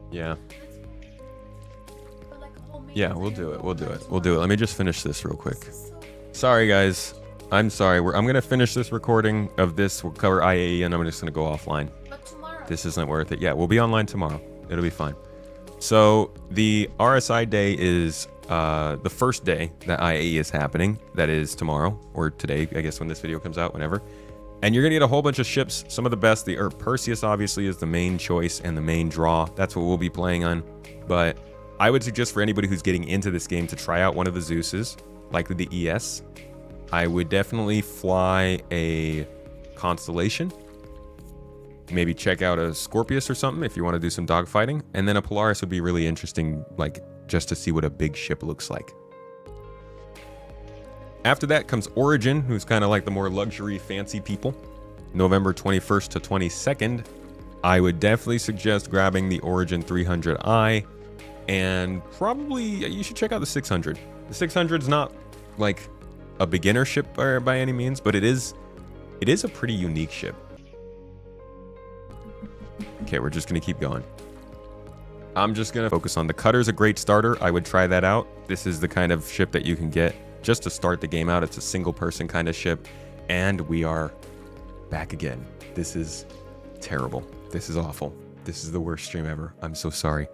Yeah. But like a whole Yeah, we'll do it. We'll do it. We'll do it. Let me just finish this real quick. Sorry, guys. I'm sorry. I'm going to finish this recording of this. We'll cover IAE, and I'm just going to go offline. But tomorrow. This isn't worth it. Yeah, we'll be online tomorrow. It'll be fine. So the RSI day is the first day that IAE is happening. That is tomorrow or today, I guess, when this video comes out, whenever. And you're going to get a whole bunch of ships, some of the best. The Perseus obviously is the main choice and the main draw. That's what we'll be playing on. But I would suggest for anybody who's getting into this game to try out one of the Zeuses, likely the ES. I would definitely fly a Constellation. Maybe check out a Scorpius or something if you want to do some dogfighting. And then a Polaris would be really interesting, like just to see what a big ship looks like. After that comes Origin, who's kind of like the more luxury, fancy people. November 21st to 22nd. I would definitely suggest grabbing the Origin 300i. And probably you should check out the 600. The 600 is not like a beginner ship by any means, but it is a pretty unique ship. Okay, we're just going to keep going. I'm just going to focus on the Cutter's a great starter. I would try that out. This is the kind of ship that you can get just to start the game out. It's a single person kind of ship. And we are back again. This is terrible. This is awful. This is the worst stream ever. I'm so sorry.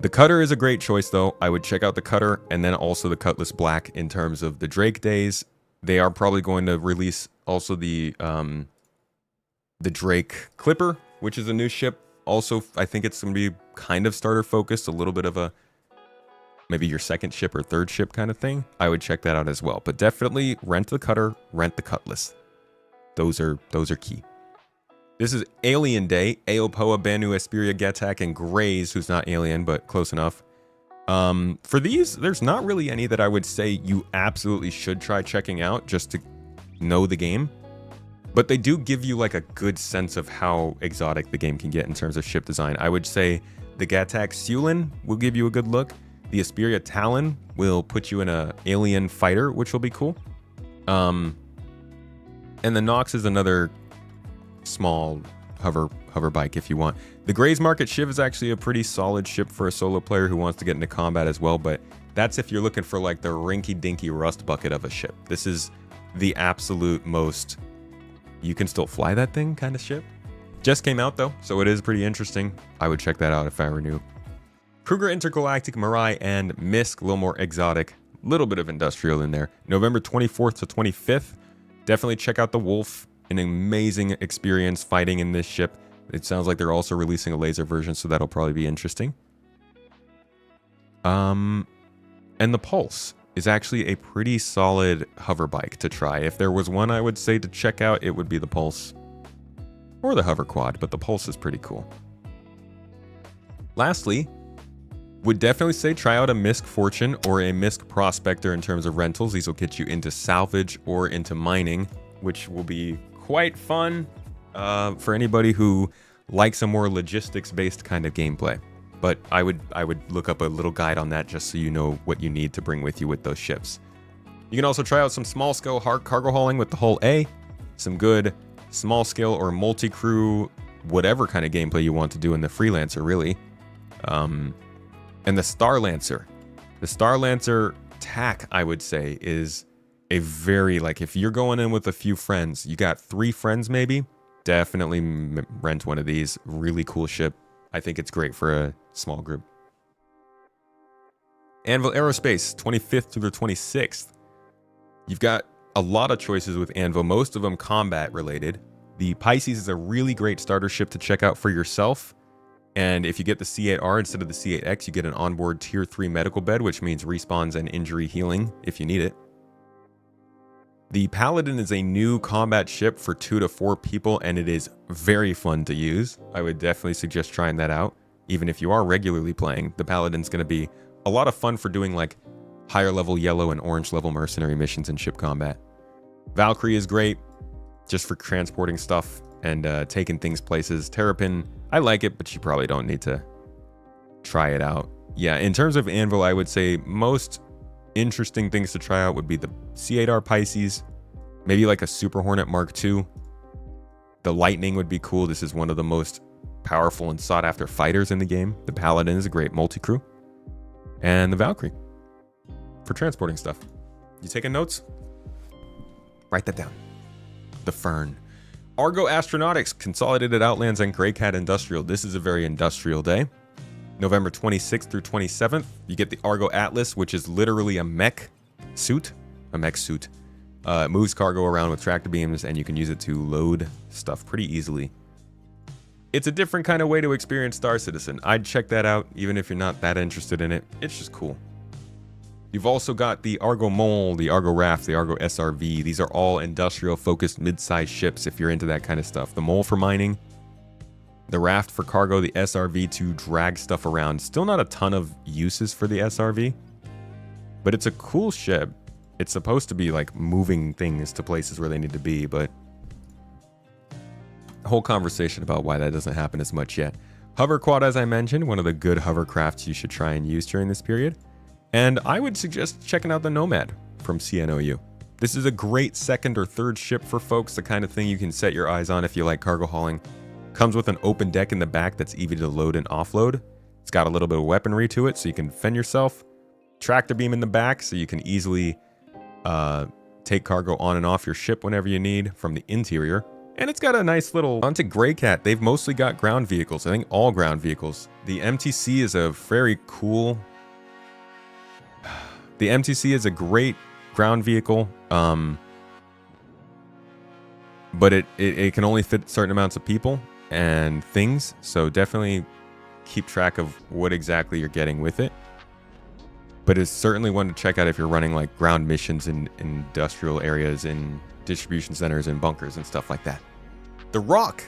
The Cutter is a great choice, though. I would check out the Cutter and then also the Cutlass Black in terms of the Drake days. They are probably going to release also the Drake Clipper, which is a new ship. Also, I think it's going to be kind of starter focused, a little bit of a maybe your second ship or third ship kind of thing. I would check that out as well. But definitely rent the Cutter, rent the Cutlass. Those are key. This is Alien Day. Aopoa, Banu, Esperia, Getak, and Grays, who's not alien, but close enough. For these, there's not really any that I would say you absolutely should try checking out just to know the game. But they do give you like a good sense of how exotic the game can get in terms of ship design. I would say the Getak Sulin will give you a good look. The Esperia Talon will put you in a alien fighter, which will be cool. And the Nox is another small hover bike if you want. The Gray's Market Shiv is actually a pretty solid ship for a solo player who wants to get into combat as well, but that's if you're looking for like the rinky-dinky rust bucket of a ship. This is the absolute most you can still fly that thing kind of ship. Just came out though, so it is pretty interesting. I would check that out if I were new. Kruger Intergalactic, Mirai, and Misk, a little more exotic, little bit of industrial in there. November 24th to 25th. Definitely check out the Wolf. An amazing experience fighting in this ship. It sounds like they're also releasing a laser version, so that'll probably be interesting. And the Pulse is actually a pretty solid hover bike to try. If there was one I would say to check out, it would be the Pulse. Or the Hover Quad, but the Pulse is pretty cool. Lastly, would definitely say try out a Misk Fortune or a Misk Prospector in terms of rentals. These will get you into salvage or into mining, which will be quite fun for anybody who likes a more logistics-based kind of gameplay. But I would look up a little guide on that just so you know what you need to bring with you with those ships. You can also try out some small-scale cargo hauling with the Hull A, some good small-scale or multi-crew, whatever kind of gameplay you want to do in the Freelancer, really. And the Star Lancer. The Star Lancer tack, I would say, is a very, like, if you're going in with a few friends, you got 3 friends maybe, definitely rent one of these. Really cool ship. I think it's great for a small group. Anvil Aerospace, 25th through the 26th. You've got a lot of choices with Anvil, most of them combat related. The Pisces is a really great starter ship to check out for yourself. And if you get the C8R instead of the C8X, you get an onboard tier 3 medical bed, which means respawns and injury healing if you need it. The Paladin is a new combat ship for 2 to 4 people, and it is very fun to use. I would definitely suggest trying that out. Even if you are regularly playing, the Paladin's going to be a lot of fun for doing like higher level yellow and orange level mercenary missions in ship combat. Valkyrie is great just for transporting stuff and taking things places. Terrapin, I like it, but you probably don't need to try it out. Yeah, in terms of Anvil, I would say most interesting things to try out would be the C8R Pisces, maybe like a Super Hornet Mark II. The Lightning would be cool. This is one of the most powerful and sought after fighters in the game. The Paladin is a great multi-crew. And the Valkyrie for transporting stuff. You taking notes? Write that down. The Fern. Argo Astronautics, Consolidated Outlands, and Greycat Industrial. This is a very industrial day. November 26th through 27th, you get the Argo Atlas, which is literally a mech suit. It moves cargo around with tractor beams, and you can use it to load stuff pretty easily. It's a different kind of way to experience Star Citizen. I'd check that out, even if you're not that interested in it. It's just cool. You've also got the Argo Mole, the Argo Raft, the Argo SRV. These are all industrial-focused mid-sized ships if you're into that kind of stuff. The Mole for mining, the Raft for cargo, the SRV to drag stuff around. Still not a ton of uses for the SRV, but it's a cool ship. It's supposed to be like moving things to places where they need to be, but a whole conversation about why that doesn't happen as much yet. Hover Quad, as I mentioned, one of the good hovercrafts you should try and use during this period. And I would suggest checking out the Nomad from CNOU. This is a great second or third ship for folks, the kind of thing you can set your eyes on if you like cargo hauling. Comes with an open deck in the back that's easy to load and offload. It's got a little bit of weaponry to it so you can defend yourself. Tractor beam in the back so you can easily take cargo on and off your ship whenever you need from the interior. And it's got a nice little... Onto Greycat, they've mostly got ground vehicles. I think all ground vehicles. The MTC is a very cool... The MTC is a great ground vehicle, but it can only fit certain amounts of people and things, so definitely keep track of what exactly you're getting with it. But it's certainly one to check out if you're running like ground missions in industrial areas, in distribution centers and bunkers and stuff like that. The Rock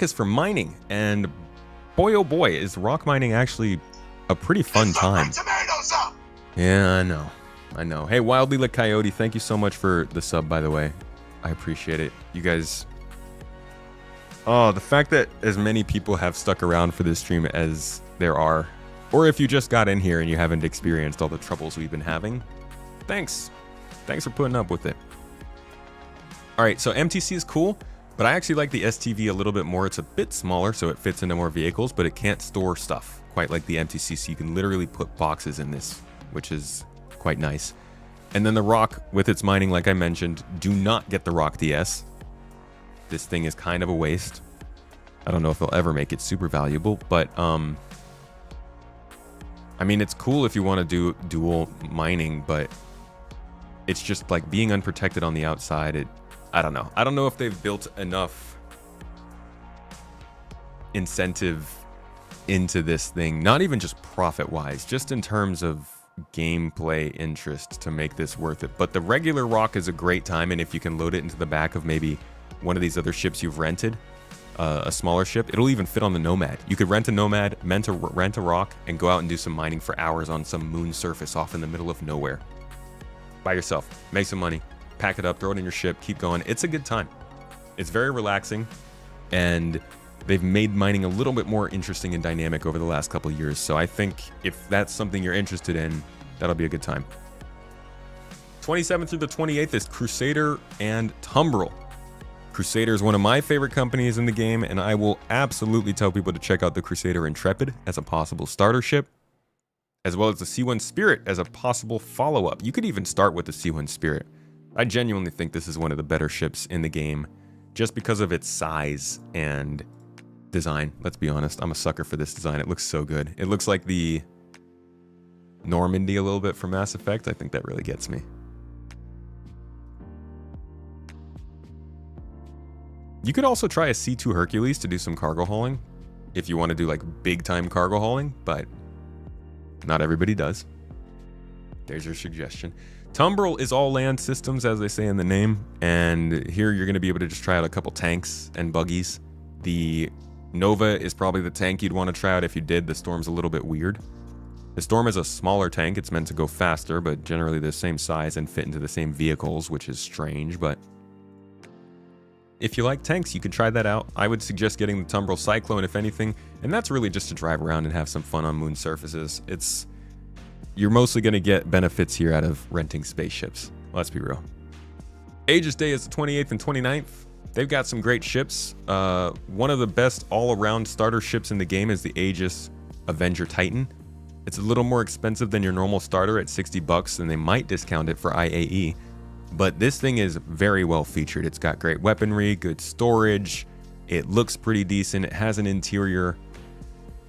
is for mining, and boy oh boy, is rock mining actually a pretty fun time. Yeah, I know. Hey, Wildly Lit Coyote, thank you so much for the sub, by the way. I appreciate it. You guys... Oh, the fact that as many people have stuck around for this stream as there are, or if you just got in here and you haven't experienced all the troubles we've been having, thanks. Thanks for putting up with it. All right, so MTC is cool, but I actually like the STV a little bit more. It's a bit smaller, so it fits into more vehicles, but it can't store stuff quite like the MTC, so you can literally put boxes in this, which is quite nice. And then the Rock, with its mining, like I mentioned, do not get the Rock DS. This thing is kind of a waste. I don't know if they'll ever make it super valuable, but I mean, it's cool if you want to do dual mining, but it's just like being unprotected on the outside. I don't know. I don't know if they've built enough incentive into this thing, not even just profit-wise, just in terms of gameplay interest to make this worth it. But the regular Rock is a great time, and if you can load it into the back of maybe one of these other ships you've rented, a smaller ship, it'll even fit on the Nomad. You could rent a Nomad, rent a Rock, and go out and do some mining for hours on some moon surface off in the middle of nowhere. By yourself. Make some money. Pack it up, throw it in your ship, keep going. It's a good time. It's very relaxing, and they've made mining a little bit more interesting and dynamic over the last couple of years. So I think if that's something you're interested in, that'll be a good time. 27th through the 28th is Crusader and Tumbril. Crusader is one of my favorite companies in the game, and I will absolutely tell people to check out the Crusader Intrepid as a possible starter ship, as well as the C1 Spirit as a possible follow-up. You could even start with the C1 Spirit. I genuinely think this is one of the better ships in the game, just because of its size and design. Let's be honest, I'm a sucker for this design. It looks so good. It looks like the Normandy a little bit from Mass Effect. I think that really gets me. You could also try a C2 Hercules to do some cargo hauling if you want to do like big time cargo hauling, but not everybody does. There's your suggestion. Tumbril is all land systems, as they say in the name, and here you're going to be able to just try out a couple tanks and buggies. The Nova is probably the tank you'd want to try out if you did. The Storm's a little bit weird. The Storm is a smaller tank. It's meant to go faster, but generally the same size and fit into the same vehicles, which is strange, but if you like tanks, you could try that out. I would suggest getting the Tumbril Cyclone, if anything, and that's really just to drive around and have some fun on moon surfaces. You're mostly going to get benefits here out of renting spaceships. Let's be real. Aegis Day is the 28th and 29th. They've got some great ships. One of the best all-around starter ships in the game is the Aegis Avenger Titan. It's a little more expensive than your normal starter at $60, and they might discount it for IAE. But this thing is very well featured. It's got great weaponry, good storage. It looks pretty decent. It has an interior.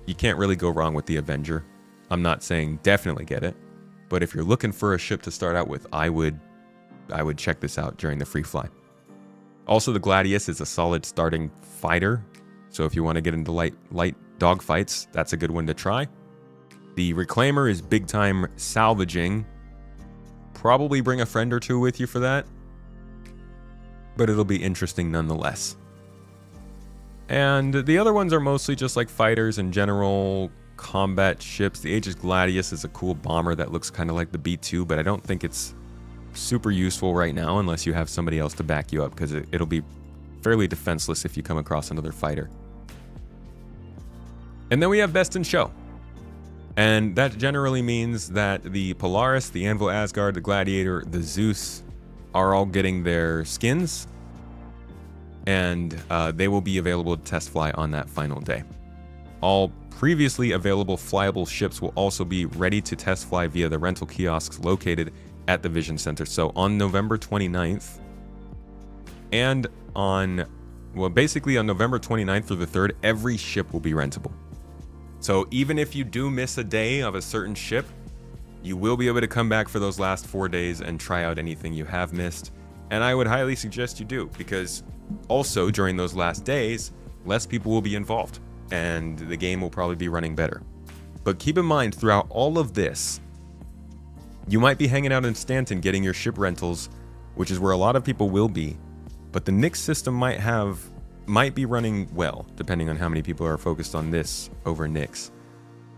You can't really go wrong with the Avenger. I'm not saying definitely get it, but if you're looking for a ship to start out with, I would check this out during the free fly. Also, the Gladius is a solid starting fighter, so if you want to get into light dogfights, that's a good one to try. The Reclaimer is big time salvaging. Probably bring a friend or two with you for that, but it'll be interesting nonetheless. And the other ones are mostly just like fighters and general combat ships. The Aegis Gladius is a cool bomber that looks kind of like the B-2, but I don't think it's super useful right now unless you have somebody else to back you up, because it'll be fairly defenseless if you come across another fighter. And then we have Best in Show. And that generally means that the Polaris, the Anvil Asgard, the Gladiator, the Zeus are all getting their skins, and they will be available to test fly on that final day. All previously available flyable ships will also be ready to test fly via the rental kiosks located at the Vision Center. So on November 29th and basically on November 29th through the 3rd, every ship will be rentable. So even if you do miss a day of a certain ship, you will be able to come back for those last 4 days and try out anything you have missed. And I would highly suggest you do, because also during those last days, less people will be involved and the game will probably be running better. But keep in mind, throughout all of this, you might be hanging out in Stanton getting your ship rentals, which is where a lot of people will be, but the Nix system might be running well, depending on how many people are focused on this over Nix.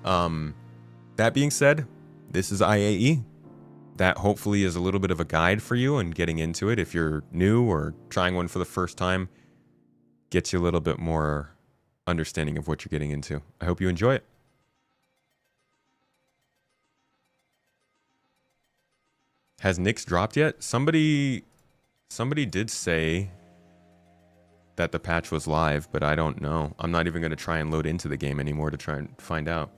That being said, this is IAE. That hopefully is a little bit of a guide for you and getting into it. If you're new or trying one for the first time, gets you a little bit more understanding of what you're getting into. I hope you enjoy it. Has Nix dropped yet? Somebody did say that the patch was live, but I don't know. I'm not even going to try and load into the game anymore to try and find out.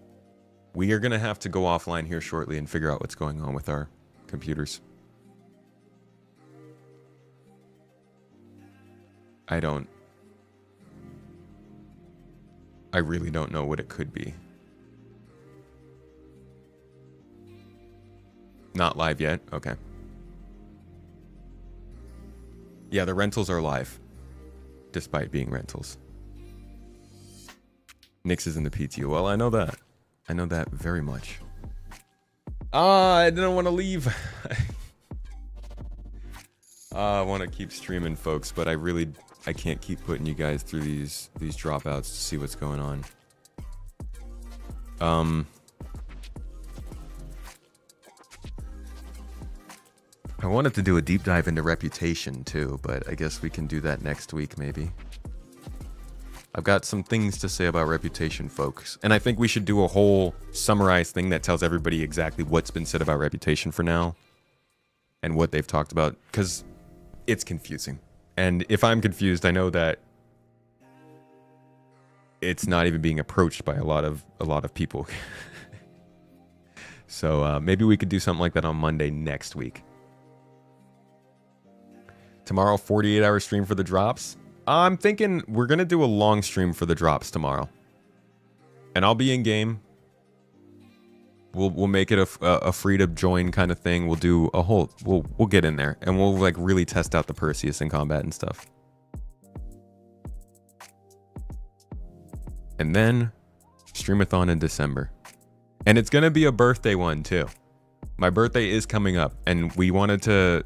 We are going to have to go offline here shortly and figure out what's going on with our computers. I really don't know what it could be. Not live yet? Okay. Yeah, the rentals are live, despite being rentals. Nix is in the PTO. Well, I know that. I know that very much. I didn't want to leave. I want to keep streaming, folks, but I can't keep putting you guys through these dropouts to see what's going on. I wanted to do a deep dive into Reputation too, but I guess we can do that next week maybe. I've got some things to say about Reputation, folks, and I think we should do a whole summarized thing that tells everybody exactly what's been said about Reputation for now and what they've talked about, because it's confusing. And if I'm confused, I know that it's not even being approached by a lot of people. So maybe we could do something like that on Monday next week. Tomorrow, 48-hour stream for the drops. I'm thinking we're going to do a long stream for the drops tomorrow. And I'll be in game. We'll make it a free to join kind of thing. We'll do a whole... We'll get in there. And we'll like really test out the Perseus in combat and stuff. And then streamathon in December. And it's going to be a birthday one too. My birthday is coming up. And we wanted to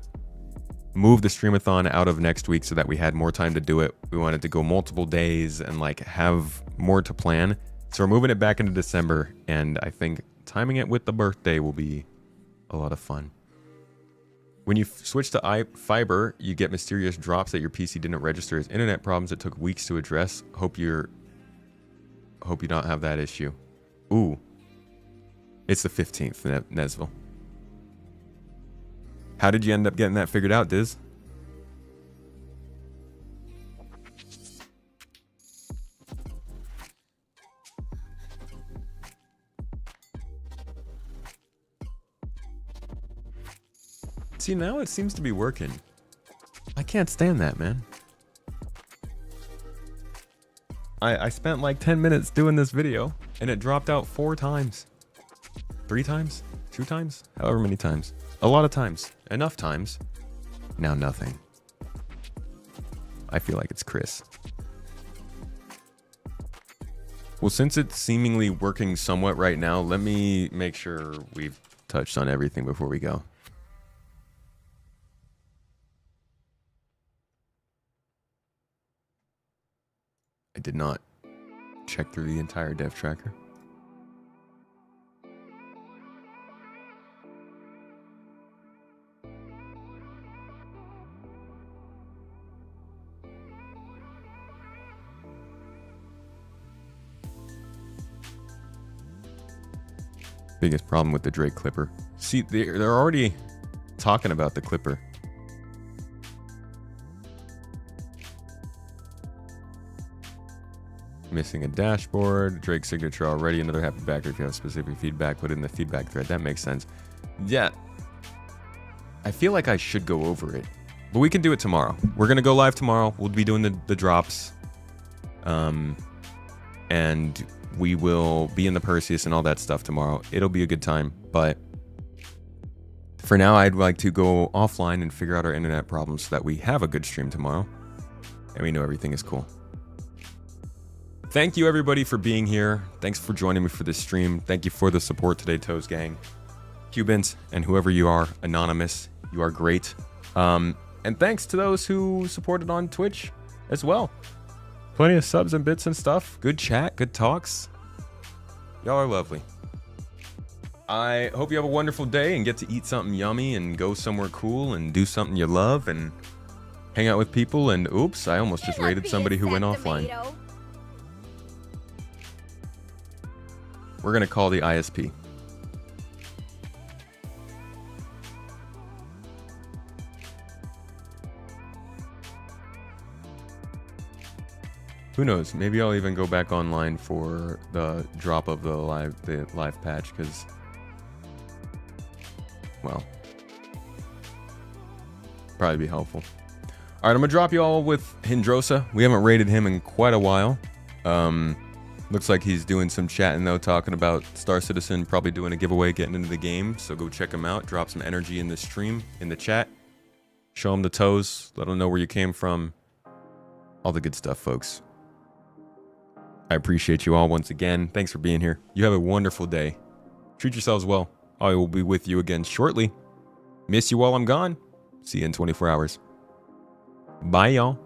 move the streamathon out of next week so that we had more time to do it. We wanted to go multiple days and like have more to plan. So we're moving it back into December, and I think timing it with the birthday will be a lot of fun. When you switch to fiber, you get mysterious drops that your PC didn't register as internet problems that took weeks to address. Hope you don't have that issue. Ooh. It's the 15th, Nesville. How did you end up getting that figured out, Diz? See, now it seems to be working. I can't stand that, man. I spent like 10 minutes doing this video, and it dropped out 4 times. 3 times? 2 times? However many times. A lot of times. Enough times. Now nothing. I feel like it's Chris. Well, since it's seemingly working somewhat right now, let me make sure we've touched on everything before we go. I did not check through the entire dev tracker. Biggest problem with the Drake Clipper. See, they're already talking about the Clipper. Missing a dashboard. Drake signature already. Another happy backer. If you have specific feedback, put it in the feedback thread. That makes sense. Yeah. I feel like I should go over it. But we can do it tomorrow. We're going to go live tomorrow. We'll be doing the drops. And we will be in the Perseus and all that stuff tomorrow. It'll be a good time. But for now, I'd like to go offline and figure out our internet problems so that we have a good stream tomorrow. And we know everything is cool. Thank you, everybody, for being here. Thanks for joining me for this stream. Thank you for the support today, Toes Gang. Cubans, and whoever you are, Anonymous, you are great. And thanks to those who supported on Twitch as well. Plenty of subs and bits and stuff. Good chat, good talks. Y'all are lovely. I hope you have a wonderful day and get to eat something yummy and go somewhere cool and do something you love and hang out with people. And oops, I almost just raided somebody who went offline. We're going to call the ISP. Who knows? Maybe I'll even go back online for the drop of the live patch because, well, probably be helpful. All right, I'm going to drop you all with Hindrosa. We haven't raided him in quite a while. Looks like he's doing some chatting though, talking about Star Citizen, probably doing a giveaway, getting into the game. So go check him out. Drop some energy in the stream, in the chat. Show him the toes. Let him know where you came from. All the good stuff, folks. I appreciate you all once again. Thanks for being here. You have a wonderful day. Treat yourselves well. I will be with you again shortly. Miss you while I'm gone. See you in 24 hours. Bye, y'all.